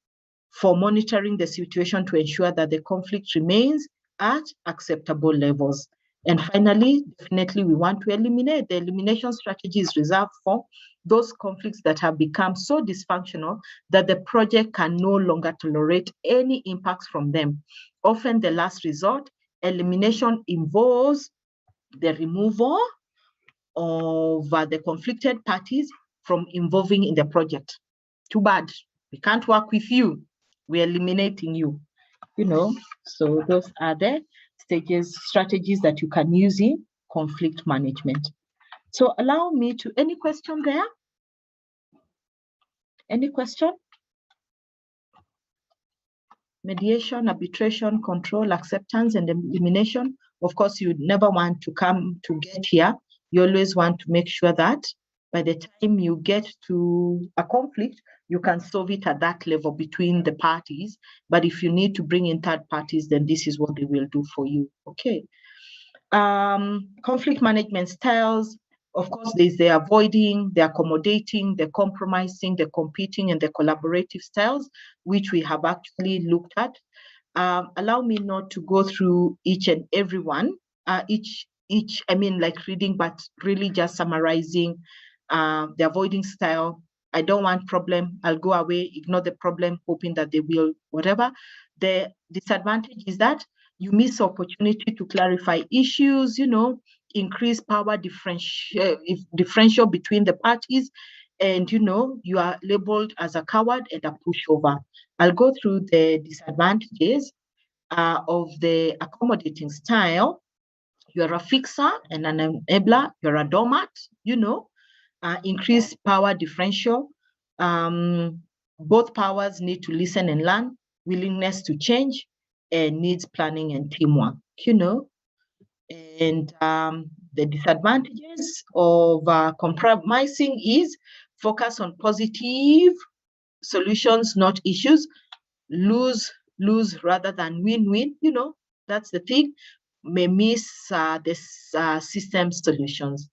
Speaker 1: for monitoring the situation to ensure that the conflict remains at acceptable levels. And finally, definitely we want to eliminate. The elimination strategy is reserved for those conflicts that have become so dysfunctional that the project can no longer tolerate any impacts from them. Often the last resort, elimination involves the removal of the conflicted parties from involving in the project. Too bad, we can't work with you. We're eliminating you. So those are the strategies that you can use in conflict management. So allow me to, any question there? Any question? Mediation, arbitration, control, acceptance, and elimination. Of course, you never want to come to get here. You always want to make sure that by the time you get to a conflict, you can solve it at that level between the parties. But if you need to bring in third parties, then this is what they will do for you. Okay. Conflict management styles. Of course, there's the avoiding, the accommodating, the compromising, the competing, and the collaborative styles, which we have actually looked at. Allow me not to go through each and every one, I mean like reading, but really just summarizing the avoiding style. I don't want problem, I'll go away, ignore the problem, hoping that they will, whatever. The disadvantage is that you miss opportunity to clarify issues, increase power differential between the parties, and you are labeled as a coward and a pushover. I'll go through the disadvantages of the accommodating style. You're a fixer and an enabler. You're a doormat, increase power differential. Both powers need to listen and learn, willingness to change, and needs planning and teamwork, And the disadvantages of compromising is focus on positive solutions, not issues. Lose rather than win-win, that's the thing. May miss the system solutions.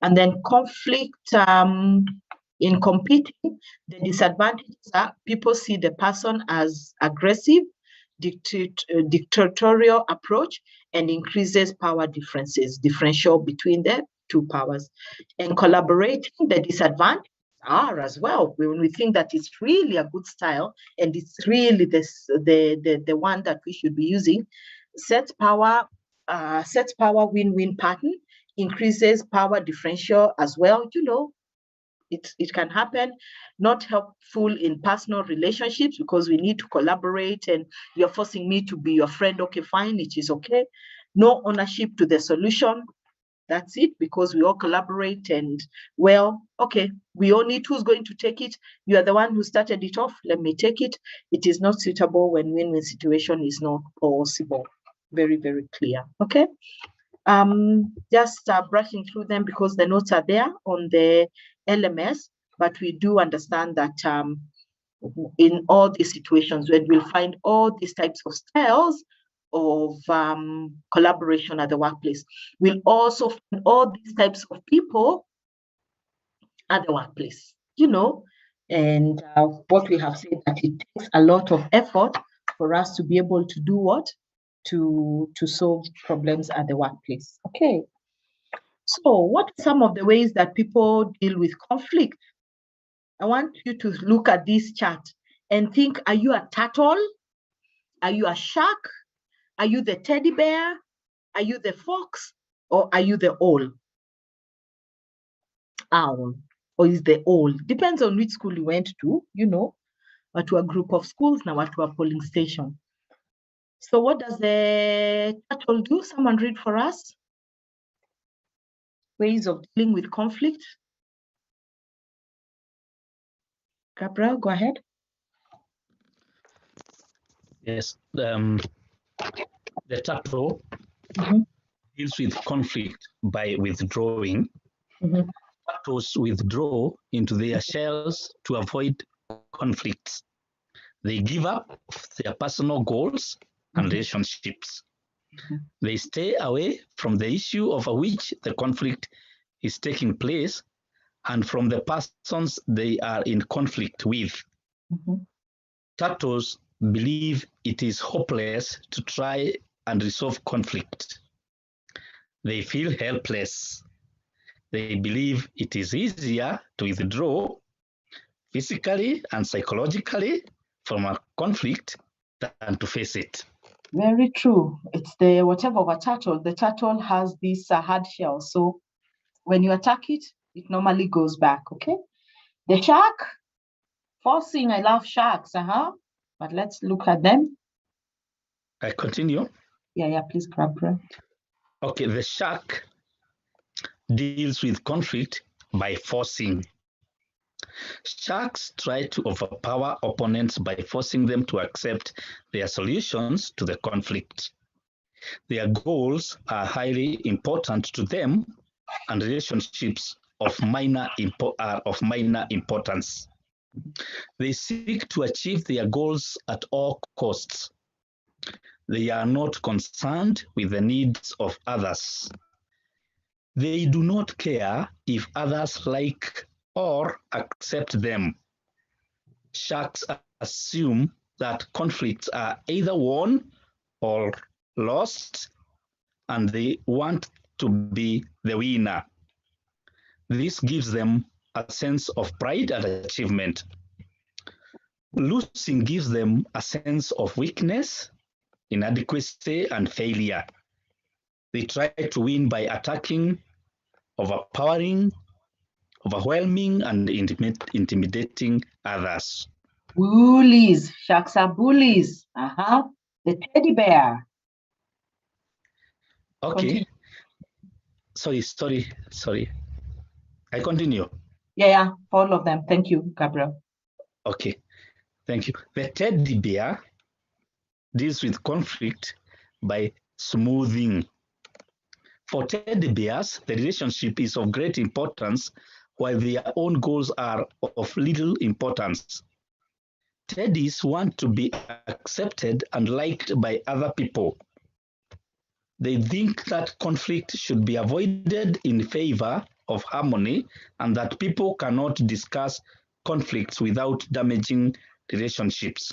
Speaker 1: And then conflict in competing, the disadvantages are people see the person as aggressive, dictatorial approach, and increases power differential between the two powers. And collaborating, the disadvantages are as well, when we think that it's really a good style and it's really the one that we should be using, sets power win-win pattern, increases power differential as well. It can happen, not helpful in personal relationships because we need to collaborate and you're forcing me to be your friend. Okay, fine, it is okay. No ownership to the solution. That's it, because we all collaborate and, well, okay, we all need who's going to take it. You are the one who started it off. Let me take it. It is not suitable when win-win situation is not possible. Very, very clear. Okay. Just brushing through them because the notes are there on the LMS, but we do understand that in all these situations, when we'll find all these types of styles of collaboration at the workplace, we'll also find all these types of people at the workplace, and what we have said, that it takes a lot of effort for us to be able to do what? To solve problems at the workplace. Okay. So what are some of the ways that people deal with conflict? I want you to look at this chart and think, are you a turtle? Are you a shark? Are you the teddy bear? Are you the fox? Or are you the owl? Owl. Or is the owl? Depends on which school you went to, or to a group of schools, now to a polling station. So what does the turtle do? Someone read for us. Ways of dealing with conflict. Gabriel, go ahead.
Speaker 6: Yes, the turtle deals with conflict by withdrawing. Turtles withdraw into their shells to avoid conflicts. They give up their personal goals and relationships. They stay away from the issue over which the conflict is taking place and from the persons they are in conflict with. Turtles believe it is hopeless to try and resolve conflict. They feel helpless. They believe it is easier to withdraw physically and psychologically from a conflict than to face it.
Speaker 1: Very true. It's the whatever of a turtle. The turtle has this hard shell. So when you attack it, it normally goes back. Okay. The shark, forcing. I love sharks. But let's look at them.
Speaker 6: I continue.
Speaker 1: Yeah, please, Barbara.
Speaker 6: Okay, the shark deals with conflict by forcing. Sharks try to overpower opponents by forcing them to accept their solutions to the conflict. Their goals are highly important to them, and relationships are of minor importance. They seek to achieve their goals at all costs. They are not concerned with the needs of others. They do not care if others like or accept them. Sharks assume that conflicts are either won or lost, and they want to be the winner. This gives them a sense of pride and achievement. Losing gives them a sense of weakness, inadequacy, and failure. They try to win by attacking, overpowering, overwhelming, and intimidating others.
Speaker 1: Bullies. Sharks are bullies. The teddy bear.
Speaker 6: Okay. Continue. Sorry. I continue.
Speaker 1: Yeah, all of them. Thank you, Gabriel.
Speaker 6: Okay, thank you. The teddy bear deals with conflict by smoothing. For teddy bears, the relationship is of great importance, while their own goals are of little importance. Teddies want to be accepted and liked by other people. They think that conflict should be avoided in favor of harmony, and that people cannot discuss conflicts without damaging relationships.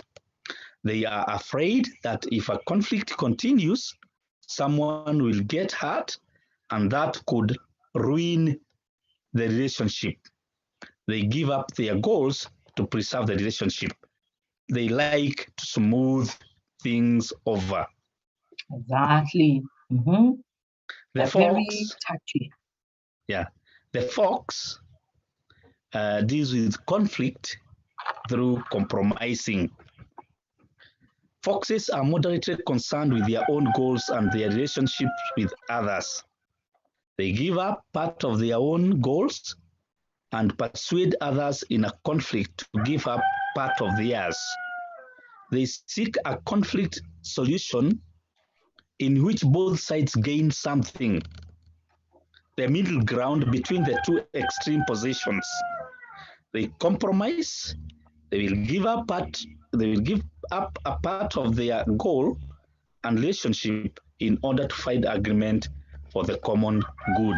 Speaker 6: They are afraid that if a conflict continues, someone will get hurt, and that could ruin the relationship. They give up their goals to preserve the relationship. They like to smooth things over.
Speaker 1: Exactly. Mm-hmm.
Speaker 6: The
Speaker 1: They're very
Speaker 6: fox,
Speaker 1: touchy.
Speaker 6: yeah, the fox deals with conflict through compromising. Foxes are moderately concerned with their own goals and their relationships with others. They give up part of their own goals and persuade others in a conflict to give up part of theirs. They seek a conflict solution in which both sides gain something, the middle ground between the two extreme positions. They compromise, they will give up a part of their goal and relationship in order to find agreement for the common good.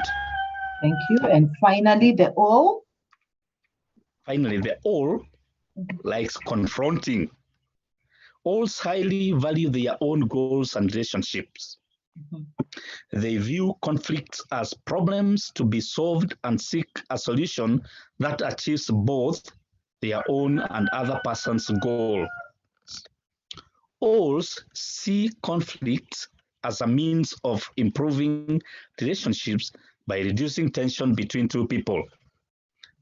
Speaker 1: Thank you. And finally, the owl.
Speaker 6: Finally, the owl likes confronting. Owls highly value their own goals and relationships. They view conflicts as problems to be solved and seek a solution that achieves both their own and other person's goal. Owls see conflicts as a means of improving relationships by reducing tension between two people.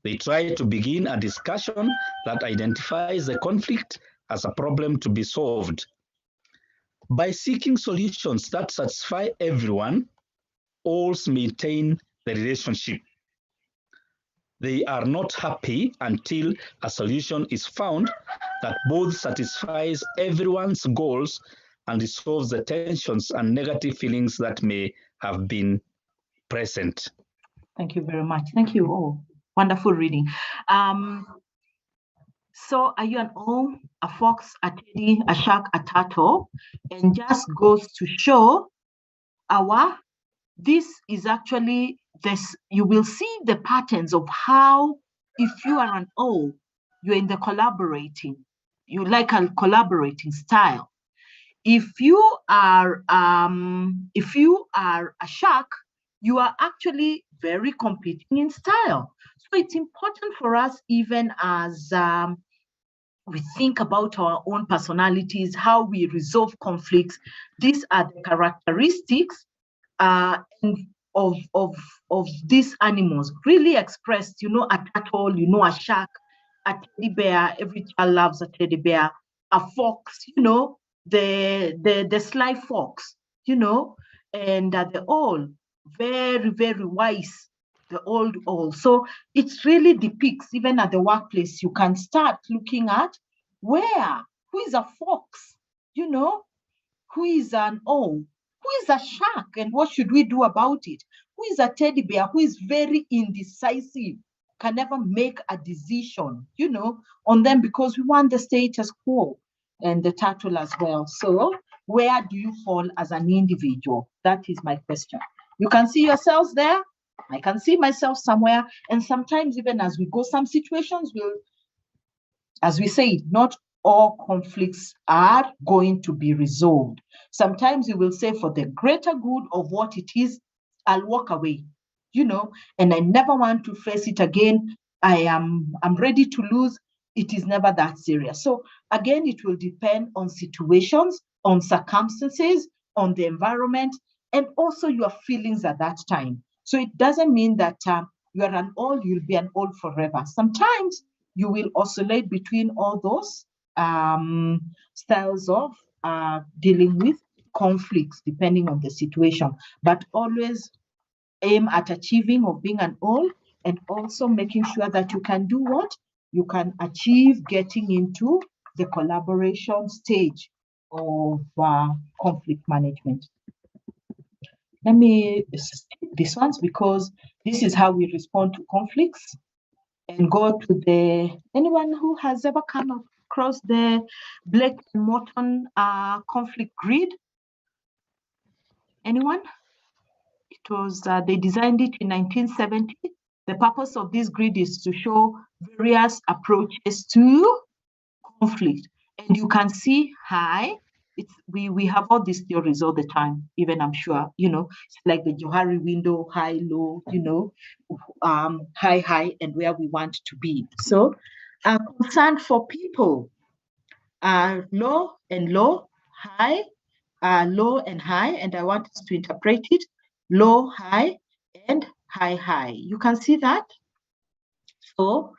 Speaker 6: They try to begin a discussion that identifies the conflict as a problem to be solved. By seeking solutions that satisfy everyone, owls maintain the relationship. They are not happy until a solution is found that both satisfies everyone's goals and resolves the tensions and negative feelings that may have been present.
Speaker 1: Thank you very much. Thank you all. Wonderful reading. So are you an owl, a fox, a teddy, a shark, a turtle? And just goes to show this is actually this, you will see the patterns of how, if you are an owl, you're in the collaborating, you like a collaborating style. If you are a shark, you are actually very competing in style. So it's important for us, even as we think about our own personalities, how we resolve conflicts. These are the characteristics of these animals, really expressed, a turtle, a shark, a teddy bear. Every child loves a teddy bear. A fox, the sly fox, and they're all very, very wise, the old. So it really depicts, even at the workplace, you can start looking at who is a fox, who is an owl, who is a shark, and what should we do about it? Who is a teddy bear, who is very indecisive, can never make a decision, on them, because we want the status quo, and the turtle as well. So where do you fall as an individual? That is my question. You can see yourselves there. I can see myself somewhere. And sometimes, even as we go, some situations will, as we say, not all conflicts are going to be resolved. Sometimes you will say, for the greater good of what it is, I'll walk away, and I never want to face it again. I'm ready to lose. It is never that serious. So again, it will depend on situations, on circumstances, on the environment, and also your feelings at that time. So it doesn't mean that you are an old, you'll be an old forever. Sometimes you will oscillate between all those styles of dealing with conflicts, depending on the situation, but always aim at achieving of being an all, and also making sure that you can do what? You can achieve getting into the collaboration stage of conflict management. Let me skip these ones, because this is how we respond to conflicts, and go to anyone who has ever come across the Blake and Morton conflict grid. Anyone? It was, they designed it in 1970. The purpose of this grid is to show various approaches to conflict. And you can see high. We have all these theories all the time, even I'm sure, it's like the Johari window, high, low, high, and where we want to be. So concern for people, low and low, high, low and high, and I want us to interpret it, low, high, and high. You can see that. So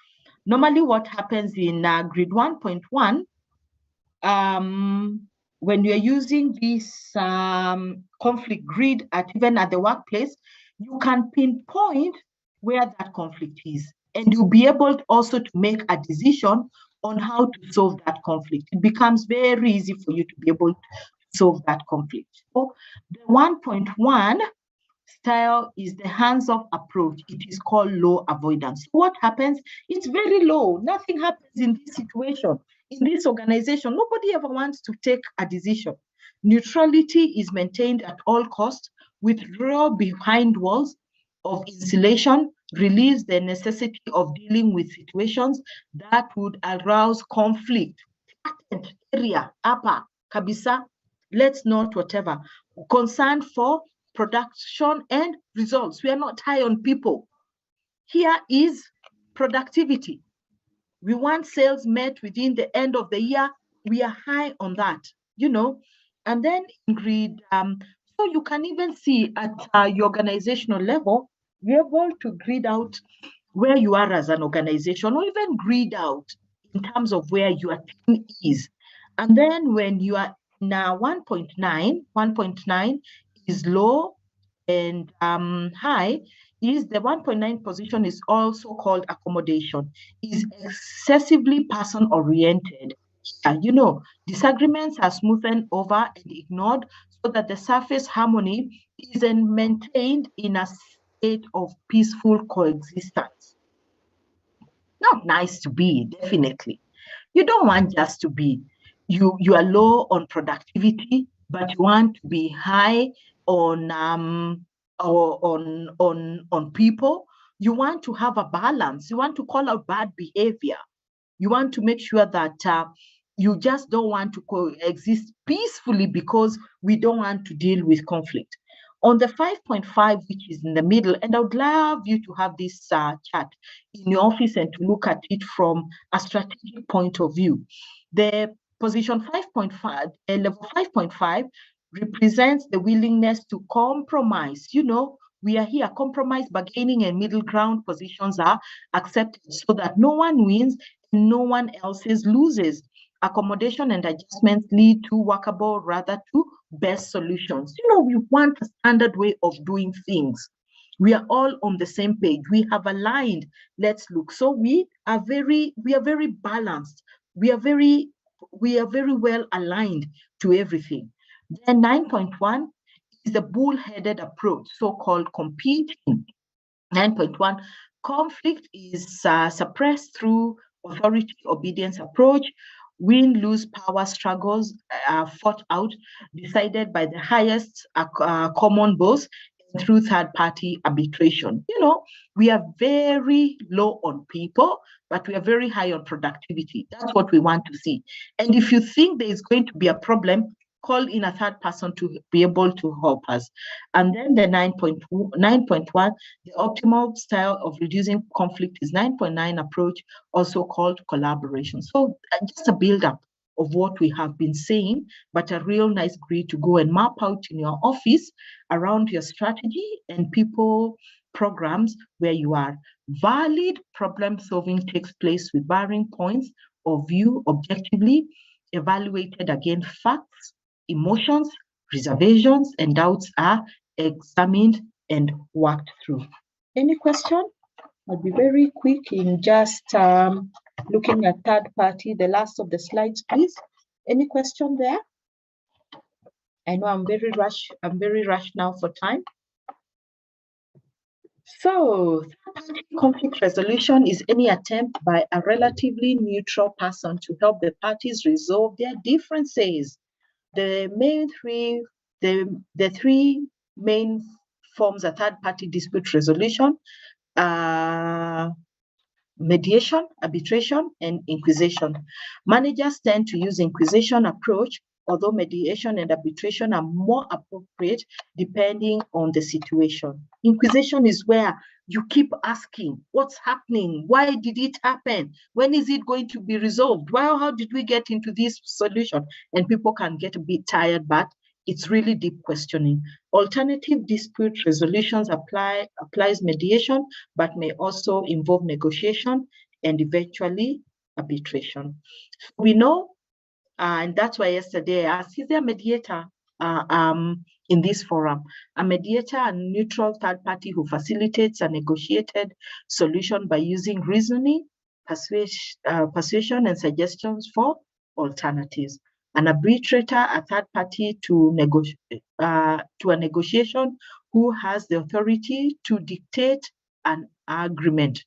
Speaker 1: normally what happens in grid 1.1, when you're using this conflict grid even at the workplace, you can pinpoint where that conflict is, and you'll be able also to make a decision on how to solve that conflict. It becomes very easy for you to be able to solve that conflict. So the 1.1 style is the hands-off approach. It is called low avoidance. What happens? It's very low. Nothing happens in this situation. In this organization, nobody ever wants to take a decision. Neutrality is maintained at all costs. Withdraw behind walls of insulation, release the necessity of dealing with situations that would arouse conflict. Area, upper, kabisa, let's not whatever. Concern for production and results. We are not high on people. Here is productivity. We want sales met within the end of the year. We are high on that, And then in grid, so you can even see at your organizational level, you're able to grid out where you are as an organization, or even grid out in terms of where your team is. And then when you are now 1.9 is low, and high is the 1.9 position is also called accommodation, is excessively person-oriented. Disagreements are smoothed over and ignored so that the surface harmony is maintained in a state of peaceful coexistence. Not nice to be, definitely. You don't want just to be. You are low on productivity, but you want to be high on people. You want to have a balance. You want to call out bad behavior. You want to make sure that you just don't want to coexist peacefully, because we don't want to deal with conflict. On the 5.5, which is in the middle, and I would love you to have this chart in your office and to look at it from a strategic point of view. The position 5.5, level 5.5 represents the willingness to compromise. You know, we are here, compromise, bargaining, and middle ground positions are accepted so that no one wins and no one else loses. Accommodation and adjustments lead to workable rather to best solutions. You know, we want a standard way of doing things. We are all on the same page. We have aligned. Let's look. So we are very balanced. We are very well aligned to everything. Then 9.1 is the bull-headed approach, so-called competing. 9.1, conflict is suppressed through authority obedience approach. Win-lose power struggles are fought out, decided by the highest common boss through third-party arbitration. You know, we are very low on people, but we are very high on productivity. That's what we want to see. And if you think there is going to be a problem, call in a third person to be able to help us. And then the 9.1, the optimal style of reducing conflict is 9.9 approach, also called collaboration. So just a build-up of what we have been saying, but a real nice grid to go and map out in your office around your strategy and people programs where you are. Valid problem solving takes place with varying points of view objectively, evaluated against facts, emotions, reservations, and doubts are examined and worked through. Any question? I'll be very quick in just looking at third party, the last of the slides, please. Any question there? I know I'm very rushed now for time. So, third-party conflict resolution is any attempt by a relatively neutral person to help the parties resolve their differences. The three main forms of third-party dispute resolution are mediation, arbitration, and inquisition. Managers tend to use inquisition approach, although mediation and arbitration are more appropriate depending on the situation. Inquisition is where you keep asking, what's happening? Why did it happen? When is it going to be resolved? Well, how did we get into this solution? And people can get a bit tired, but it's really deep questioning. Alternative dispute resolutions applies mediation, but may also involve negotiation and eventually arbitration. We know, and that's why yesterday I asked, is there a mediator in this forum? A mediator, a neutral third party who facilitates a negotiated solution by using reasoning, persuasion, and suggestions for alternatives. An arbitrator, a third party to a negotiation who has the authority to dictate an agreement.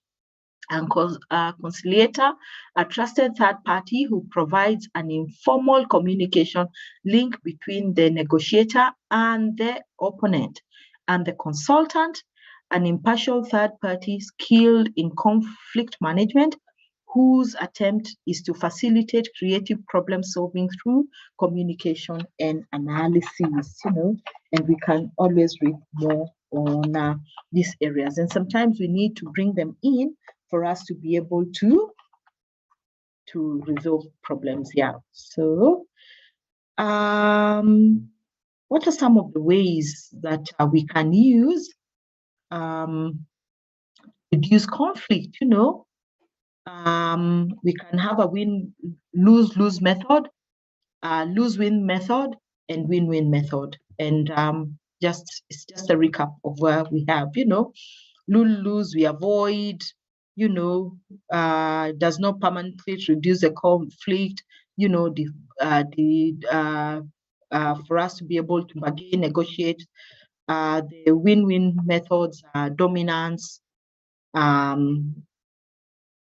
Speaker 1: And conciliator, a trusted third party who provides an informal communication link between the negotiator and the opponent. And the consultant, an impartial third party skilled in conflict management, whose attempt is to facilitate creative problem solving through communication and analysis, you know, and we can always read more on these areas. And sometimes we need to bring them in for us to be able to resolve problems here. So, what are some of the ways that we can use reduce conflict? You know, we can have a lose-lose method, lose-win method, and win-win method. And it's just a recap of where we have, you know, lose, we avoid, you know, does not permanently reduce the conflict, you know, for us to be able to again negotiate. The win-win methods are dominance,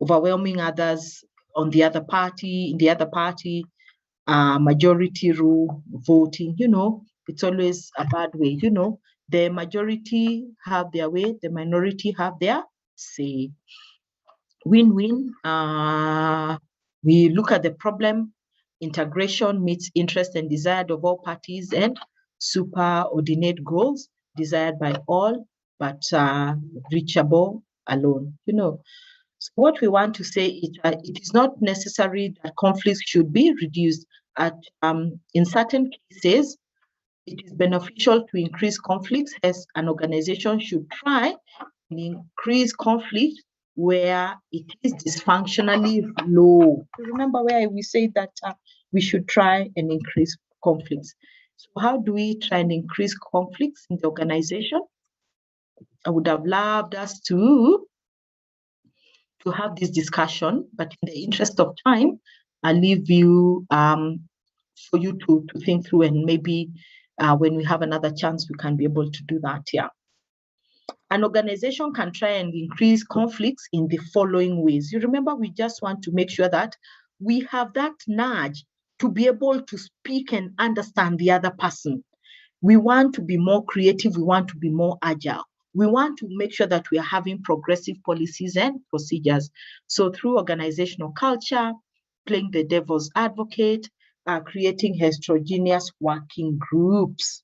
Speaker 1: overwhelming others in the other party, majority rule, voting, you know, it's always a bad way, you know. The majority have their way, the minority have their say. Win-win, we look at the problem, integration meets interest and desire of all parties and superordinate goals. desired by all, but reachable alone. So what we want to say is that it is not necessary that conflicts should be reduced. In certain cases, it is beneficial to increase conflicts, as an organization should try and increase conflict where it is dysfunctionally low. Remember where we say that we should try and increase conflicts. So how do we try and increase conflicts in the organization? I would have loved us to have this discussion, but in the interest of time, I'll leave you for you to think through, and maybe when we have another chance, we can be able to do that. Yeah. An organization can try and increase conflicts in the following ways. You remember, we just want to make sure that we have that nudge to be able to speak and understand the other person. We want to be more creative. We want to be more agile. We want to make sure that we are having progressive policies and procedures. So through organizational culture, playing the devil's advocate, creating heterogeneous working groups,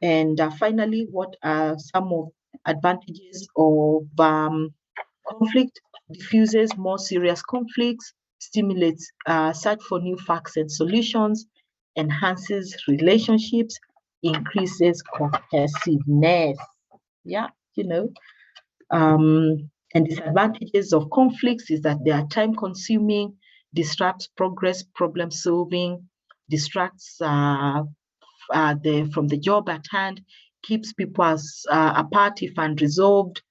Speaker 1: And finally, what are some of advantages of conflict? Diffuses more serious conflicts, stimulates search for new facts and solutions, enhances relationships, increases cohesiveness. Yeah, and disadvantages of conflicts is that they are time-consuming, disrupts progress, problem solving, distracts from the job at hand, keeps people apart if unresolved,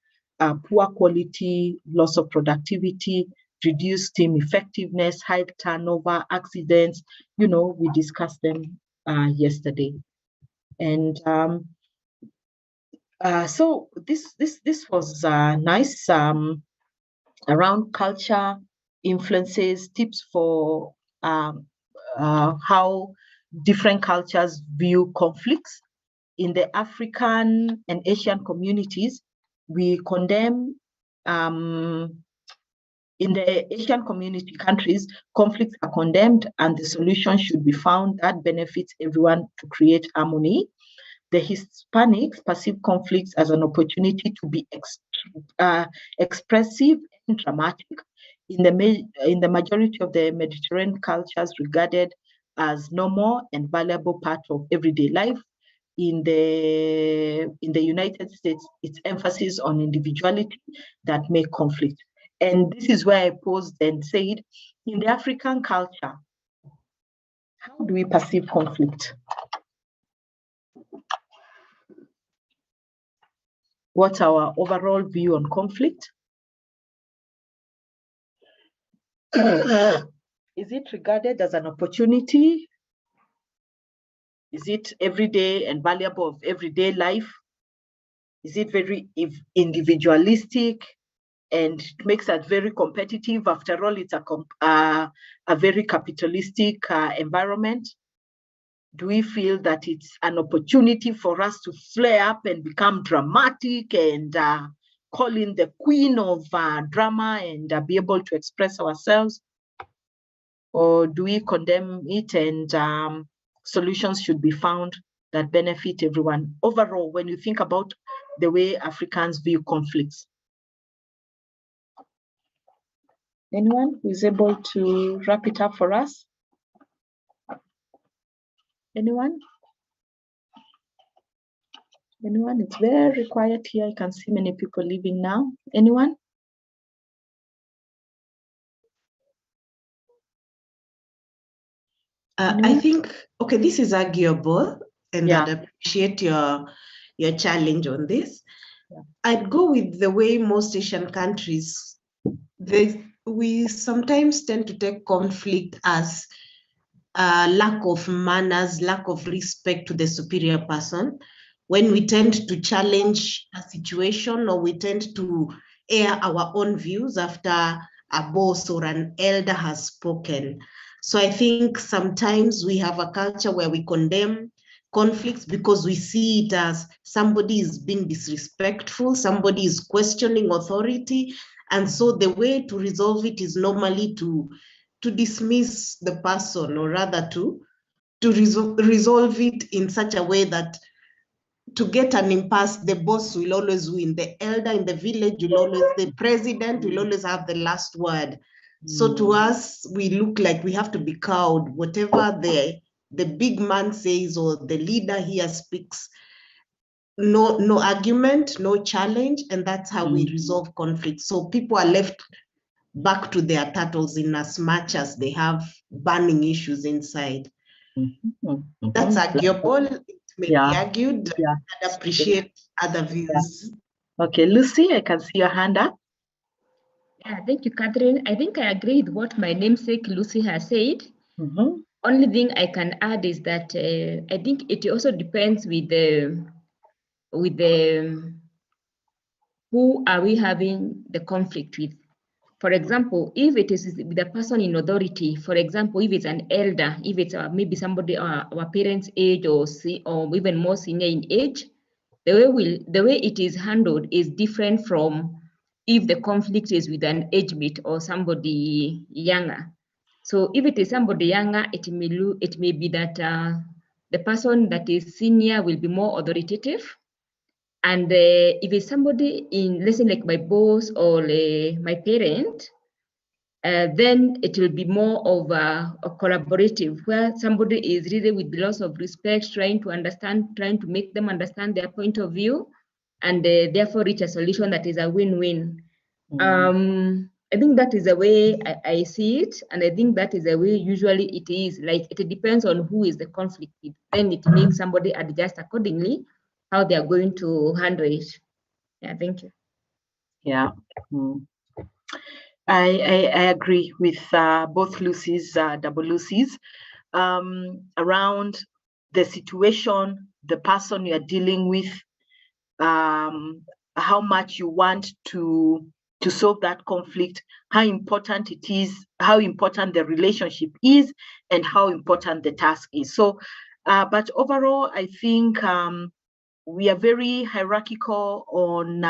Speaker 1: poor quality, loss of productivity, reduced team effectiveness, high turnover, accidents. We discussed them yesterday. And so this was nice around culture, influences, tips for how different cultures view conflicts. In the African and Asian communities, we condemn, in the Asian community countries, conflicts are condemned and the solution should be found that benefits everyone to create harmony. The Hispanics perceive conflicts as an opportunity to be expressive and dramatic. In the majority of the Mediterranean cultures, regarded as normal and valuable part of everyday life. In the United States, it's emphasis on individuality that make conflict. And this is where I paused and said, in the African culture, how do we perceive conflict? What's our overall view on conflict? Is it regarded as an opportunity? Is it everyday and valuable of everyday life? Is it very individualistic and it makes us very competitive? After all, it's a very capitalistic environment. Do we feel that it's an opportunity for us to flare up and become dramatic and call in the queen of drama and be able to express ourselves? Or do we condemn it and solutions should be found that benefit everyone? Overall, when you think about the way Africans view conflicts. Anyone who is able to wrap it up for us? Anyone? Anyone? It's very quiet here. I can see many people leaving now. Anyone?
Speaker 4: I think, okay, this is arguable, and
Speaker 1: Yeah.
Speaker 4: I'd appreciate your challenge on this.
Speaker 1: Yeah.
Speaker 4: I'd go with the way most Asian countries, we sometimes tend to take conflict as lack of manners, lack of respect to the superior person. When we tend to challenge a situation, or we tend to air our own views after a boss or an elder has spoken. So I think sometimes we have a culture where we condemn conflicts because we see it as somebody is being disrespectful, somebody is questioning authority. And so the way to resolve it is normally to dismiss the person, or rather to resolve it in such a way that to get an impasse, the boss will always win. The elder in the village will always, the president will always have the last word. So to us, we look like we have to be cowed. Whatever the big man says or the leader here speaks, no argument, no challenge, and that's how we resolve conflict. So people are left back to their turtles in as much as they have burning issues inside. That's arguable. It may be argued. I'd appreciate other views.
Speaker 1: Okay, Lucy, I can see your hand up.
Speaker 7: Yeah, thank you, Catherine. I think I agree with what my namesake Lucy has said. Only thing I can add is that I think it also depends with the who are we having the conflict with. For example, if it is with a person in authority, for example, if it's an elder, if it's maybe somebody our parents' age or even more senior in age, the way it is handled is different from if the conflict is with an age mate or somebody younger. So if it is somebody younger, it may be that the person that is senior will be more authoritative. And if it's somebody in, let's say like my boss or my parent, then it will be more of a collaborative, where somebody is really with lots of respect, trying to make them understand their point of view, and therefore reach a solution that is a win-win. I think that is the way I see it, and I think that is the way usually it is. Like, it depends on who is the conflict with. Then it makes somebody adjust accordingly how they are going to handle it. Yeah, thank you.
Speaker 1: Yeah. I agree with both Lucy's, double Lucy's, around the situation, the person you're dealing with, how much you want to solve that conflict, how important it is, how important the relationship is, and how important the task is. So, but overall, I think we are very hierarchical on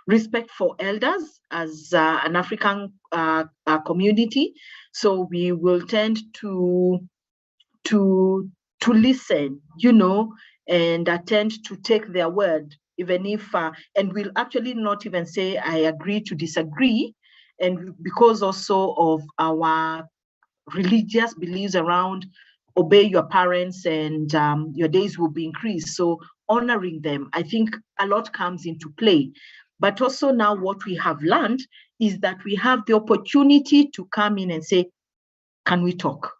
Speaker 1: respect for elders as an African community. So we will tend to listen, and tend to take their word, even if, and we'll actually not even say I agree to disagree, and because also of our religious beliefs around obey your parents and your days will be increased. So honoring them, I think a lot comes into play. But also now what we have learned is that we have the opportunity to come in and say, can we talk?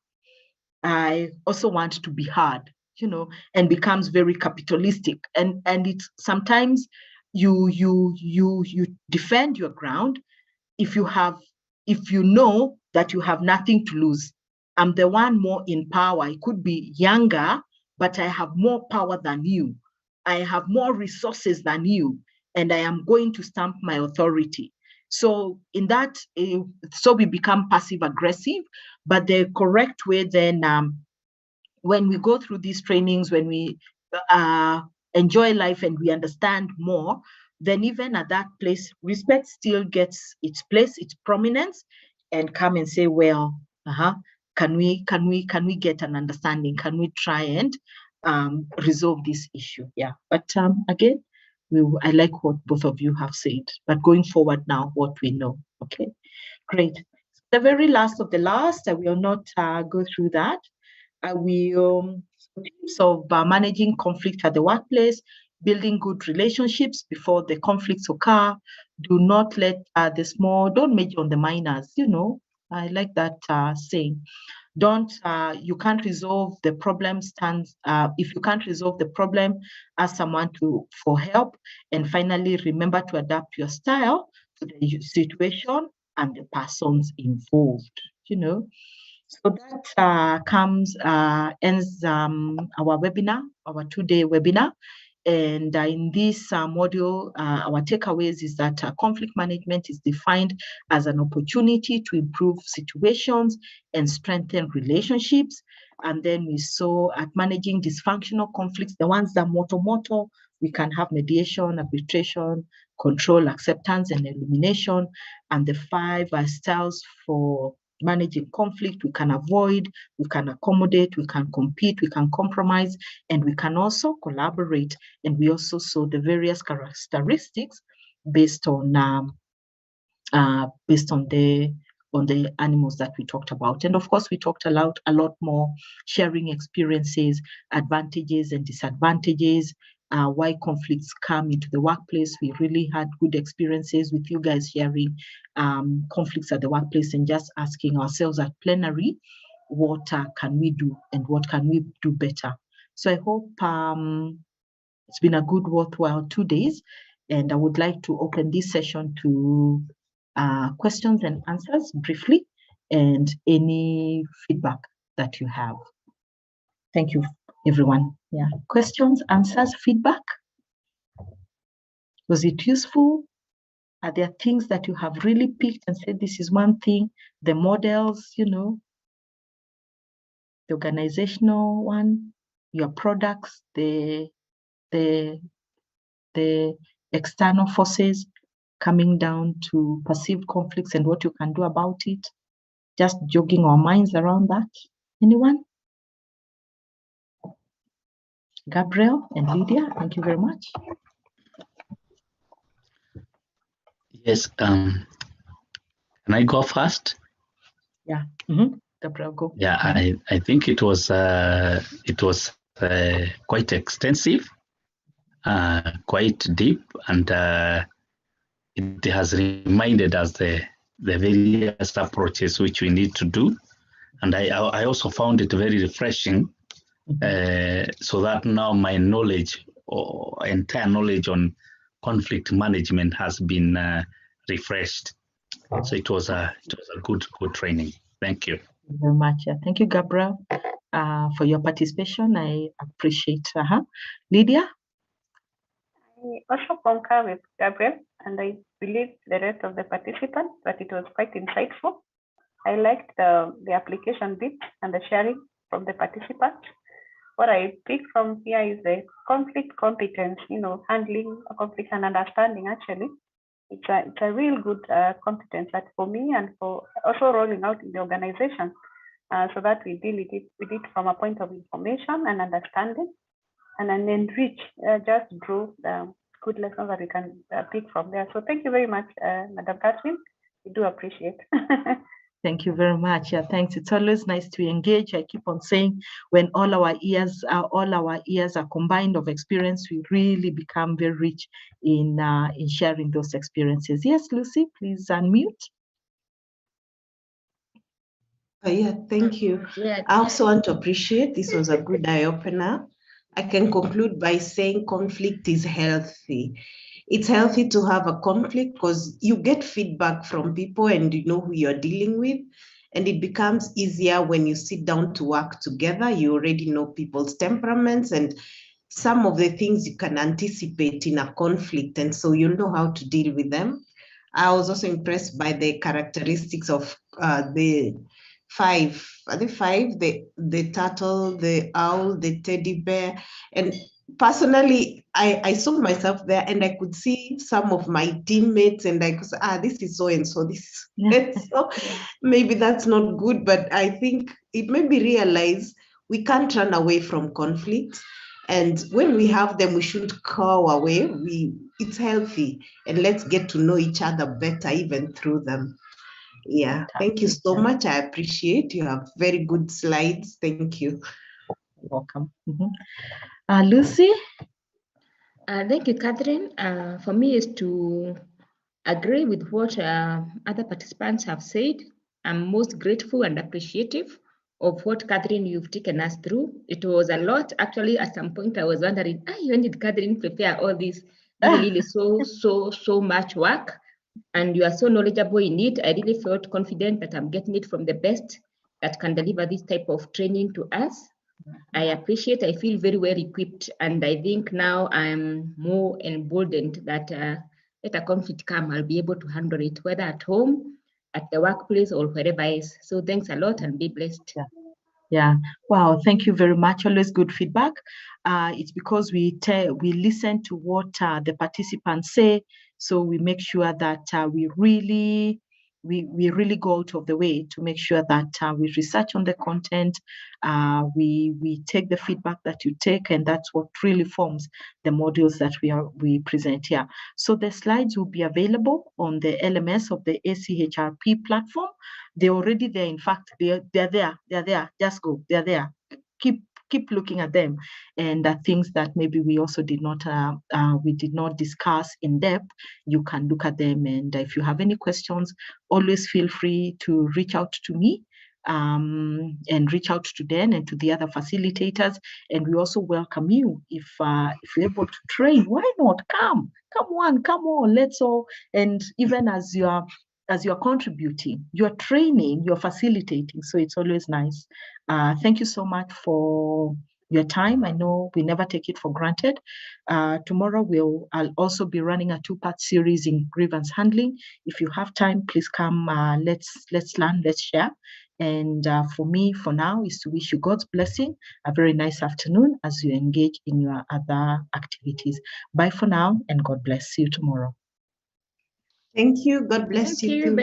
Speaker 1: I also want to be heard, and becomes very capitalistic. And it's sometimes you defend your ground if you know that you have nothing to lose. I'm the one more in power. I could be younger, but I have more power than you. I have more resources than you, and I am going to stamp my authority. So in that, so we become passive aggressive, but the correct way then, when we go through these trainings, when we enjoy life and we understand more, then even at that place, respect still gets its place, its prominence, and come and say, well, can we get an understanding? Can we try and resolve this issue? Yeah, but again, I like what both of you have said, but going forward now, what we know. Okay, great. The very last of the last, I will not go through that. I will, in terms of managing conflict at the workplace, building good relationships before the conflicts occur. Do not let the small, don't major on the minors. I like that saying. You can't resolve the problem, if you can't resolve the problem, ask someone for help. And finally, remember to adapt your style to the situation and the persons involved, So that ends our webinar, our 2-day webinar. And in this module, our takeaways is that conflict management is defined as an opportunity to improve situations and strengthen relationships. And then we saw at managing dysfunctional conflicts, the ones that moto, we can have mediation, arbitration, control, acceptance, and elimination. And the 5 styles for managing conflict. We can avoid, we can accommodate, we can compete, we can compromise, and we can also collaborate. And we also saw the various characteristics based on the animals that we talked about. And of course, we talked a lot more, sharing experiences, advantages and disadvantages, why conflicts come into the workplace. We really had good experiences with you guys sharing conflicts at the workplace and just asking ourselves at plenary, what can we do and what can we do better? So I hope it's been a good, worthwhile 2 days. And I would like to open this session to questions and answers briefly, and any feedback that you have. Thank you, everyone. Yeah, questions, answers, feedback. Was it useful? Are there things that you have really picked and said, this is one thing, the models, the organizational one, your products, the external forces coming down to perceived conflicts and what you can do about it? Just jogging our minds around that. Anyone? Gabriel and Lydia, thank you very much.
Speaker 6: Yes, can I go first?
Speaker 1: Yeah, Gabriel, go.
Speaker 6: Yeah, I think it was quite extensive, quite deep, and it has reminded us the various approaches which we need to do. And I also found it very refreshing, so that now my knowledge, or entire knowledge on conflict management, has been refreshed. So it was a good training. Thank you.
Speaker 1: Thank you very much. Thank you, Gabriel, for your participation. I appreciate. Lydia?
Speaker 3: I also concur with Gabriel, and I believe the rest of the participants that it was quite insightful. I liked the application bit and the sharing from the participants. What I picked from here is the conflict competence, handling a conflict and understanding. Actually, it's a real good competence that for me and for also rolling out in the organization, so that we deal with it from a point of information and understanding, and then enrich, just draw the good lessons that we can pick from there. So thank you very much, Madam Catherine. We do appreciate.
Speaker 1: Thank you very much. Yeah, thanks. It's always nice to engage. I keep on saying, when all our ears are combined of experience, we really become very rich in sharing those experiences. Yes, Lucy, please unmute.
Speaker 4: Yeah, thank you.
Speaker 7: Yeah.
Speaker 4: I also want to appreciate, this was a good eye-opener. I can conclude by saying conflict is healthy. It's healthy to have a conflict because you get feedback from people and you know who you're dealing with. And it becomes easier when you sit down to work together. You already know people's temperaments and some of the things you can anticipate in a conflict. And so you'll know how to deal with them. I was also impressed by the characteristics of the five, the turtle, the owl, the teddy bear. And personally, I saw myself there and I could see some of my teammates and I could say, this is so and so, this is so. Maybe that's not good, but I think it made me realize we can't run away from conflict. And when we have them, we shouldn't cower away. It's healthy, and let's get to know each other better even through them. Yeah, thank you so much. I appreciate you have very good slides. Thank you.
Speaker 1: You're welcome. Lucy?
Speaker 7: Thank you, Catherine. For me, is to agree with what other participants have said. I'm most grateful and appreciative of what, Catherine, you've taken us through. It was a lot. Actually, at some point, I was wondering, when did Catherine prepare all this? Really, so much work. And you are so knowledgeable in it. I really felt confident that I'm getting it from the best that can deliver this type of training to us. I feel very well equipped, and I think now I'm more emboldened that let a conflict come, I'll be able to handle it, whether at home, at the workplace, or wherever else. So thanks a lot and be blessed.
Speaker 1: Yeah. Wow. Thank you very much. Always good feedback. It's because we listen to what the participants say, so we make sure that we really we really go out of the way to make sure that we research on the content, we take the feedback that you take, and that's what really forms the modules that we present here. So the slides will be available on the LMS of the ACHRP platform. They're already there. In fact, they're there. Just go. They're there. Keep looking at them, and things that maybe we also did not discuss in depth, you can look at them. And if you have any questions, always feel free to reach out to me, and reach out to Dan and to the other facilitators. And we also welcome you. If you're able to train, why not come on, let's all. And even as you're contributing, you're training, you're facilitating. So it's always nice. Thank you so much for your time. I know we never take it for granted. Tomorrow I'll also be running a 2-part series in grievance handling. If you have time, please come. Let's learn, let's share. And for me, for now, is to wish you God's blessing, a very nice afternoon as you engage in your other activities. Bye for now, and God bless. See you tomorrow.
Speaker 4: Thank you. God bless
Speaker 7: Thank
Speaker 4: you
Speaker 7: you.
Speaker 4: too.